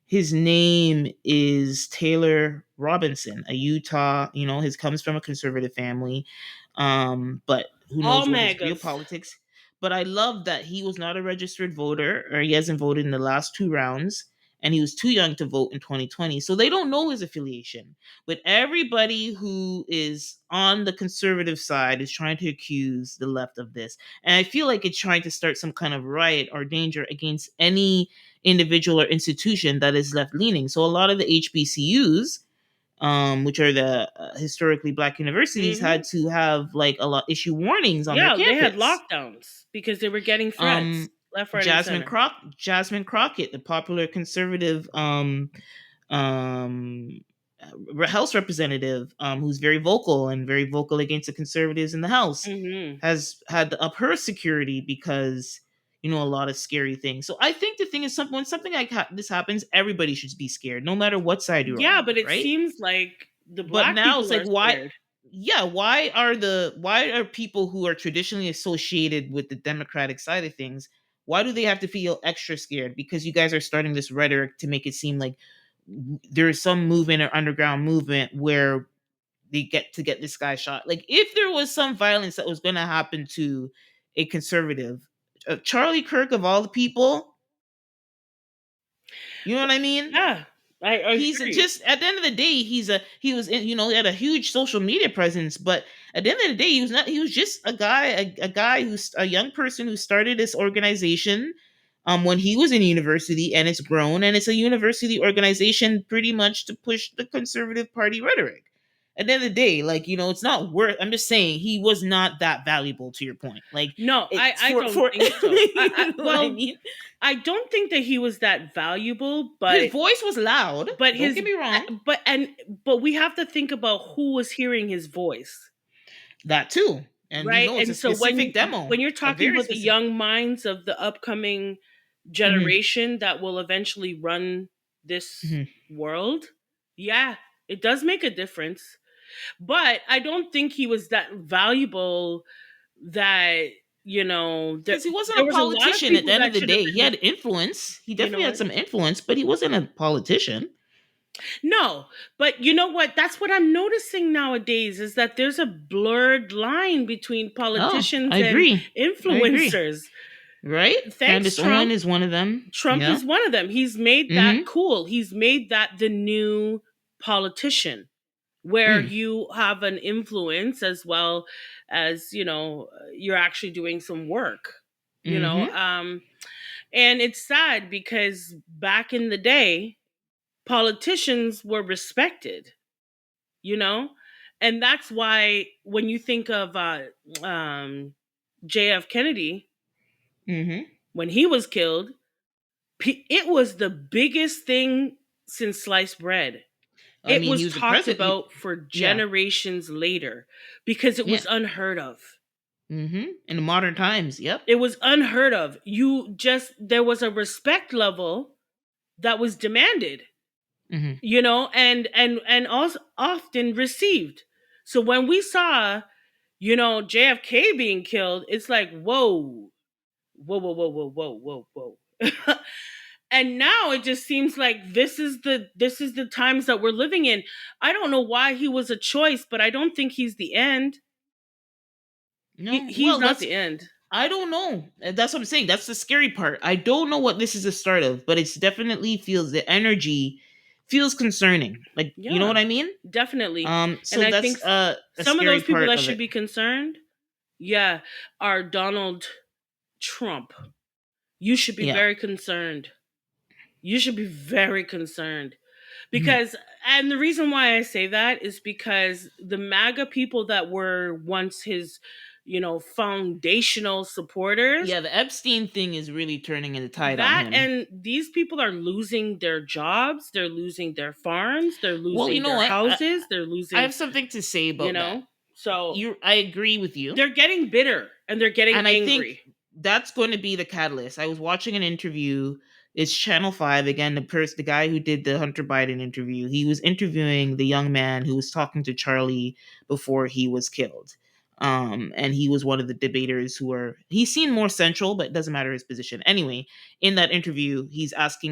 His name is Taylor Robinson, a Utah, his comes from a conservative family. But who All knows what his real MAGAs. politics. But I love that he was not a registered voter, or he hasn't voted in the last two rounds, and he was too young to vote in 2020. So they don't know his affiliation. But everybody who is on the conservative side is trying to accuse the left of this. And I feel like it's trying to start some kind of riot or danger against any individual or institution that is left leaning. So a lot of the HBCUs, which are the historically black universities, Hmm. had to have like a lot issue warnings on their Yeah, they had campus. lockdowns because they were getting threats left, right, and center. Jasmine Crockett, the popular conservative um, House representative, who's very vocal and very vocal against the conservatives in the House, Mhm. has had to up her security because a lot of scary things. So I think the thing is, when something like this happens, everybody should be scared, no matter what side you're Yeah, on, but it right? seems like the But black now it's people like, are why? scared. Yeah, why are people who are traditionally associated with the Democratic side of things, why do they have to feel extra scared? Because you guys are starting this rhetoric to make it seem like there is some movement or underground movement where they get this guy shot. Like, if there was some violence that was going to happen to a conservative, Charlie Kirk of all the people, you know what I mean? Yeah, I He's hear you. just, at the end of the day, he was in, he had a huge social media presence, but at the end of the day, he was just a guy who's a young person who started this organization when he was in university, and it's grown, and it's a university organization pretty much to push the conservative party rhetoric. At the end of the day, like, it's not worth, I'm just saying he was not that valuable, to your point. Like, No, it's I don't for think so. you know what I Well, mean? I don't think that he was that valuable, His voice was loud, but don't his get me wrong. but and but we have to think about who was hearing his voice, That too. And right? it's a And so specific demo, when you're a talking very about the specific. young minds of the upcoming Hmm. generation that will eventually run this Hmm. world, yeah, it does make a difference. But I don't think he was that valuable that, there Because he wasn't a there was a lot of politician at the people end of that the should have day. He been, had influence. He you know definitely had what? some influence, but he wasn't a politician. No, but you know what? That's what I'm noticing nowadays is that there's a blurred line between Oh, politicians I and agree. I agree. influencers. Right? Thanks, Candace Owen Trump. is one of them. Trump Yeah. is one of them. He's made that Mm-hmm. cool. He's made that the new politician, where Mm. you have an influence as well as, you're actually doing some work, you know. Mm-hmm. Um, and it's sad because back in the day, politicians were respected, you know? And that's why when you think of um, JF Kennedy, Mm-hmm. when he was killed, it was the biggest thing since sliced bread. I It mean, he was was the talked president. about for Yeah. generations later because it Yeah. was unheard of. Mm-hmm. In the modern times. Yep. It was unheard of. There was a respect level that was demanded, Mm-hmm. and also often received. So when we saw, JFK being killed, it's like, whoa, whoa, whoa, whoa, whoa, whoa, whoa, whoa. And now it just seems like this is the times that we're living in. I don't know why he was a choice, but I don't think he's the end. No. He's Well, not that's, the end. I don't know. That's what I'm saying. That's the scary part. I don't know what this is the start of, but it's definitely feels, the energy feels concerning. Like, you know Yeah, what I mean? definitely. And So I that's think a some of scary those people part that of should it. be concerned, yeah, are Donald Trump. You should be Yeah. very concerned. You should be very concerned. Mhm. Because, and the reason why I say that is because the MAGA people that were once his, foundational supporters, Yeah, the Epstein thing is really turning the tide on that him. and these people are losing their jobs, they're losing their farms, they're Well, you losing know their what? houses, they're I losing, have something to say you about that. know. So I agree with you. they're getting bitter and they're getting And I think angry. that's going to be the catalyst. I was watching an interview. It's Channel 5 again. The guy who did the Hunter Biden interview. He was interviewing the young man who was talking to Charlie before he was killed. And he was one of the debaters who are. He seemed more central, but it doesn't matter his position. Anyway, in that interview,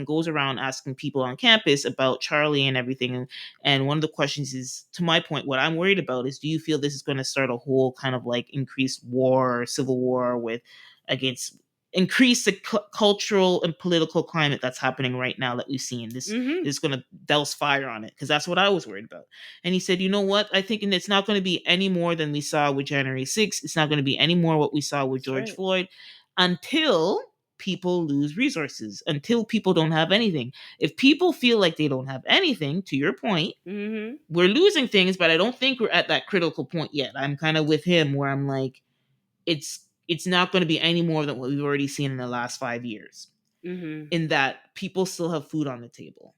goes around asking people on campus about Charlie and everything. And one of the questions is, to my point, what I'm worried about is, do you feel this is going to start a whole kind of like increased war, civil war with against increase the cultural and political climate that's happening right now that we've seen? This Mhm. is going to douse fire on it, because that's what I was worried about. And he said, you know what? I think it's not going to be any more than we saw with January 6th. It's not going to be any more what we saw with That's George right. Floyd until people lose resources, until people don't have anything. If people feel like they don't have anything, to your point, Mhm. we're losing things, but I don't think we're at that critical point yet. I'm kind of with him where I'm like, it's not going to be any more than what we've already seen in the last 5 years. Mhm. In that people still have food on the table.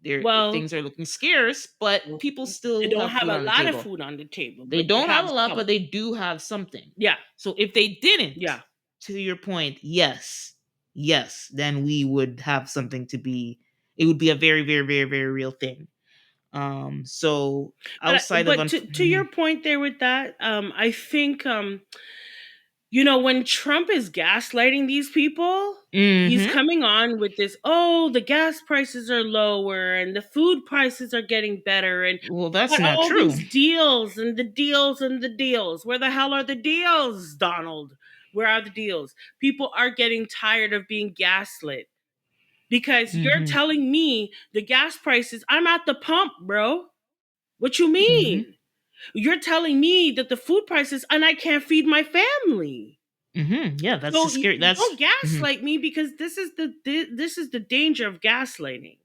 There, Well, things are looking scarce, but people they still don't have have food a on the lot of table. food on the table, They but they don't have have a lot, some. but they do have something. Yeah, So if they didn't, yeah. to your point, yes, yes, then we would have something to be. It would be a very, very, very, very real thing. So outside of But to your point there with that, I think when Trump is gaslighting these people, he's mm-hmm. coming on with this, oh, the gas prices are lower and the food prices are getting better and Well, that's got not all true. these deals and the deals and the deals. Where the hell are the deals, Donald? Where are the deals? People are getting tired of being gaslit because you're Mm-hmm. telling me the gas prices, I'm at the pump, bro. What you Mm-hmm. mean? You're telling me that the food prices and I can't feed my family. Mm-hmm. Yeah, that's the So scary. That's don't mhm. gaslight me because this is the danger of gaslighting,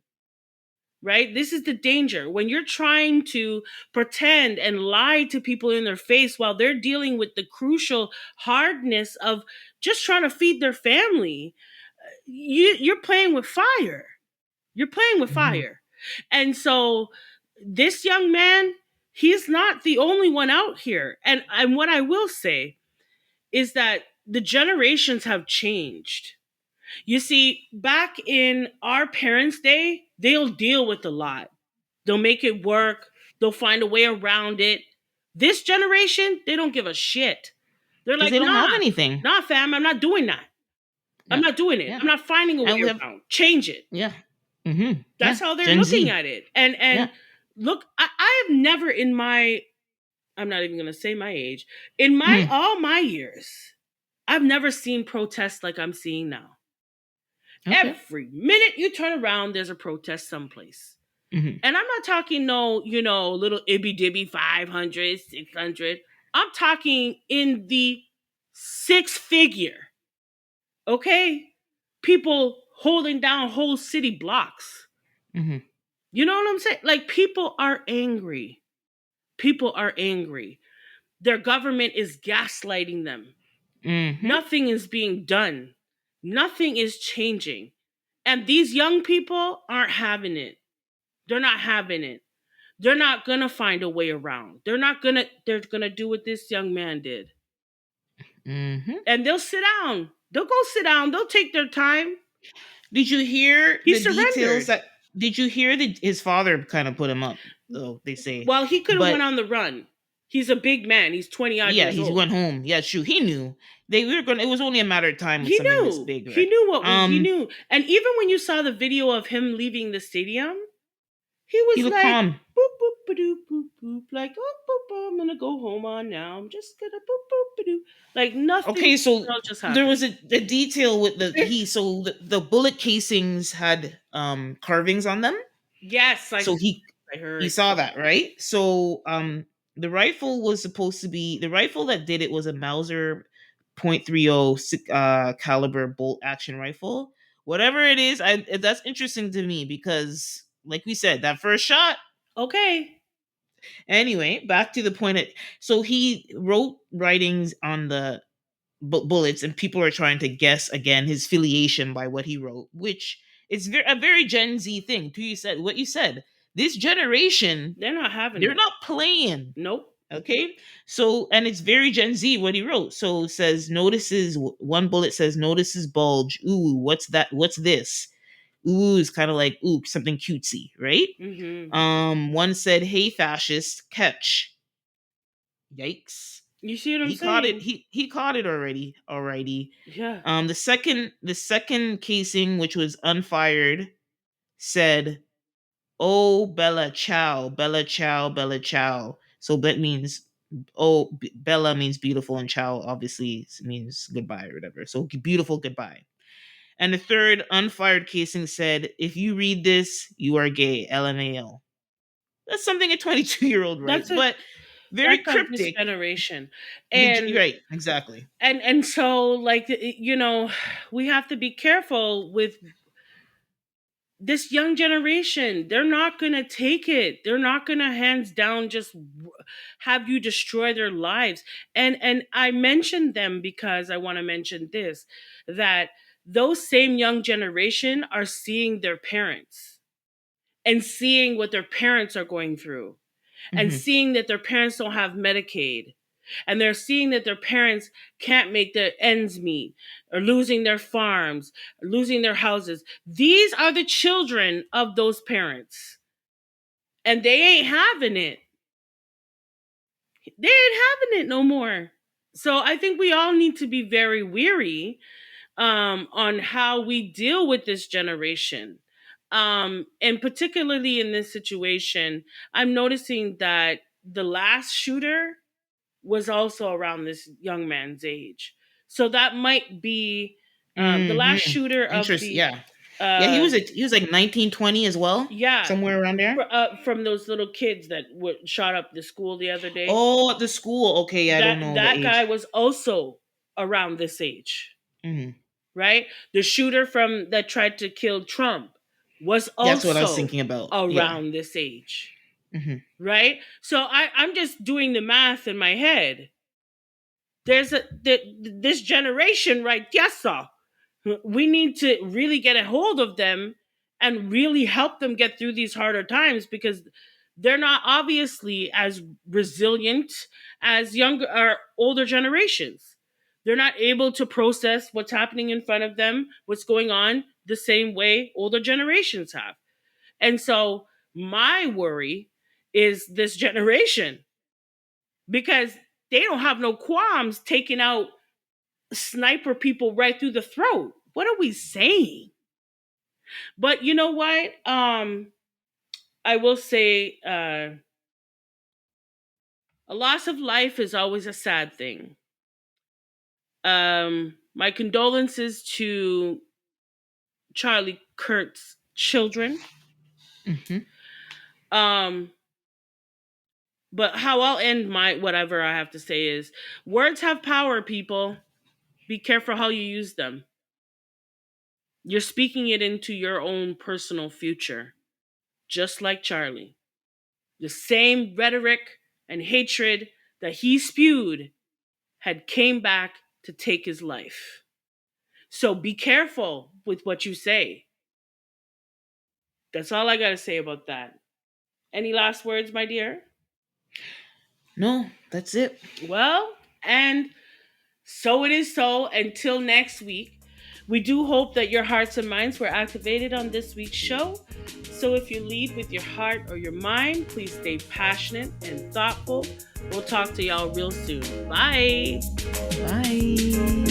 right? This is the danger when you're trying to pretend and lie to people in their face while they're dealing with the crucial hardness of just trying to feed their family. You're playing with fire. You're playing with Mhm. fire, and so this young man, he's not the only one out here. And what I will say is that the generations have changed. You see, back in our parents' day, they'll deal with a lot. They'll make it work. They'll find a way around it. This generation, they don't give a shit. They're Because like, they don't have nah, anything. nah, fam, I'm not doing that. I'm Yeah, not doing it. yeah, I'm not finding a and we way have around. Change it. yeah, mm-hmm. That's Yeah, how they're Gen looking Z. at it. And Yeah, look, I have never in my, I'm not even gonna say my age, in my mm-hmm. all my years, I've never seen protests like I'm seeing now. Okay. Every minute you turn around, there's a protest someplace. Mm-hmm. And I'm not talking no, little ibby dibby 500, 600. I'm talking in the six figure, okay? People holding down whole city blocks. Mm-hmm. You know what I'm saying? Like, people are angry. People are angry. Their government is gaslighting them. Mm-hmm. Nothing is being done. Nothing is changing. And these young people aren't having it. They're not having it. They're not going to find a way around. They're going to do what this young man did. Mm-hmm. And they'll sit down. They'll go sit down. They'll take their time. Did you hear He the details surrendered. that? Did you hear that his father kind of put him up? Though they say, Well, he could have but went on the run. He's a big man. He's 20 odd yeah, years he old. went home. Yeah, true. He knew they were going. It was only a matter of time with He something this knew. big, He right? knew he knew. And even when you saw the video of him leaving the stadium, he He was looked like, calm. boop, boop, ba-doop, boop, boop. Like, oh, boop, boop, I'm going to go home on now. I'm just going to boop, boop, ba-doop. Like, nothing Okay, so just there happened. was a detail with the bullet casings had carvings on them. Yes, So I he heard. saw that, right? So the rifle was supposed to be the rifle that did it was a Mauser .30 caliber bolt action rifle. Whatever it is, that's interesting to me because like we said, that first shot. Okay. Anyway, back to the point. So he wrote writings on the bullets, and people are trying to guess again his filiation by what he wrote, which is a very Gen Z thing. To you said what you said. This generation, They're not having they're it. not playing. Nope. Okay, so and it's very Gen Z what he wrote. So it says notices one bullet says notices bulge. Ooh, what's that? What's this? Ooh is kind of like ooh something cutesy, right? Mm-hmm. One said, "Hey, fascist, catch." Yikes. You see what I'm He caught it. saying? He caught it already. Alrighty. Yeah. The second casing, which was unfired, said, "Oh Bella Ciao, Bella Ciao, Bella Ciao." So that means Bella means beautiful, and Ciao obviously means goodbye or whatever. So beautiful goodbye. And the third unfired casing said, "If you read this, you are gay." LMAO. That's something a 22-year-old writes, That's it. but very That's of this cryptic. generation. And Right, exactly. so, like, we have to be careful with this young generation. They're not going to take it. They're not going to hands down just have you destroy their lives. And I mentioned them because I want to mention this, that those same young generation are seeing their parents, and seeing what their parents are going through, and Hmm. seeing that their parents don't have Medicaid, and they're seeing that their parents can't make their ends meet, or losing their farms, or losing their houses. These are the children of those parents, and they ain't having it. They ain't having it no more. So I think we all need to be very weary on how we deal with this generation. And particularly in this situation, I'm noticing that the last shooter was also around this young man's age. So that might be the Hmm. last shooter of Interest. the, Yeah. Yeah. uh, He was like 1920 as well, yeah, somewhere around there. from those little kids that were shot up the school the other day. Oh, at the school. Okay. Yeah, I don't know the That guy age. was also around this age, Hmm. right? The shooter from that tried to kill Trump was That's what I was also thinking about. Yeah. around this age, Hmm. right? So I'm just doing the math in my head. This generation, right? Yes, sir. We need to really get a hold of them and really help them get through these harder times, because they're not obviously as resilient as younger or older generations. They're not able to process what's happening in front of them, what's going on, the same way older generations have. And so my worry is this generation, because they don't have no qualms taking out sniper people right through the throat. What are we saying? But you know what? I will say, a loss of life is always a sad thing. My condolences to Charlie Kirk's children. Hmm. Um, but how I'll end my whatever I have to say is, words have power, people. Be careful how you use them. You're speaking it into your own personal future, just like Charlie. The same rhetoric and hatred that he spewed had came back to take his life. So be careful with what you say. That's all I got to say about that. Any last words, my dear? No, that's it. Well, and so it is so. Until next week, we do hope that your hearts and minds were activated on this week's show. So if you lead with your heart or your mind, please stay passionate and thoughtful. We'll talk to y'all real soon. Bye. Bye.